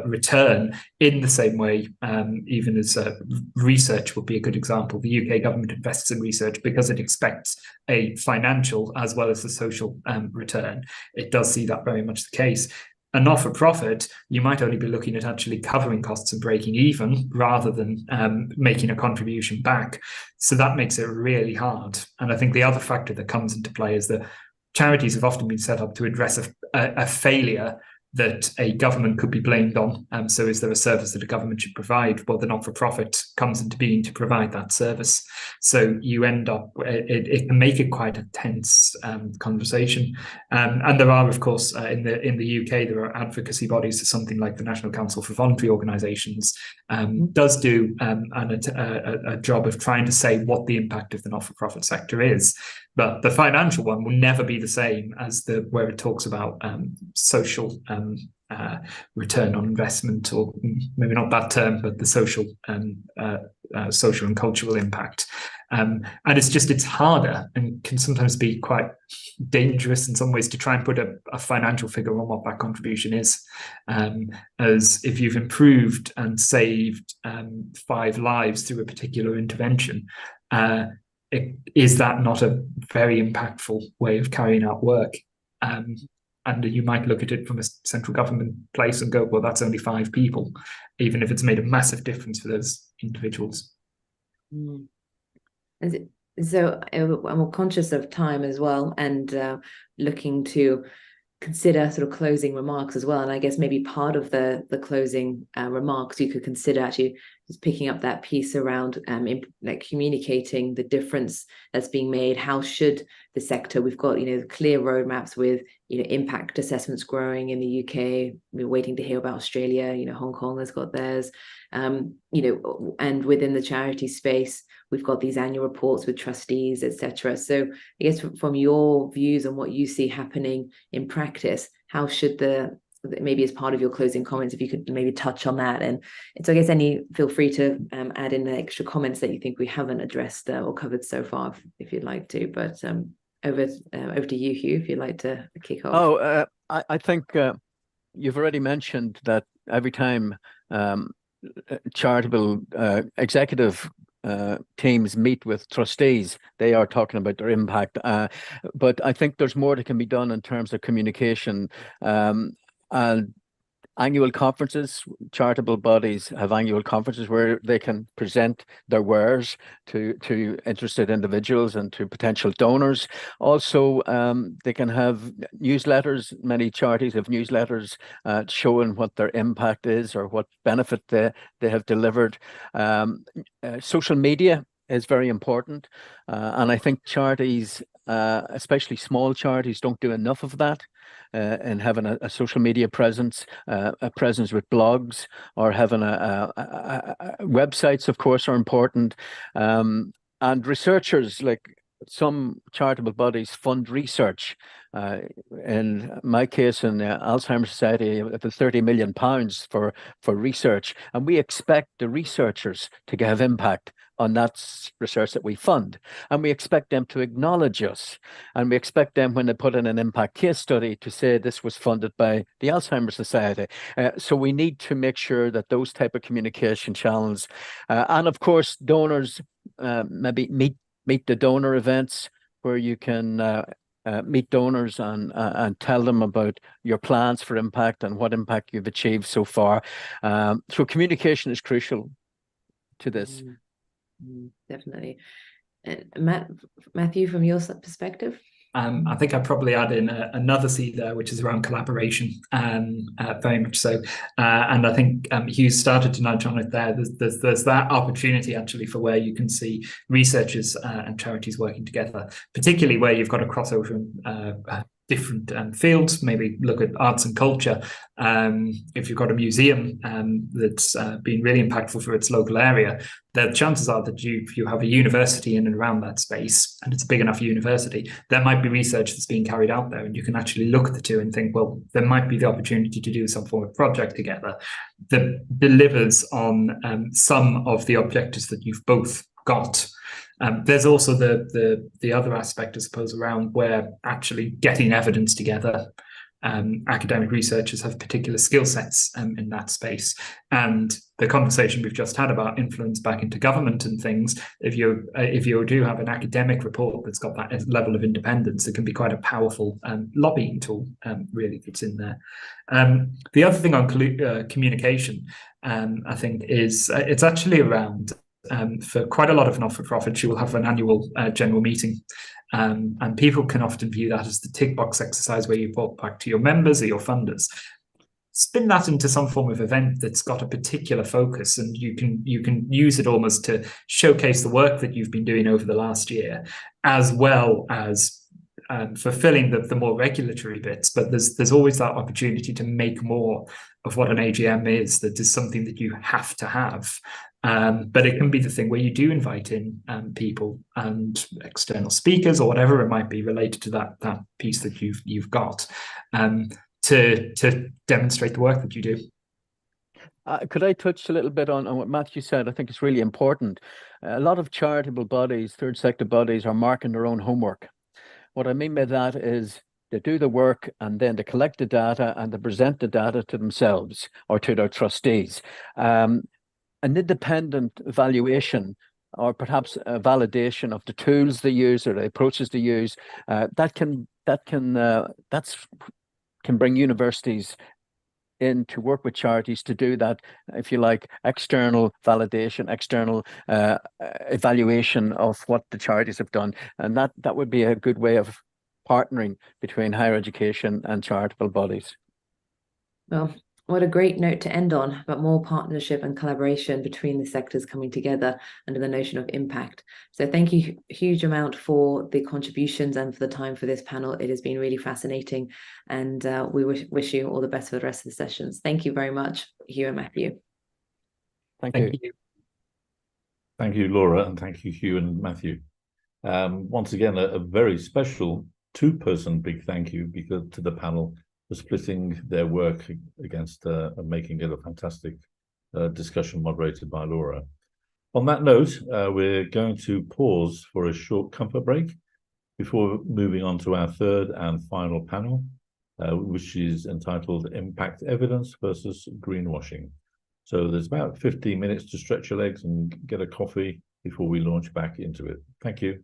return in the same way, even as research would be a good example. The UK government invests in research because it expects a financial as well as the social return. It does see that very much the case. A not-for-profit, you might only be looking at actually covering costs and breaking even rather than making a contribution back. So that makes it really hard. And I think the other factor that comes into play is that charities have often been set up to address a failure that a government could be blamed on. So is there a service that a government should provide? Well, the not-for-profit comes into being to provide that service. So you end up, it can make it quite a tense conversation. And there are, of course, in the UK, there are advocacy bodies. So something like the National Council for Voluntary Organisations does do a job of trying to say what the impact of the not-for-profit sector is. But the financial one will never be the same as where it talks about social return on investment, or maybe not that term, but the social and cultural impact. And it's harder and can sometimes be quite dangerous in some ways to try and put a financial figure on what that contribution is. As if you've improved and saved 5 lives through a particular intervention, is that not a very impactful way of carrying out work? And you might look at it from a central government place and go, well, that's only 5 people, even if it's made a massive difference for those individuals. Mm. So I'm conscious of time as well, and looking to consider sort of closing remarks as well. And I guess maybe part of the closing remarks you could consider actually is picking up that piece around like communicating the difference that's being made. How should the sector, we've got, clear roadmaps with, impact assessments growing in the UK. We're waiting to hear about Australia, Hong Kong has got theirs, and within the charity space, we've got these annual reports with trustees, etc. So I guess from your views on what you see happening in practice, how should maybe as part of your closing comments, if you could maybe touch on that. And so I guess feel free to add in the extra comments that you think we haven't addressed or covered so far, if you'd like to. But over to you, Hugh, if you'd like to kick off. I think you've already mentioned that every time charitable executive teams meet with trustees, they are talking about their impact. But I think there's more that can be done in terms of communication. And annual conferences, charitable bodies have annual conferences where they can present their wares to interested individuals and to potential donors. Also, they can have newsletters. Many charities have newsletters showing what their impact is or what benefit they have delivered. Social media is very important. And I think charities, especially small charities, don't do enough of that. And having a social media presence, a presence with blogs, or having websites, of course, are important. And researchers, like some charitable bodies, fund research. In my case, in the Alzheimer's Society, the £30 million for research, and we expect the researchers to have impact on that research that we fund, and we expect them to acknowledge us, and we expect them, when they put in an impact case study, to say this was funded by the Alzheimer's Society. So we need to make sure that those type of communication channels, and of course donors, maybe meet the donor events where you can meet donors and tell them about your plans for impact and what impact you've achieved so far. So communication is crucial to this. Definitely. Matthew, from your perspective? I think I'd probably add in another C there, which is around collaboration, very much so. And I think Hugh started to nudge on it there. There's that opportunity actually for where you can see researchers and charities working together, particularly where you've got a crossover in different fields. Maybe look at arts and culture. If you've got a museum that's been really impactful for its local area, the chances are that you have a university in and around that space, and it's a big enough university, there might be research that's being carried out there, and you can actually look at the two and think, well, there might be the opportunity to do some form of project together that delivers on some of the objectives that you've both got. There's also the other aspect, I suppose, around where actually getting evidence together. Academic researchers have particular skill sets in that space, and the conversation we've just had about influence back into government and things, if you do have an academic report that's got that level of independence, it can be quite a powerful lobbying tool, really, that's in there. The other thing on communication, I think, is it's actually around, for quite a lot of not-for-profits, you will have an annual general meeting. And people can often view that as the tick box exercise where you report back to your members or your funders. spin that into some form of event that's got a particular focus, and you can use it almost to showcase the work that you've been doing over the last year, as well as fulfilling the more regulatory bits. But there's always that opportunity to make more of what an AGM is. That is something that you have to have. But it can be the thing where you do invite in people and external speakers or whatever it might be related to that piece that you've got, to demonstrate the work that you do. Could I touch a little bit on what Matthew said? I think it's really important. A lot of charitable bodies, third sector bodies, are marking their own homework. What I mean by that is they do the work and then they collect the data and they present the data to themselves or to their trustees. An independent evaluation or perhaps a validation of the tools they use or the approaches they use, that can bring universities in to work with charities to do that, if you like, external validation, external evaluation of what the charities have done. And that would be a good way of partnering between higher education and charitable bodies. Well, what a great note to end on, but more partnership and collaboration between the sectors coming together under the notion of impact. So thank you a huge amount for the contributions and for the time for this panel. It has been really fascinating, and we wish you all the best for the rest of the sessions. Thank you very much, Hugh and Matthew. Thank you. Thank you, Laura, and thank you, Hugh and Matthew. Once again, a very special two-person big thank you to the panel for splitting their work against making it a fantastic discussion moderated by Laura. On that note, we're going to pause for a short comfort break before moving on to our third and final panel, which is entitled Impact Evidence versus Greenwashing. So there's about 15 minutes to stretch your legs and get a coffee before we launch back into it. Thank you.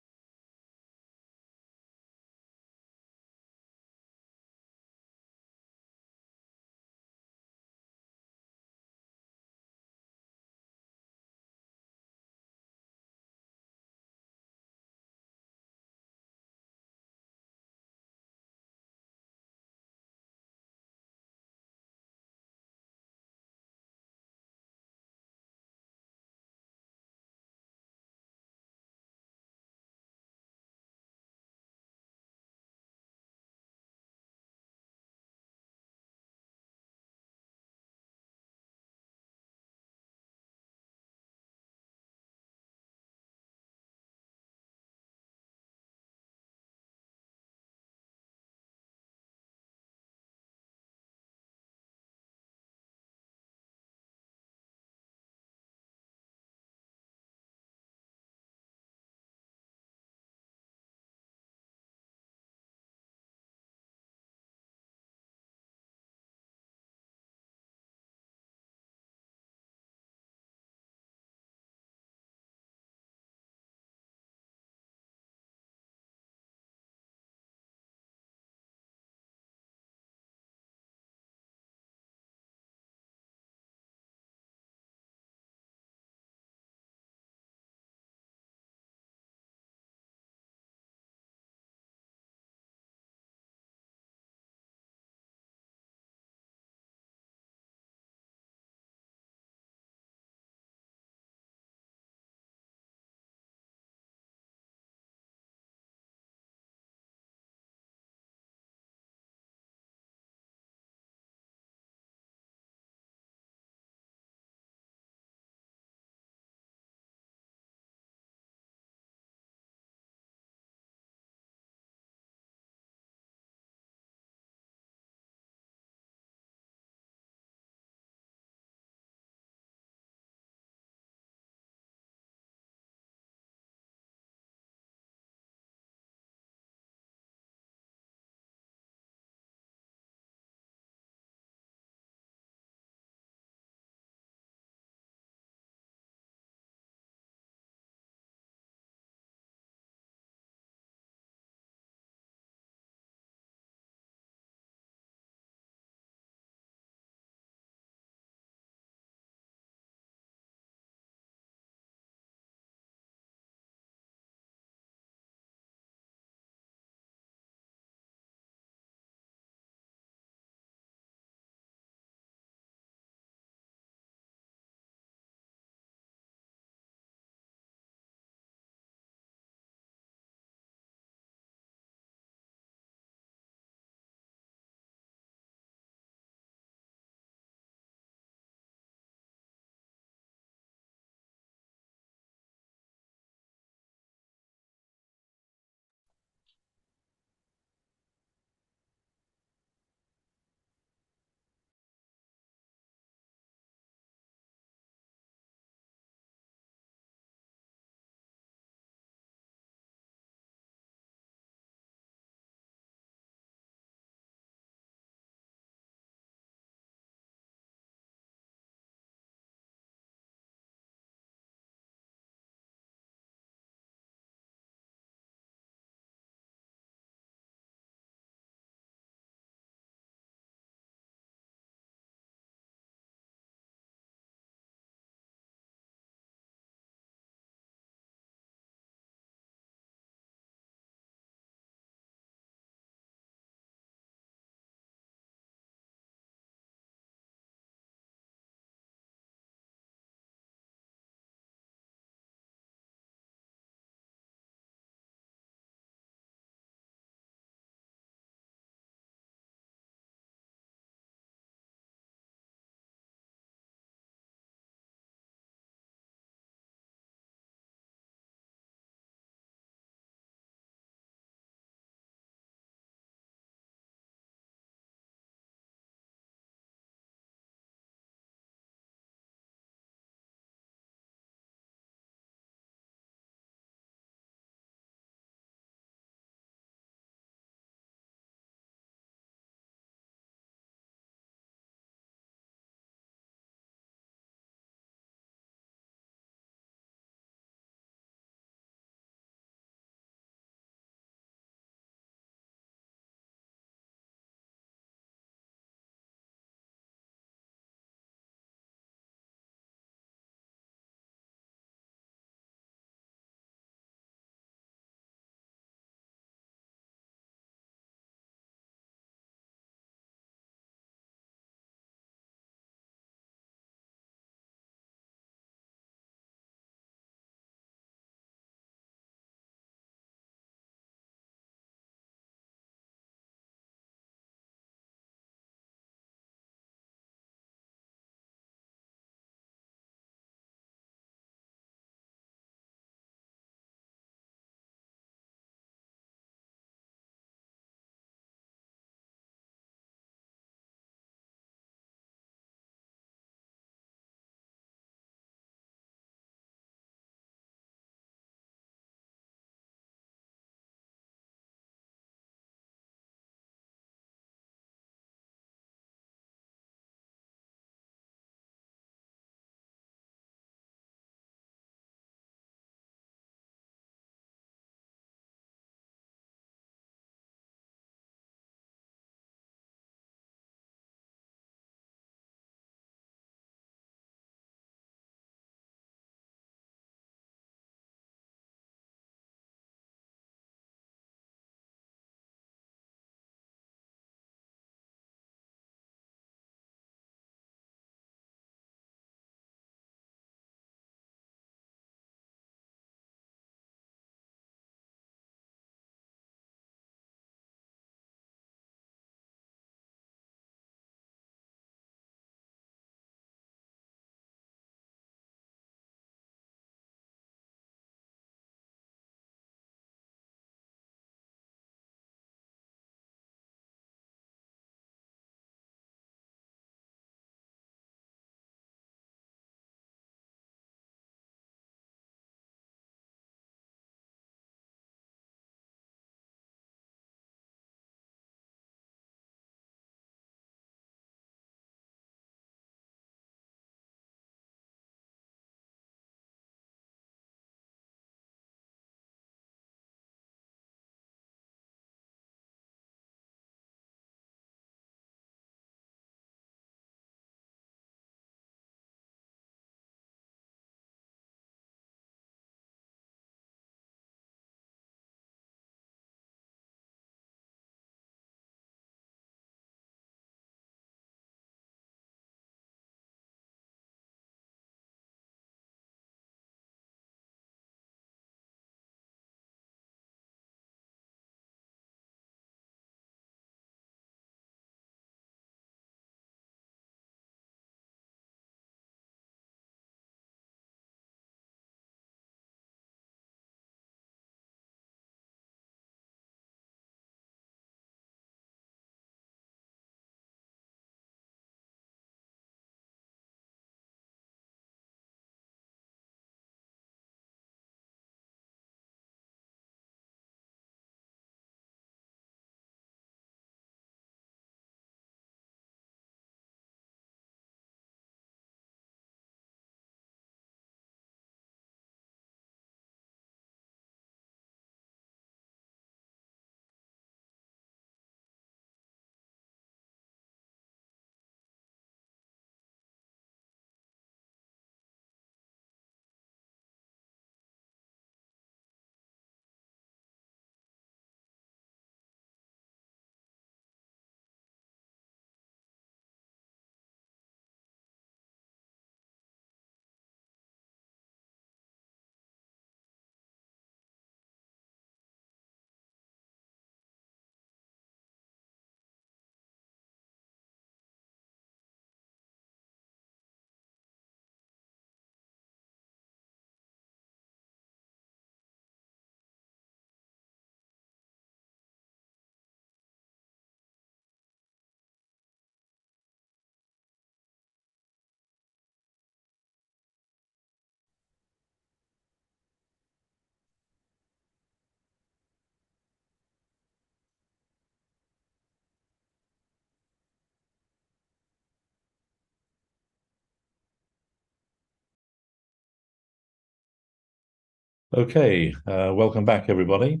Okay, welcome back, everybody,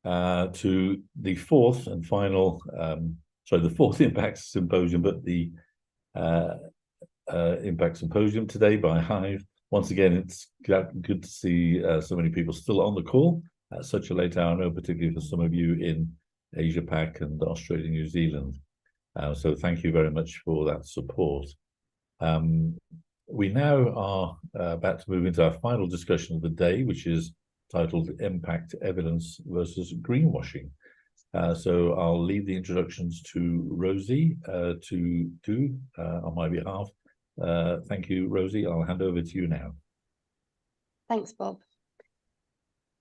to the fourth and final, the fourth Impact Symposium, but the Impact Symposium today by Hive. Once again, it's good to see so many people still on the call at such a late hour, I know, particularly for some of you in Asia Pac and Australia, New Zealand. So thank you very much for that support. We now are about to move into our final discussion of the day, which is titled Impact Evidence versus Greenwashing. So I'll leave the introductions to Rosie to do on my behalf. Thank you, Rosie. I'll hand over to you now. Thanks, Bob.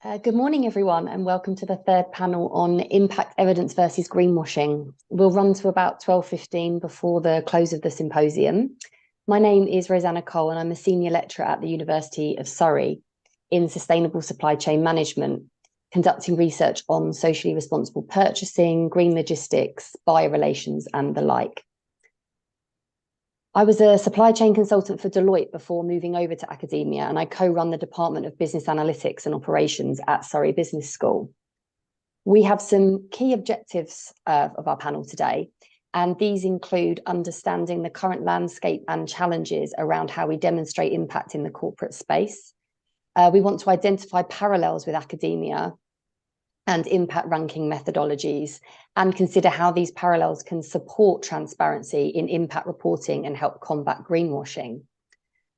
Good morning, everyone, and welcome to the third panel on impact evidence versus greenwashing. We'll run to about 12:15 before the close of the symposium. My name is Rosanna Cole, and I'm a senior lecturer at the University of Surrey in sustainable supply chain management, conducting research on socially responsible purchasing, green logistics, biorelations, and the like. I was a supply chain consultant for Deloitte before moving over to academia, and I co-run the Department of Business Analytics and Operations at Surrey Business School. We have some key objectives of our panel today, and these include understanding the current landscape and challenges around how we demonstrate impact in the corporate space. We want to identify parallels with academia and impact ranking methodologies, and consider how these parallels can support transparency in impact reporting and help combat greenwashing.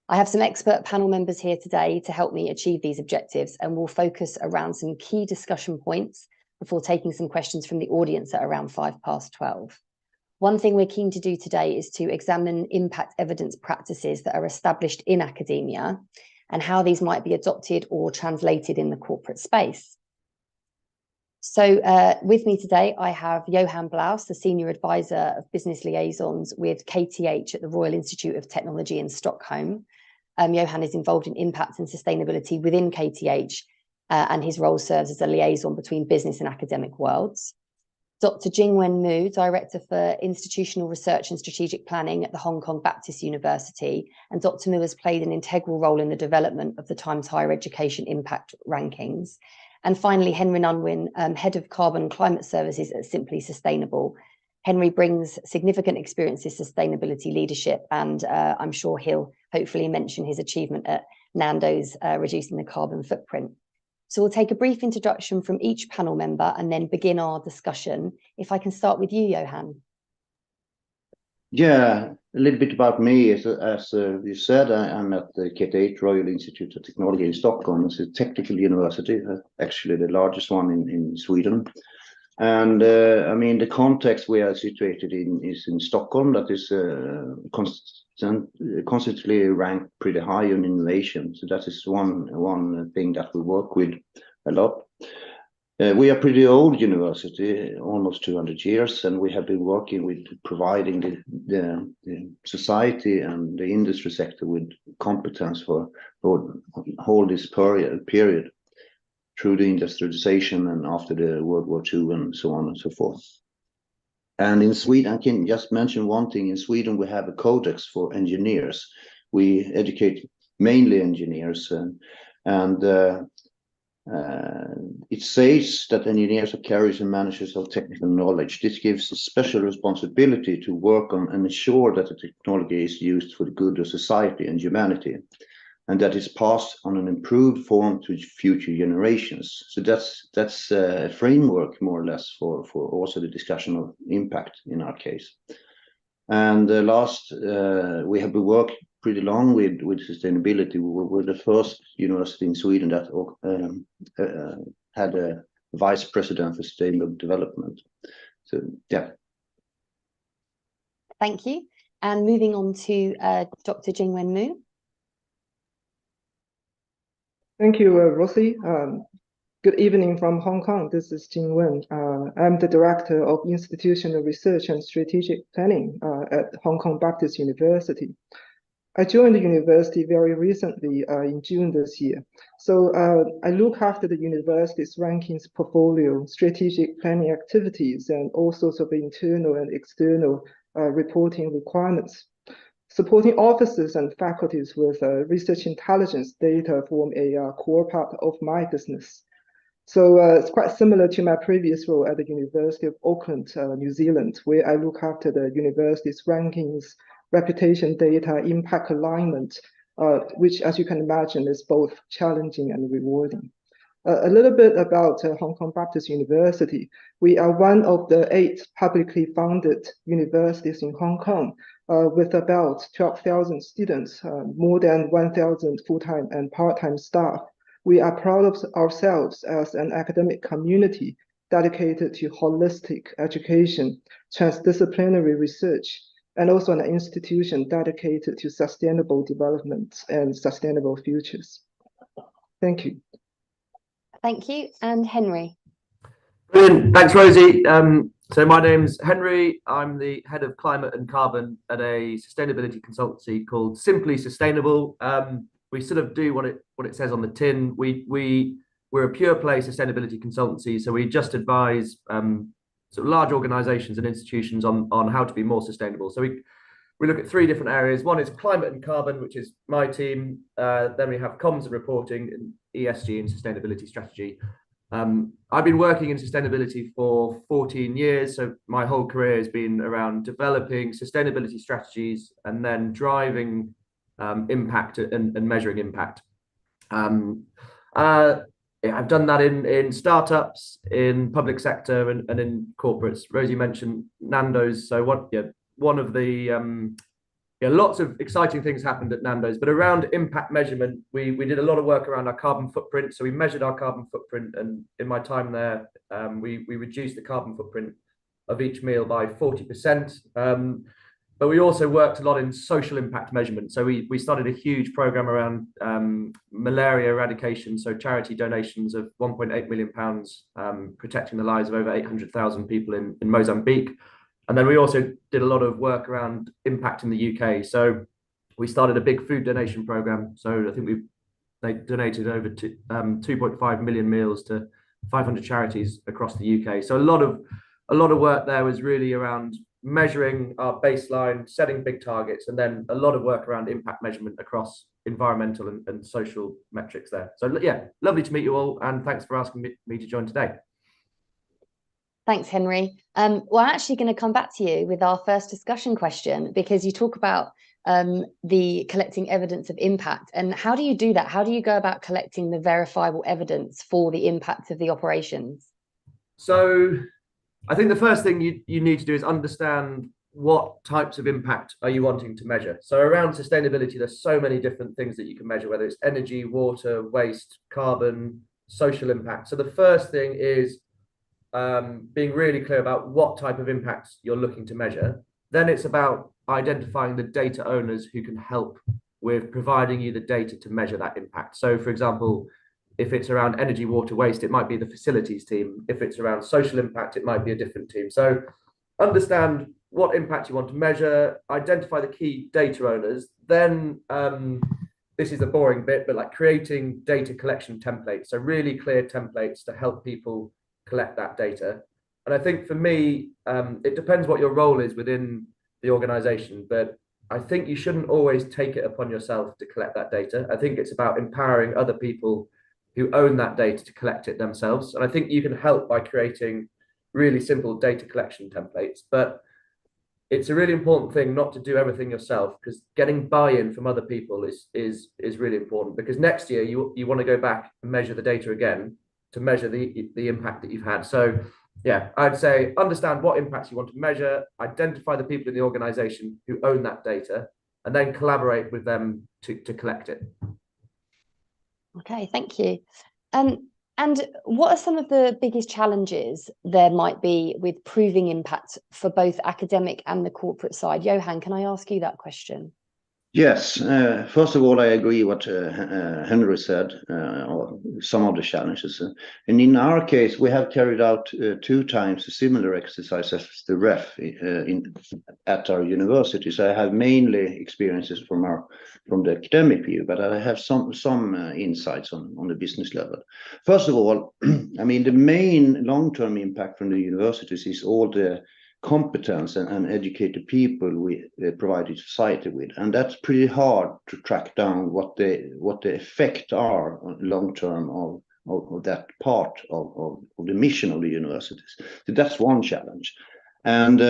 I have some expert panel members here today to help me achieve these objectives, and we'll focus around some key discussion points before taking some questions from the audience at around 12:05. One thing we're keen to do today is to examine impact evidence practices that are established in academia and how these might be adopted or translated in the corporate space. So with me today, I have Johan Blaus, the Senior Advisor of Business Liaisons with KTH at the Royal Institute of Technology in Stockholm. Johan is involved in impact and sustainability within KTH, and his role serves as a liaison between business and academic worlds. Dr. Jingwen Mu, Director for Institutional Research and Strategic Planning at the Hong Kong Baptist University, and Dr. Mu has played an integral role in the development of the Times Higher Education Impact Rankings. And finally, Henry Unwin, Head of Carbon and Climate Services at Simply Sustainable. Henry brings significant experience in sustainability leadership, and I'm sure he'll hopefully mention his achievement at Nando's reducing the carbon footprint. So we'll take a brief introduction from each panel member and then begin our discussion. If I can start with you, Johan. Yeah, a little bit about me. As you said, I'm at the KTH Royal Institute of Technology in Stockholm. It's a technical university, actually the largest one in Sweden. And I mean, the context we are situated in is in Stockholm, that is constantly ranked pretty high on innovation. So that is one thing that we work with a lot. We are a pretty old university, almost 200 years, and we have been working with providing the society and the industry sector with competence for whole this period through the industrialization and after the World War II and so on and so forth. And in Sweden, I can just mention one thing. In Sweden, we have a codex for engineers. We educate mainly engineers, and it says that engineers are carriers and managers of technical knowledge. This gives a special responsibility to work on and ensure that the technology is used for the good of society and humanity, and that is passed on an improved form to future generations. So that's a framework, more or less, for also the discussion of impact in our case. And last, we have been working pretty long with sustainability. We were the first university in Sweden that had a vice president for sustainable development. So, yeah. Thank you. And moving on to Dr. Jingwen Mu. Thank you, Rosie. Good evening from Hong Kong. This is Jingwen. I'm the Director of Institutional Research and Strategic Planning at Hong Kong Baptist University. I joined the university very recently in June this year. So I look after the university's rankings portfolio, strategic planning activities, and all sorts of internal and external reporting requirements. Supporting officers and faculties with research intelligence data form a core part of my business. So it's quite similar to my previous role at the University of Auckland, New Zealand, where I look after the university's rankings, reputation data, impact alignment, which, as you can imagine, is both challenging and rewarding. A little bit about Hong Kong Baptist University. We are one of the 8 publicly funded universities in Hong Kong, with about 12,000 students, more than 1,000 full-time and part-time staff. We are proud of ourselves as an academic community dedicated to holistic education, transdisciplinary research, and also an institution dedicated to sustainable development and sustainable futures. Thank you. Thank you. And Henry. Brilliant. Thanks, Rosie. So my name's Henry. I'm the head of climate and carbon at a sustainability consultancy called Simply Sustainable. We sort of do what it says on the tin. We're a pure play sustainability consultancy, so we just advise sort of large organizations and institutions on how to be more sustainable. So we look at 3 different areas. One is climate and carbon, which is my team. Then we have comms and reporting, and ESG and sustainability strategy. I've been working in sustainability for 14 years, so my whole career has been around developing sustainability strategies and then driving impact and measuring impact. I've done that in startups, in public sector, and in corporates. Rosie mentioned Nando's. So one of the lots of exciting things happened at Nando's, but around impact measurement, we did a lot of work around our carbon footprint. So we measured our carbon footprint, and in my time there, we reduced the carbon footprint of each meal by 40%. But we also worked a lot in social impact measurement. So we started a huge program around malaria eradication. So charity donations of £1.8 million, protecting the lives of over 800,000 people in Mozambique. And then we also did a lot of work around impact in the UK. So we started a big food donation program. So I think they donated over 2.5 million meals to 500 charities across the UK. So a lot of work there was really around measuring our baseline, setting big targets, and then a lot of work around impact measurement across environmental and social metrics there. So yeah, lovely to meet you all, and thanks for asking me to join today. Thanks, Henry. We're actually going to come back to you with our first discussion question, because you talk about the collecting evidence of impact. And how do you do that? How do you go about collecting the verifiable evidence for the impact of the operations? So I think the first thing you need to do is understand what types of impact are you wanting to measure. So around sustainability, there's so many different things that you can measure, whether it's energy, water, waste, carbon, social impact. So the first thing is being really clear about what type of impacts you're looking to measure. Then it's about identifying the data owners who can help with providing you the data to measure that impact. So for example, if it's around energy, water, waste, it might be the facilities team. If it's around social impact, it might be a different team. So understand what impact you want to measure, identify the key data owners. Then this is the boring bit, but like creating data collection templates. So really clear templates to help people collect that data. And I think for me, it depends what your role is within the organization, but I think you shouldn't always take it upon yourself to collect that data. I think it's about empowering other people who own that data to collect it themselves. And I think you can help by creating really simple data collection templates, but it's a really important thing not to do everything yourself, because getting buy-in from other people is really important, because next year you want to go back and measure the data again to measure the impact that you've had. So yeah, I'd say understand what impacts you want to measure, identify the people in the organization who own that data, and then collaborate with them to collect it. Okay, thank you. And what are some of the biggest challenges there might be with proving impact for both academic and the corporate side? Johan, can I ask you that question? Yes, first of all, I agree what Henry said, or some of the challenges. And in our case, we have carried out 2 times a similar exercise as the REF at our university. So I have mainly experiences from the academic view, but I have some insights on the business level. First of all, I mean, the main long-term impact from the universities is all the competence and educated people we provided society with, and that's pretty hard to track down what the effect are long term of that part of the mission of the universities. So that's one challenge, and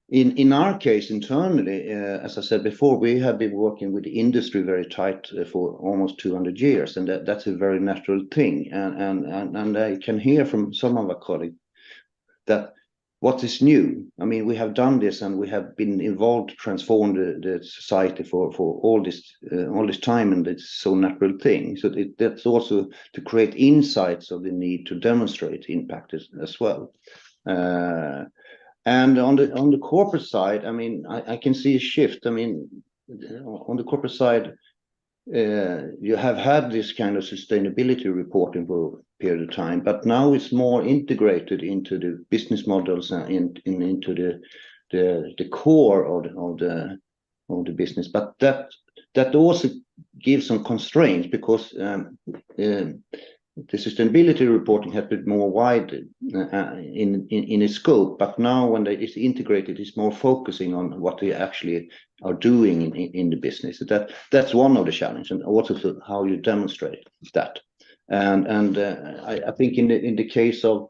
in our case internally, as I said before, we have been working with the industry very tight for almost 200 years, and that's a very natural thing, and I can hear from some of our colleagues that what is new? I mean, we have done this and we have been involved to transform the society for all this time, and it's so natural thing. So that's also to create insights of the need to demonstrate impact as well. And on the corporate side, I mean, I can see a shift. I mean, on the corporate side, you have had this kind of sustainability reporting for a period of time, but now it's more integrated into the business models and into the core of the business. But that also gives some constraints, because the sustainability reporting has been more wide in its scope, but now when it's integrated, it's more focusing on what they actually are doing in the business. That's one of the challenges, and also how you demonstrate that. And I think in the case of,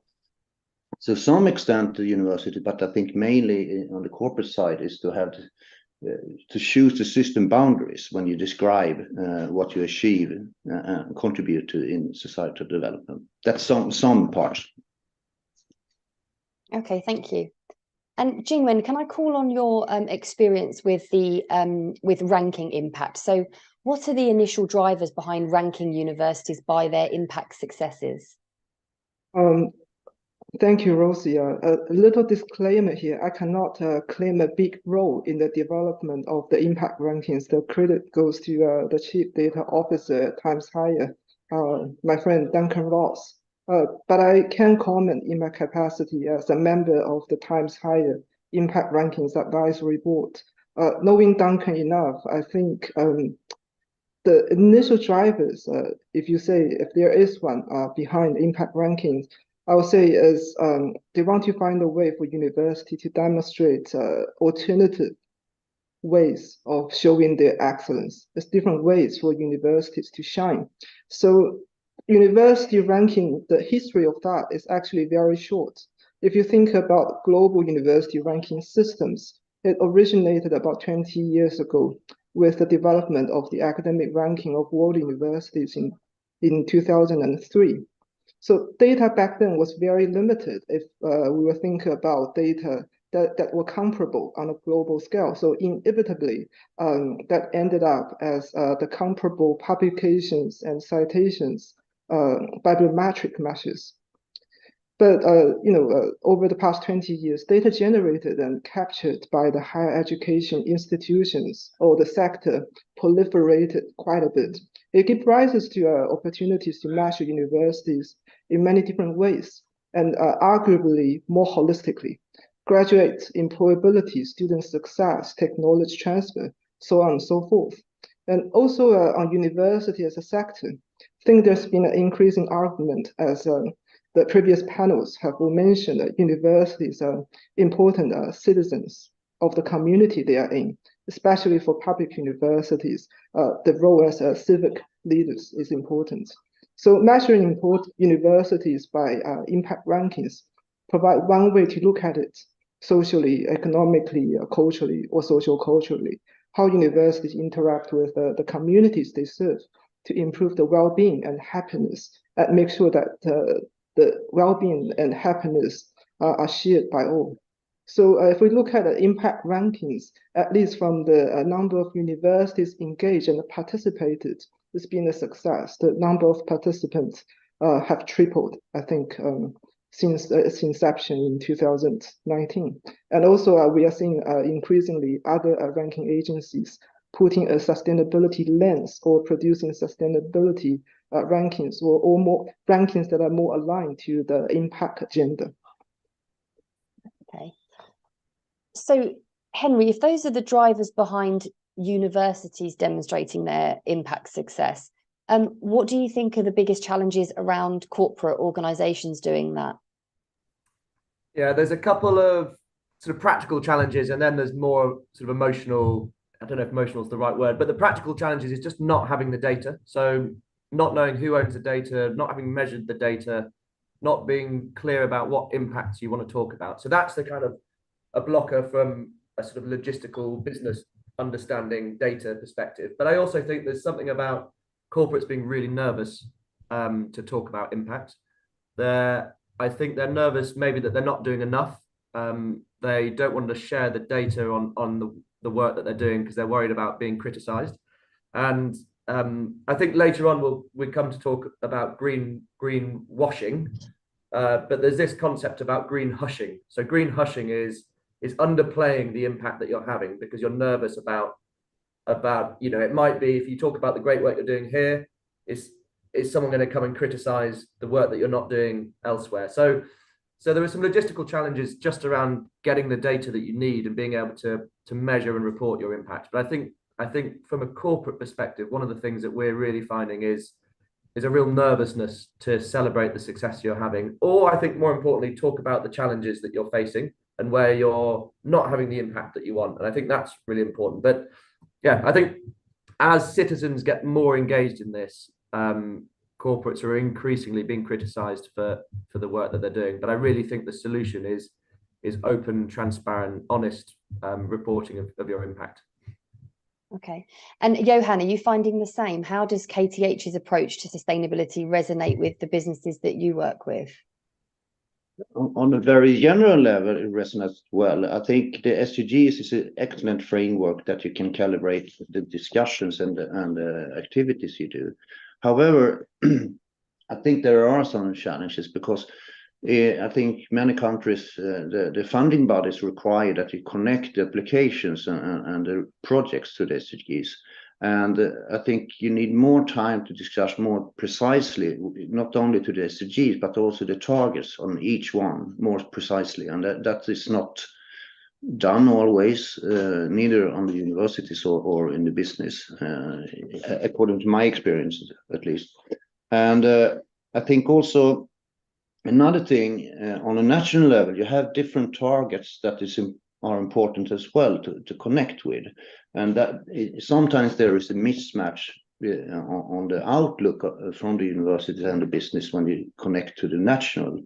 to some extent, the university, but I think mainly on the corporate side, is to have to choose the system boundaries when you describe what you achieve and contribute to in societal development. That's some parts. Okay, thank you. And Jingwen, can I call on your experience with the with ranking impact? So what are the initial drivers behind ranking universities by their impact successes? Thank you, Rosie. A little disclaimer here. I cannot claim a big role in the development of the impact rankings. The credit goes to the Chief Data Officer at Times Higher, my friend Duncan Ross. But I can comment in my capacity as a member of the Times Higher Impact Rankings Advisory Board. Knowing Duncan enough, I think the initial drivers, if there is one behind impact rankings, I would say is they want to find a way for university to demonstrate alternative ways of showing their excellence. There's different ways for universities to shine. So university ranking, the history of that is actually very short. If you think about global university ranking systems, it originated about 20 years ago with the development of the academic ranking of world universities in 2003. So data back then was very limited if we were thinking about data that were comparable on a global scale. So inevitably, that ended up as the comparable publications and citations, bibliometric measures. But over the past 20 years, data generated and captured by the higher education institutions or the sector proliferated quite a bit. It gives rise to opportunities to measure universities in many different ways, and arguably more holistically. Graduate employability, student success, technology transfer, so on and so forth. And also on university as a sector, I think there's been an increasing argument, as the previous panels have all mentioned, that universities are important citizens of the community they are in, especially for public universities. The role as civic leaders is important. So measuring universities by impact rankings provide one way to look at it, socially, economically, culturally, or social-culturally, how universities interact with the communities they serve to improve the well-being and happiness, and make sure that the well-being and happiness are shared by all. So if we look at the impact rankings, at least from the number of universities engaged and participated, it's been a success. The number of participants have tripled, I think, since its inception in 2019. And also we are seeing increasingly other ranking agencies putting a sustainability lens or producing sustainability rankings or more rankings that are more aligned to the impact agenda. Okay. So, Henry, if those are the drivers behind universities demonstrating their impact success, what do you think are the biggest challenges around corporate organizations doing that? Yeah, there's a couple of sort of practical challenges, and then there's more sort of emotional. I don't know if emotional is the right word, but the practical challenges is just not having the data. So not knowing who owns the data, not having measured the data, not being clear about what impacts you want to talk about. So that's the kind of a blocker from a sort of logistical business understanding data perspective. But I also think there's something about corporates being really nervous to talk about impact. I think they're nervous maybe that they're not doing enough. They don't want to share the data on the work that they're doing because they're worried about being criticized. And I think later on we'll come to talk about greenwashing, but there's this concept about green hushing. So green hushing is underplaying the impact that you're having because you're nervous about it might be if you talk about the great work you're doing here, is someone going to come and criticize the work that you're not doing elsewhere? So there are some logistical challenges just around getting the data that you need and being able to measure and report your impact. But I think from a corporate perspective, one of the things that we're really finding is a real nervousness to celebrate the success you're having, or I think more importantly, talk about the challenges that you're facing and where you're not having the impact that you want. And I think that's really important. But yeah, I think as citizens get more engaged in this, corporates are increasingly being criticized for the work that they're doing. But I really think the solution is open, transparent, honest reporting of your impact. Okay. And Johan, are you finding the same? How does KTH's approach to sustainability resonate with the businesses that you work with? On a very general level, it resonates well. I think the SDGs is an excellent framework that you can calibrate the discussions and the activities you do. However, I think there are some challenges because I think many countries, the funding bodies require that you connect the applications and the projects to the SDGs. And I think you need more time to discuss more precisely, not only to the SDGs, but also the targets on each one more precisely. And that is not done always, neither on the universities or in the business, according to my experience, at least. And I think also another thing, on a national level, you have different targets that are important as well to connect with. And that sometimes there is a mismatch on the outlook from the universities and the business when you connect to the national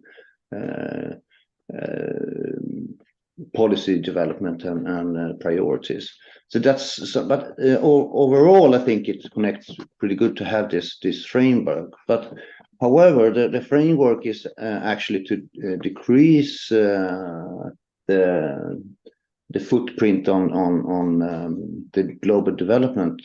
policy development and priorities. So but overall, I think it connects pretty good to have this framework. But however, the framework is actually to decrease the footprint on the global development.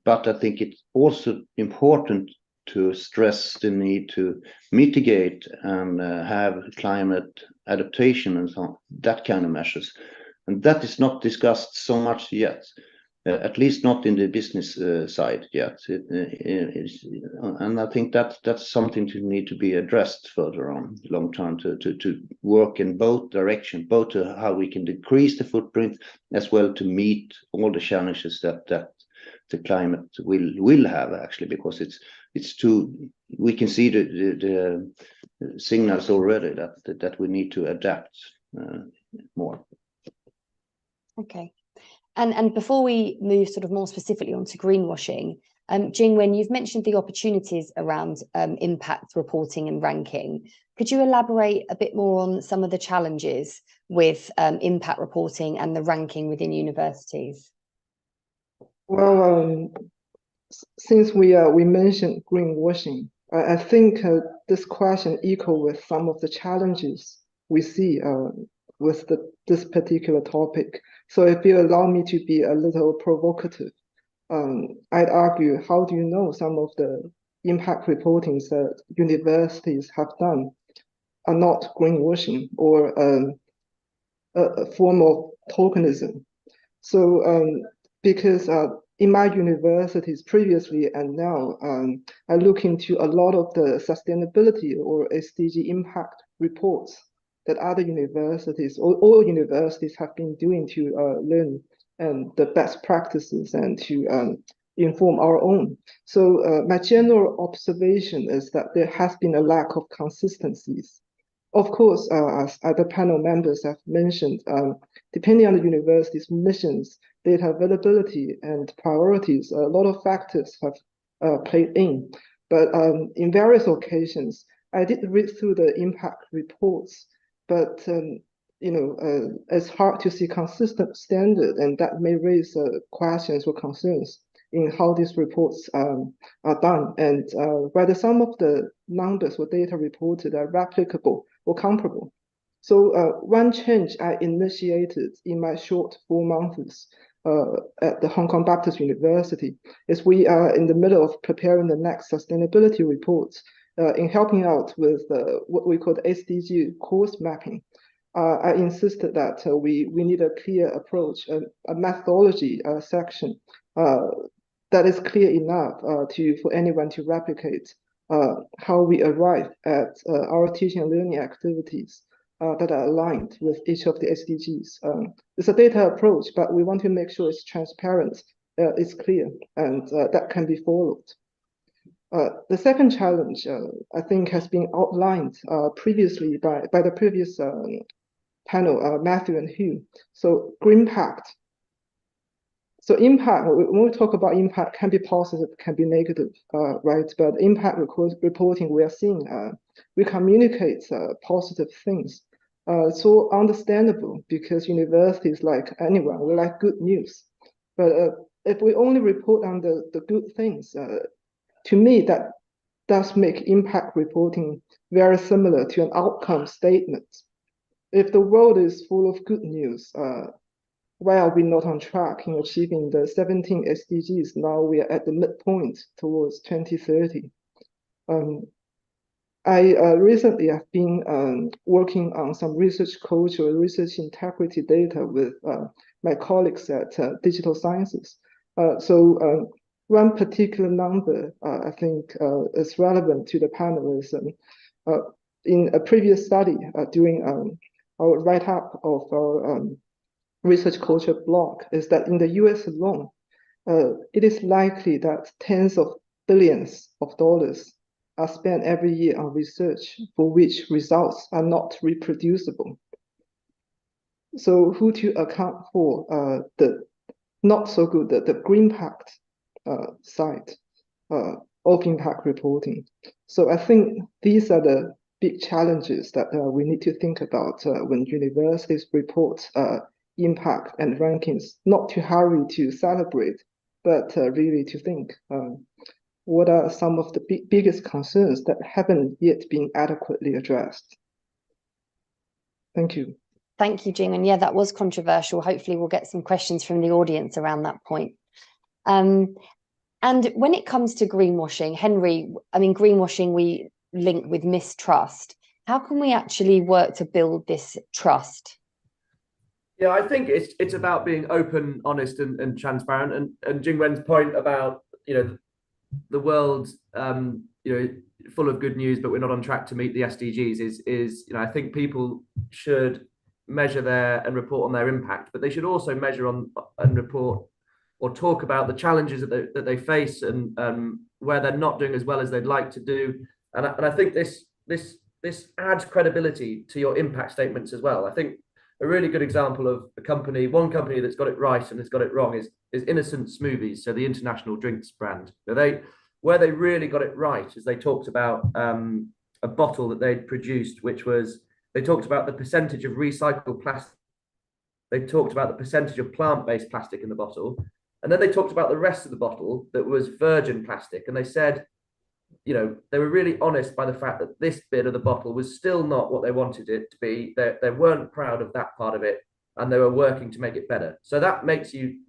But I think it's also important to stress the need to mitigate and have climate adaptation and so on, that kind of measures. And that is not discussed so much yet, at least not in the business side yet. And I think that's something to need to be addressed further on long term to work in both directions, both to how we can decrease the footprint as well to meet all the challenges that the climate will have actually, because it's too, we can see the signals already that we need to adapt more. Okay. And before we move sort of more specifically onto greenwashing, Jingwen, you've mentioned the opportunities around impact reporting and ranking. Could you elaborate a bit more on some of the challenges with impact reporting and the ranking within universities? Well, since we mentioned greenwashing, I think this question echoes with some of the challenges we see with this particular topic. So if you allow me to be a little provocative, I'd argue, how do you know some of the impact reportings that universities have done are not greenwashing or a form of tokenism? So because in my universities previously and now, I look into a lot of the sustainability or SDG impact reports that other universities or all universities have been doing to learn the best practices and to inform our own. So my general observation is that there has been a lack of consistencies of course, as other panel members have mentioned, depending on the university's missions, data availability, and priorities, a lot of factors have played in. But in various occasions, I did read through the impact reports, but it's hard to see consistent standard, and that may raise questions or concerns in how these reports are done, and whether some of the numbers or data reported are replicable or comparable. So one change I initiated in my short 4 months at the Hong Kong Baptist University is we are in the middle of preparing the next sustainability report in helping out with what we call the SDG course mapping. I insisted that we need a clear approach, a methodology section that is clear enough for anyone to replicate how we arrive at our teaching and learning activities that are aligned with each of the SDGs. It's a data approach, but we want to make sure it's transparent, it's clear, and that can be followed. The second challenge, I think, has been outlined previously by the previous panel, Matthew and Hugh. So greenpact. So impact, when we talk about impact, can be positive, can be negative, right? But impact reporting, we are seeing, we communicate positive things. So understandable, because universities, like anyone, we like good news. But if we only report on the good things, to me, that does make impact reporting very similar to an outcome statement. If the world is full of good news, why are we not on track in achieving the 17 SDGs? Now we are at the midpoint towards 2030. I recently have been working on some research culture, research integrity data with my colleagues at Digital Sciences. So one particular number I think is relevant to the panel is in a previous study during our write-up of our research culture blog, is that in the US alone, it is likely that tens of billions of dollars are spent every year on research for which results are not reproducible. So who to account for the not so good, the greenpact side of impact reporting? So I think these are the big challenges that we need to think about when universities report impact and rankings, not to hurry to celebrate, but really to think what are some of the biggest concerns that haven't yet been adequately addressed. Thank you. Thank you, Jing. And yeah, that was controversial. Hopefully we'll get some questions from the audience around that point. And when it comes to greenwashing, Henry, I mean, greenwashing we link with mistrust. How can we actually work to build this trust? Yeah, I think it's about being open, honest, and transparent. And Jingwen's point about, the world's full of good news, but we're not on track to meet the SDGs is I think people should measure and report on their impact, but they should also measure on and report or talk about the challenges that they face and where they're not doing as well as they'd like to do. And I think this adds credibility to your impact statements as well. I think a really good example of one company that's got it right and has got it wrong is Innocent Smoothies, so the international drinks brand. Where they really got it right is they talked about a bottle that they'd produced, which was, they talked about the percentage of recycled plastic, they talked about the percentage of plant-based plastic in the bottle, and then they talked about the rest of the bottle that was virgin plastic. And they said, they were really honest by the fact that this bit of the bottle was still not what they wanted it to be. They weren't proud of that part of it, and they were working to make it better. So that makes you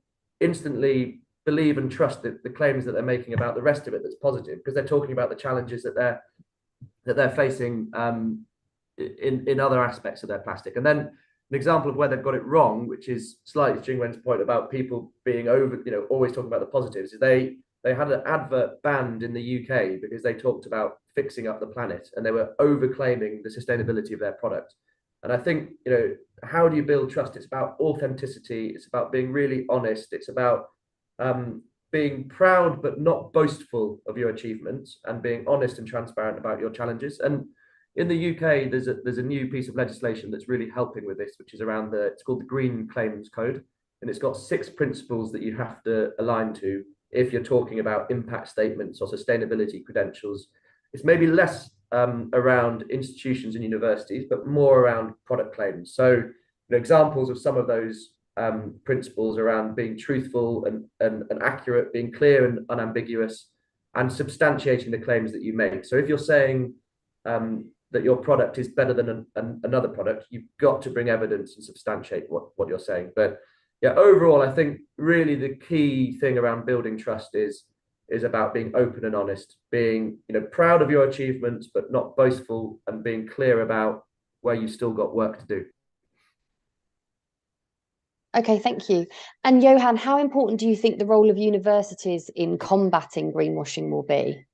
instantly believe and trust the claims that they're making about the rest of it that's positive, because they're talking about the challenges that they're facing in other aspects of their plastic. And then an example of where they've got it wrong, which is slightly Jingwen's point about people being always talking about the positives, is they had an advert banned in the UK because they talked about fixing up the planet, and they were overclaiming the sustainability of their product. And I think, how do you build trust? It's about authenticity. It's about being really honest. It's about being proud but not boastful of your achievements, and being honest and transparent about your challenges. And In the UK, there's a new piece of legislation that's really helping with this, which is around it's called the Green Claims Code, and it's got 6 principles that you have to align to if you're talking about impact statements or sustainability credentials. It's maybe less around institutions and universities, but more around product claims. So, examples of some of those principles around being truthful and accurate, being clear and unambiguous, and substantiating the claims that you make. So if you're saying that your product is better than another product, you've got to bring evidence and substantiate what you're saying. But yeah, overall, I think really the key thing around building trust is about being open and honest, being proud of your achievements, but not boastful, and being clear about where you've still got work to do. Okay, thank you. And Johan, how important do you think the role of universities in combating greenwashing will be?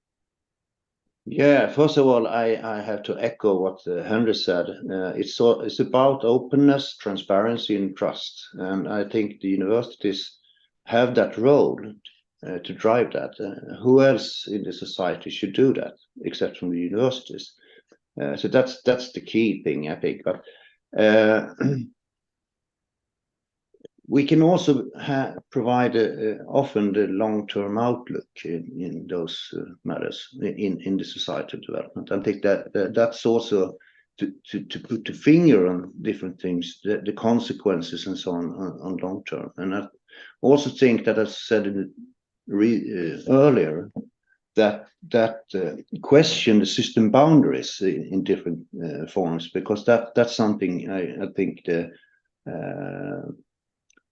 Yeah, first of all, I have to echo what Henry said. It's about openness, transparency, and trust. And I think the universities have that role to drive that. Who else in the society should do that except from the universities? So that's the key thing, I think. But we can also provide often the long-term outlook in those matters in the societal development. I think that's also to put the finger on different things, the consequences and so on long term. And I also think that, as I said earlier, that question the system boundaries in different forms, because that's something I think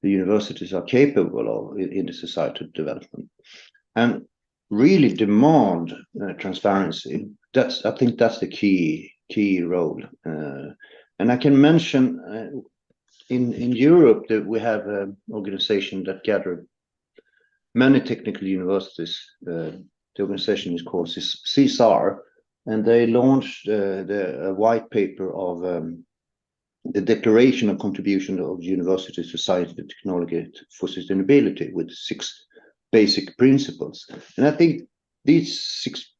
the universities are capable of in the societal development, and really demand transparency. I think that's the key role. And I can mention in Europe that we have an organization that gathered many technical universities. The organization is called CSAR, and they launched a white paper of the Declaration of Contribution of Universities to Science and Technology for Sustainability, with 6 basic principles. And I think these 6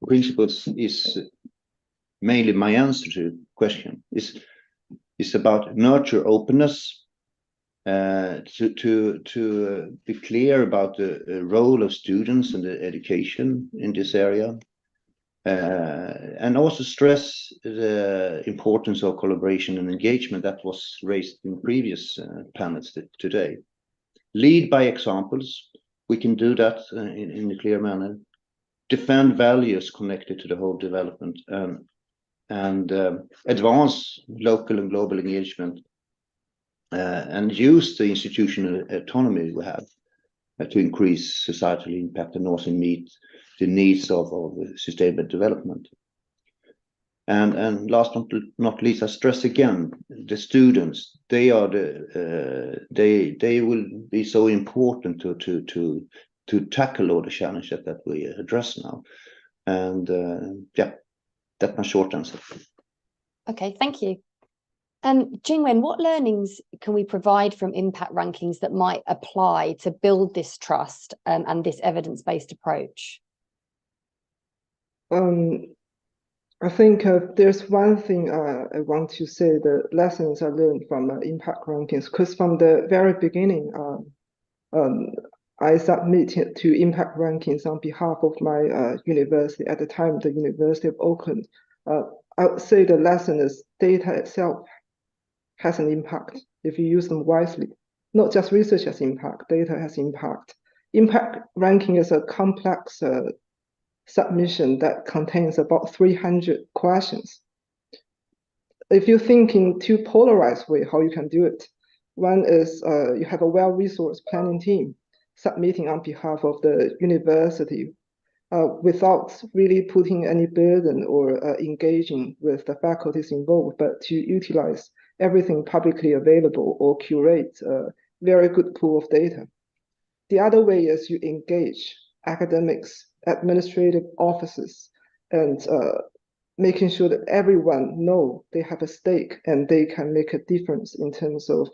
principles is mainly my answer to the question. It's about nurture openness, to be clear about the role of students and the education in this area. And also stress the importance of collaboration and engagement that was raised in previous panels today. Lead by examples. We can do that in a clear manner. Defend values connected to the whole development, and advance local and global engagement, and use the institutional autonomy we have to increase societal impact and also meet the needs of sustainable development. And last but not least, I stress again, the students, they are they will be so important to tackle all the challenges that we address now. And yeah, that's my short answer. Okay, thank you. Jingwen, what learnings can we provide from impact rankings that might apply to build this trust and this evidence-based approach? I think there's one thing I want to say, the lessons I learned from impact rankings, because from the very beginning, I submitted to impact rankings on behalf of my university, at the time, the University of Auckland. I would say the lesson is data itself has an impact if you use them wisely. Not just research has impact, data has impact. Impact ranking is a complex submission that contains about 300 questions. If you think in 2 polarized way how you can do it, one is you have a well-resourced planning team submitting on behalf of the university without really putting any burden or engaging with the faculties involved, but to utilize everything publicly available or curate a very good pool of data. The other way is you engage academics, administrative offices, and making sure that everyone know they have a stake and they can make a difference in terms of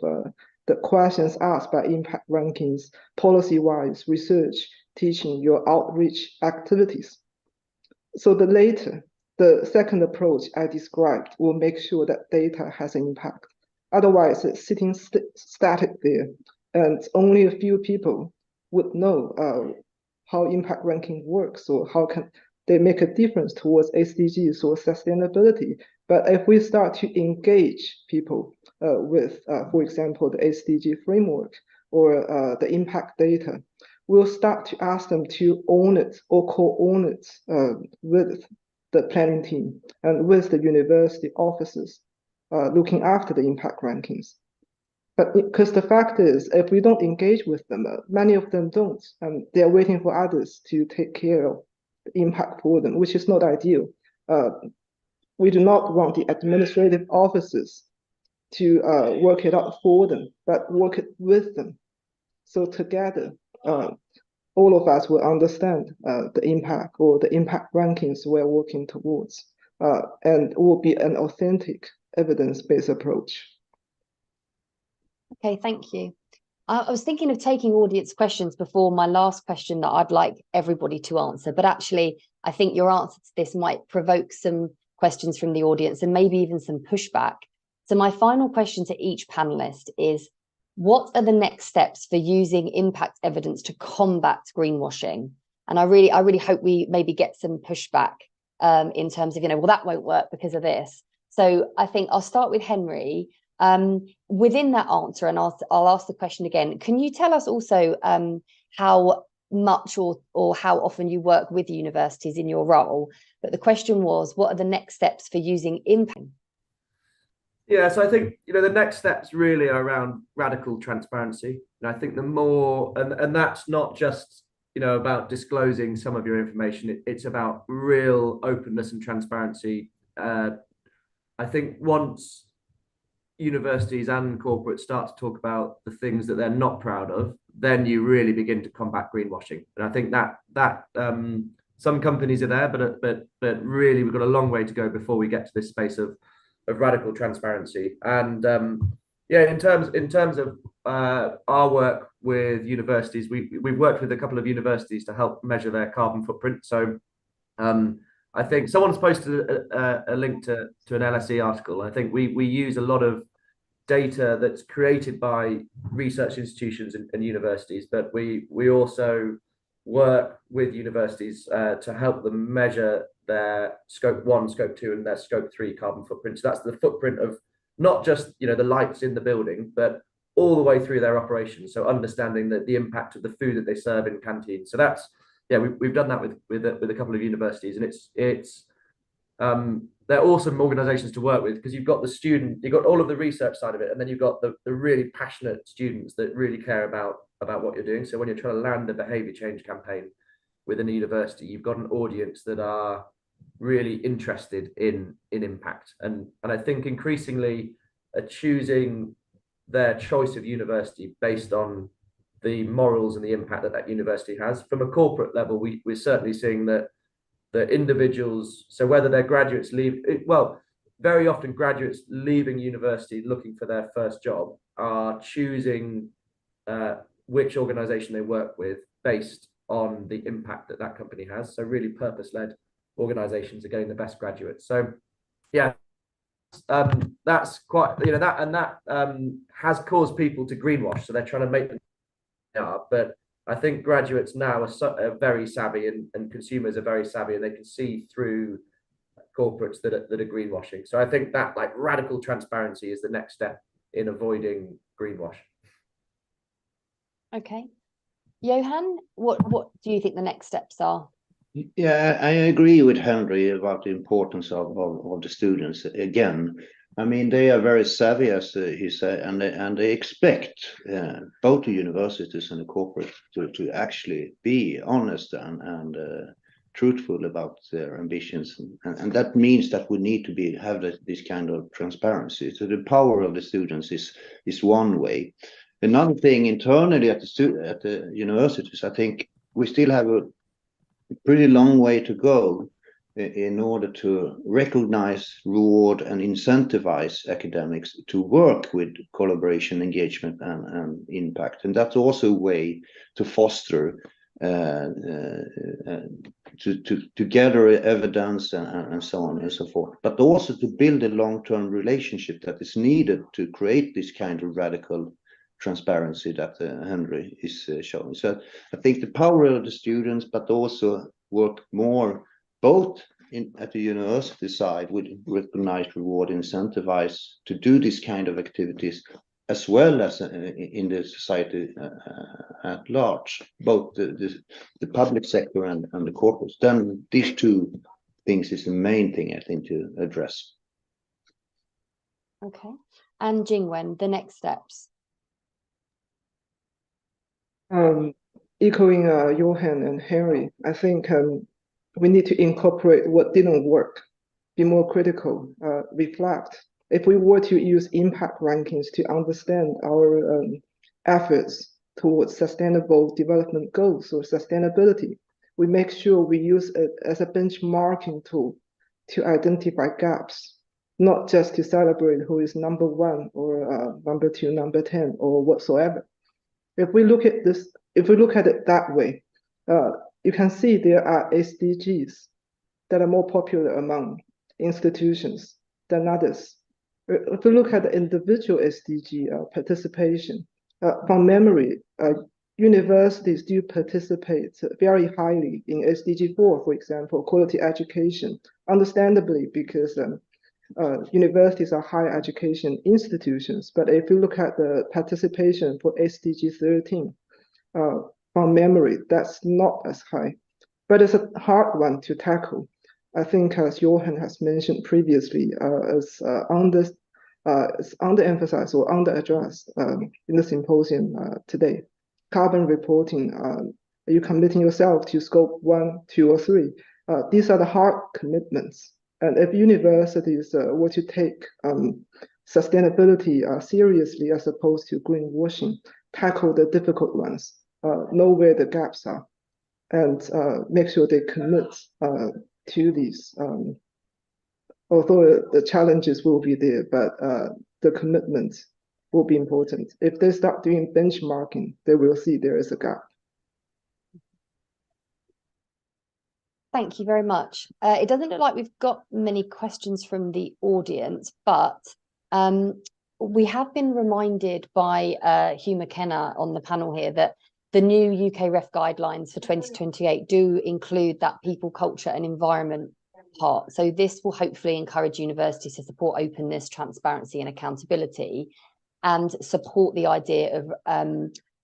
the questions asked by impact rankings, policy-wise, research, teaching, your outreach activities. So the later, The second approach I described will make sure that data has an impact. Otherwise, it's sitting static there, and only a few people would know how impact ranking works, or how can they make a difference towards SDGs or sustainability. But if we start to engage people with, for example, the SDG framework or the impact data, we'll start to ask them to own it or co-own it with the planning team and with the university offices looking after the impact rankings. But because the fact is, if we don't engage with them, many of them don't, and they're waiting for others to take care of the impact for them, which is not ideal. We do not want the administrative offices to work it out for them, but work it with them. So together, all of us will understand the impact or the impact rankings we're working towards, and it will be an authentic evidence-based approach. Okay, thank you. I was thinking of taking audience questions before my last question that I'd like everybody to answer, but actually I think your answer to this might provoke some questions from the audience and maybe even some pushback. So my final question to each panelist is, what are the next steps for using impact evidence to combat greenwashing? And I really hope we maybe get some pushback in terms of, well, that won't work because of this. So I think I'll start with Henry. Within that answer, and I'll ask the question again, can you tell us also how much or how often you work with universities in your role? But the question was, what are the next steps for using impact? Yeah, so I think the next steps really are around radical transparency, and I think the more, and that's not just about disclosing some of your information. It's about real openness and transparency. I think once universities and corporates start to talk about the things that they're not proud of, then you really begin to combat greenwashing. And I think that some companies are there, but really we've got a long way to go before we get to this space of radical transparency. And yeah, in terms of our work with universities, we've worked with a couple of universities to help measure their carbon footprint. So I think someone's posted a link to an LSE article. I think we use a lot of data that's created by research institutions and universities, but we also work with universities to help them measure their scope 1, scope 2, and their scope 3 carbon footprint. So that's the footprint of not just the lights in the building, but all the way through their operations. So understanding the impact of the food that they serve in canteens. So that's, yeah, we've done that with a couple of universities, and they're awesome organizations to work with, because you've got the student, you've got all of the research side of it, and then you've got the really passionate students that really care about what you're doing. So when you're trying to land a behavior change campaign within a university, you've got an audience that are really interested in impact, and I think increasingly are choosing their choice of university based on the morals and the impact that university has. From a corporate level, we're certainly seeing that the individuals, so whether they're graduates very often graduates leaving university looking for their first job are choosing which organization they work with based on the impact that company has. So really purpose-led organizations are getting the best graduates. So yeah, that's quite, that has caused people to greenwash. So they're trying to make them, but I think graduates now are very savvy, and consumers are very savvy, and they can see through corporates that are greenwashing. So I think that radical transparency is the next step in avoiding greenwash. Okay. Johan, what do you think the next steps are? Yeah, I agree with Henry about the importance of the students. Again, I mean, they are very savvy, as he said, and they expect both the universities and the corporate to actually be honest and truthful about their ambitions, and that means that we need to have this kind of transparency. So the power of the students is one way. Another thing internally at the universities, I think we still have a pretty long way to go in order to recognize, reward, and incentivize academics to work with collaboration, engagement, and impact. And that's also a way to foster to gather evidence and so on and so forth, but also to build a long-term relationship that is needed to create this kind of radical transparency that Henry is showing. So I think the power of the students, but also work more both at the university side with recognized reward, incentivize to do this kind of activities, as well as in the society at large, both the public sector and the corporates. Then these two things is the main thing I think to address. Okay, and Jingwen, the next steps. Echoing Johan and Henry, I think we need to incorporate what didn't work, be more critical, reflect. If we were to use impact rankings to understand our efforts towards sustainable development goals or sustainability, we make sure we use it as a benchmarking tool to identify gaps, not just to celebrate who is number 1 or number 2, number 10 or whatsoever. If we look at this, if we look at it that way, you can see there are SDGs that are more popular among institutions than others. If we look at the individual SDG participation, from memory, universities do participate very highly in SDG 4, for example, quality education, understandably because universities are higher education institutions. But if you look at the participation for SDG 13, from memory, that's not as high. But it's a hard one to tackle. I think, as Johan has mentioned previously, it's underemphasized or underaddressed in the symposium today. Carbon reporting, are you committing yourself to scope 1, 2, or 3? These are the hard commitments. And if universities were to take sustainability seriously as opposed to greenwashing, tackle the difficult ones, know where the gaps are, and make sure they commit to these. Although the challenges will be there, but the commitment will be important. If they start doing benchmarking, they will see there is a gap. Thank you very much. It doesn't look like we've got many questions from the audience, but we have been reminded by Hugh McKenna on the panel here that the new UK REF guidelines for 2028 do include that people, culture and environment part. So this will hopefully encourage universities to support openness, transparency and accountability, and support the idea of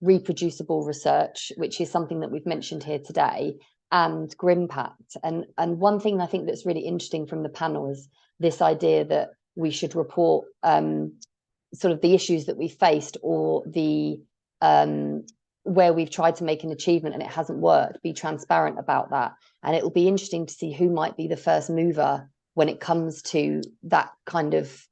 reproducible research, which is something that we've mentioned here today, and Grimpact. And one thing I think that's really interesting from the panel is this idea that we should report sort of the issues that we faced, or the where we've tried to make an achievement and it hasn't worked, be transparent about that. And it will be interesting to see who might be the first mover when it comes to that kind of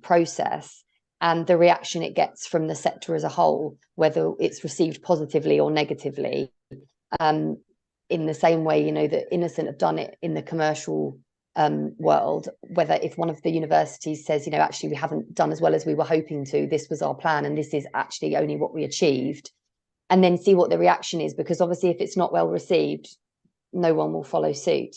process, and the reaction it gets from the sector as a whole, whether it's received positively or negatively. In the same way, you know, that Innocent have done it in the commercial world, whether if one of the universities says, you know, actually we haven't done as well as we were hoping to, this was our plan and this is actually only what we achieved, and then see what the reaction is, because obviously if it's not well received, no one will follow suit.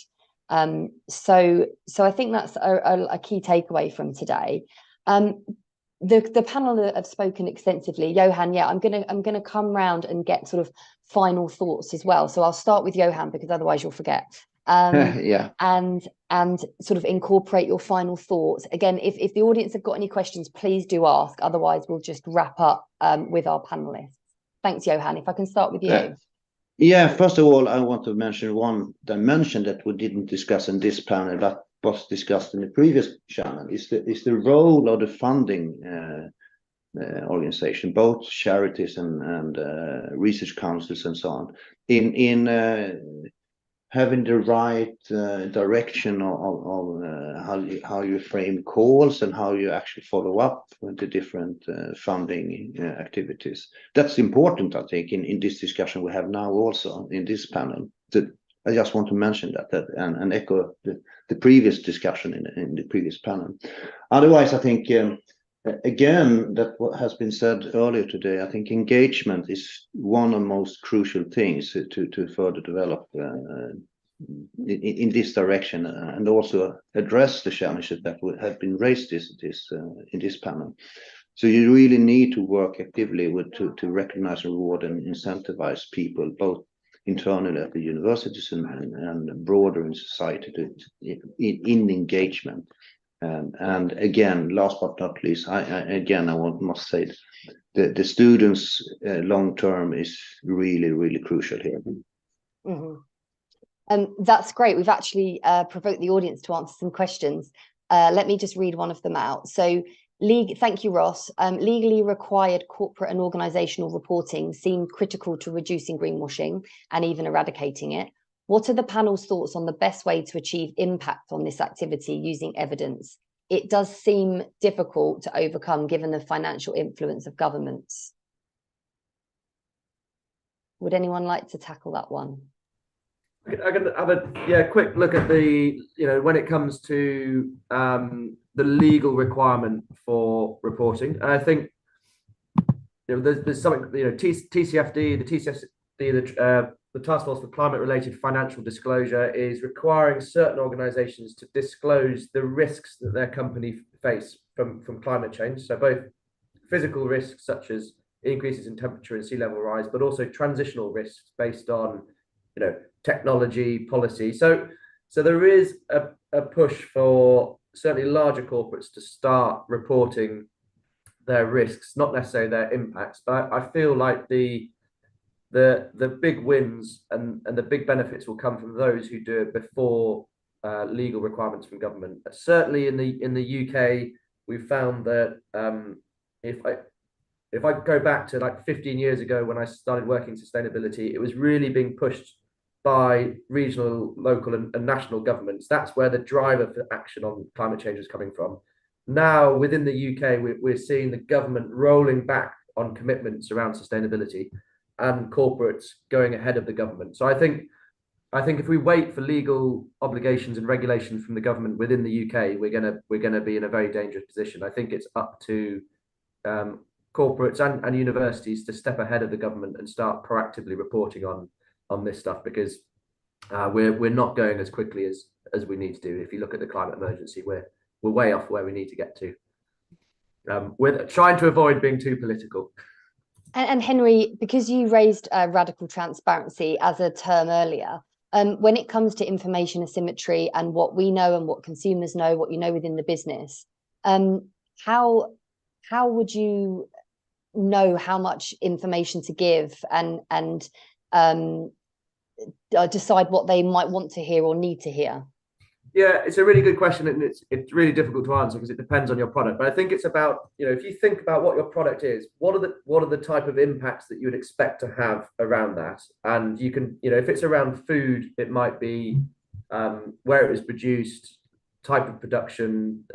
So I think that's a key takeaway from today. The panel have spoken extensively. Johan, yeah, I'm gonna come round and get sort of final thoughts as well. So I'll start with Johan, because otherwise you'll forget. Yeah. And sort of incorporate your final thoughts. Again, if the audience have got any questions, please do ask. Otherwise, we'll just wrap up with our panelists. Thanks, Johan. If I can start with you. Yeah, first of all, I want to mention one dimension that we didn't discuss in this panel, but was discussed in the previous channel, is the role of the funding organization, both charities and research councils and so on, in having the right direction of how you frame calls and how you actually follow up with the different funding activities. That's important, I think, in this discussion we have now also in this panel. I just want to mention that and echo the previous discussion in the previous panel. Otherwise, I think again, that what has been said earlier today, I think engagement is one of the most crucial things to further develop in this direction, and also address the challenges that have been raised in this panel. So you really need to work actively to recognize, reward, and incentivize people, both internally at the universities and broader in society in engagement. And again, last but not least, I must say the students' long term is really crucial here. That's great. We've actually provoked the audience to answer some questions. Let me just read one of them out. So, thank you, Ross. Legally required corporate and organizational reporting seemed critical to reducing greenwashing and even eradicating it. What are the panel's thoughts on the best way to achieve impact on this activity using evidence? It does seem difficult to overcome given the financial influence of governments. Would anyone like to tackle that one? I can have a quick look at the, when it comes to the legal requirement for reporting. And I think there's something, TCFD, the Task Force for Climate-Related Financial Disclosure is requiring certain organizations to disclose the risks that their company face from climate change. So both physical risks such as increases in temperature and sea level rise, but also transitional risks based on, technology, policy. So there is a push for certainly larger corporates to start reporting their risks, not necessarily their impacts. But I feel like the big wins and the big benefits will come from those who do it before legal requirements from government. Certainly in the UK, we've found that if I go back to like 15 years ago when I started working in sustainability, it was really being pushed by regional, local, and national governments. That's where the driver for action on climate change is coming from. Now, within the UK, we're seeing the government rolling back on commitments around sustainability and corporates going ahead of the government. So I think if we wait for legal obligations and regulations from the government within the UK, we're gonna be in a very dangerous position. I think it's up to corporates and universities to step ahead of the government and start proactively reporting on this stuff, because we're not going as quickly as we need to do. If you look at the climate emergency, we're way off where we need to get to. We're trying to avoid being too political. And Henry, because you raised radical transparency as a term earlier, when it comes to information asymmetry and what we know and what consumers know, what you know within the business, how would you know how much information to give and decide what they might want to hear or need to hear? Yeah, it's a really good question, and it's really difficult to answer because it depends on your product. But I think it's about, if you think about what your product is, what are the type of impacts that you would expect to have around that? And you can, if it's around food, it might be where it was produced, type of production,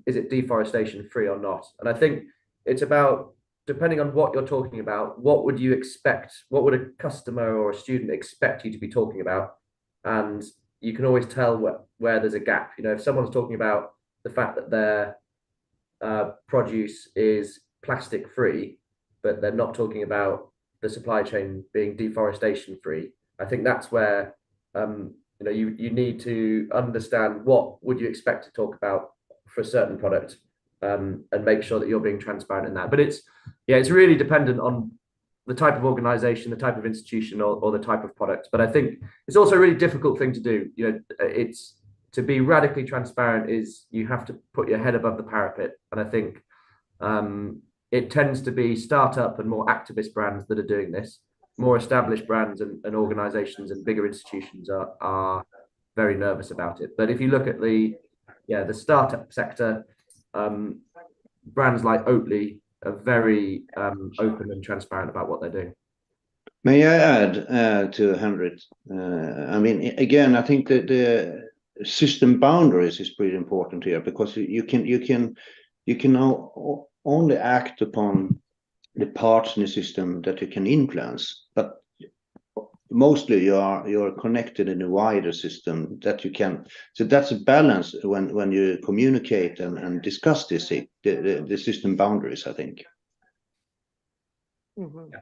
is it deforestation free or not? And I think it's about, depending on what you're talking about, what would you expect? What would a customer or a student expect you to be talking about? And you can always tell where there's a gap. If someone's talking about the fact that their produce is plastic free, but they're not talking about the supply chain being deforestation free, I think that's where you need to understand what would you expect to talk about for a certain product, and make sure that you're being transparent in that. But it's really dependent on the type of organization, the type of institution, or the type of product. But I think it's also a really difficult thing to do. It's to be radically transparent is you have to put your head above the parapet. And I think it tends to be startup and more activist brands that are doing this. More established brands and organizations and bigger institutions are very nervous about it. But if you look at the startup sector, brands like Oatly are very open and transparent about what they're doing. May I add to Henry? Again, I think that the system boundaries is pretty important here, because you can only act upon the parts in the system that you can influence, but mostly you're connected in a wider system that you can. So that's a balance when you communicate and discuss the system boundaries, I think. Mm-hmm. Yeah.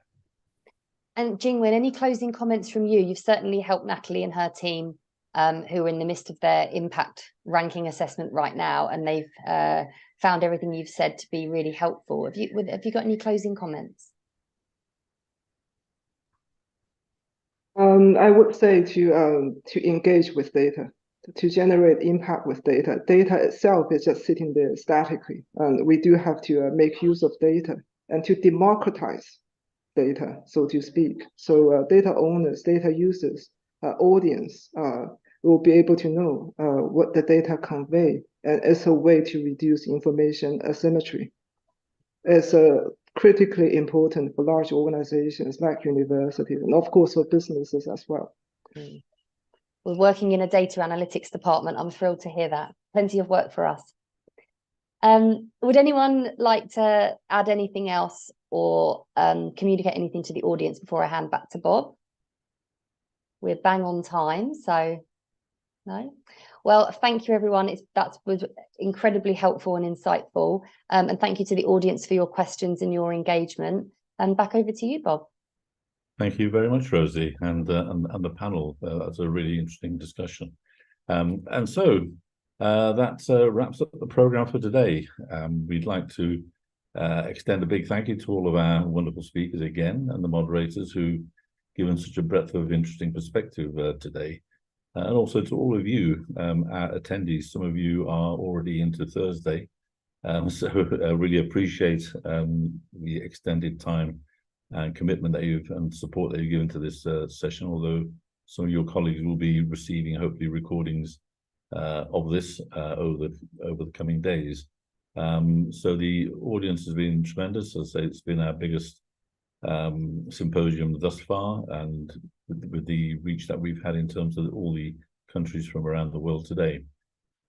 And Jingwen, any closing comments from you? You've certainly helped Natalie and her team, who are in the midst of their impact ranking assessment right now, and they've found everything you've said to be really helpful. Have you got any closing comments? I would say to engage with data, to generate impact with data. Data itself is just sitting there statically, and we do have to make use of data and to democratize data, so to speak. So data owners, data users, audience will be able to know what the data convey, and it's a way to reduce information asymmetry. It's critically important for large organizations like universities, and of course for businesses as well. Well, working in a data analytics department, I'm thrilled to hear that. Plenty of work for us. Would anyone like to add anything else or communicate anything to the audience before I hand back to Bob? We're bang on time, so no. Well, thank you, everyone. That was incredibly helpful and insightful. And thank you to the audience for your questions and your engagement. And back over to you, Bob. Thank you very much, Rosie, and the panel. That's a really interesting discussion. And so that wraps up the program for today. We'd like to extend a big thank you to all of our wonderful speakers again, and the moderators who've given such a breadth of interesting perspective today. And also to all of you, our attendees. Some of you are already into Thursday, so I really appreciate the extended time and commitment that and support that you've given to this session, although some of your colleagues will be receiving, hopefully, recordings of this over the coming days. So the audience has been tremendous. As I say, it's been our biggest symposium thus far, and with the reach that we've had in terms of all the countries from around the world today.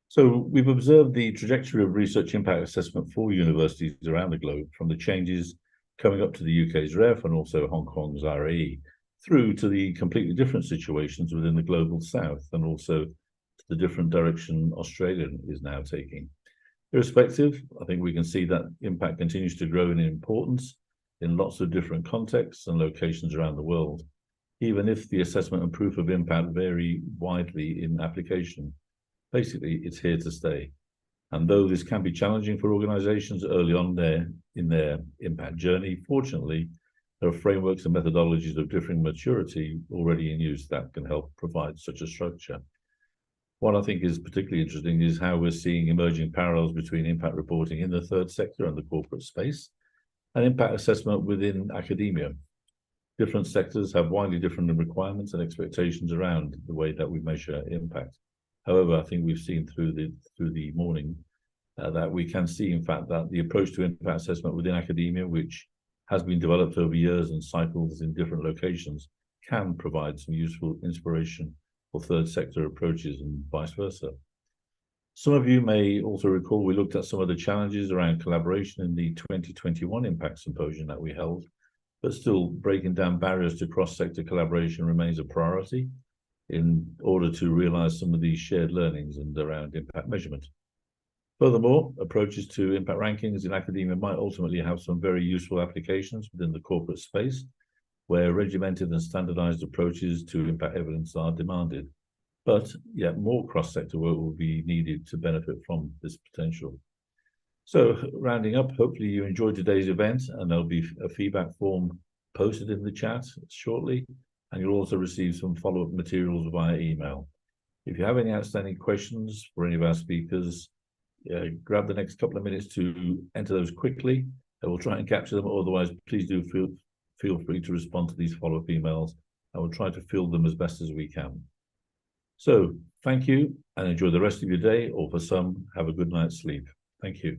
So we've observed the trajectory of research impact assessment for universities around the globe, from the changes coming up to the UK's REF and also Hong Kong's RAE, through to the completely different situations within the global south, and also to the different direction Australia is now taking. Irrespective, I think we can see that impact continues to grow in importance in lots of different contexts and locations around the world, even if the assessment and proof of impact vary widely in application. Basically, it's here to stay. And though this can be challenging for organizations early on in their impact journey, fortunately, there are frameworks and methodologies of differing maturity already in use that can help provide such a structure. What I think is particularly interesting is how we're seeing emerging parallels between impact reporting in the third sector and the corporate space, and impact assessment within academia. Different sectors have widely different requirements and expectations around the way that we measure impact. However, I think we've seen through the morning that we can see, in fact, that the approach to impact assessment within academia, which has been developed over years and cycles in different locations, can provide some useful inspiration for third sector approaches and vice versa. Some of you may also recall we looked at some of the challenges around collaboration in the 2021 Impact Symposium that we held, but still breaking down barriers to cross-sector collaboration remains a priority in order to realize some of these shared learnings and around impact measurement. Furthermore, approaches to impact rankings in academia might ultimately have some very useful applications within the corporate space, where regimented and standardized approaches to impact evidence are demanded. But yet more cross-sector work will be needed to benefit from this potential. So rounding up, hopefully you enjoyed today's event, and there'll be a feedback form posted in the chat shortly, and you'll also receive some follow-up materials via email. If you have any outstanding questions for any of our speakers, grab the next couple of minutes to enter those quickly, and we'll try and capture them. Otherwise, please do feel free to respond to these follow-up emails, and we'll try to fill them as best as we can. So thank you, and enjoy the rest of your day, or for some, have a good night's sleep. Thank you.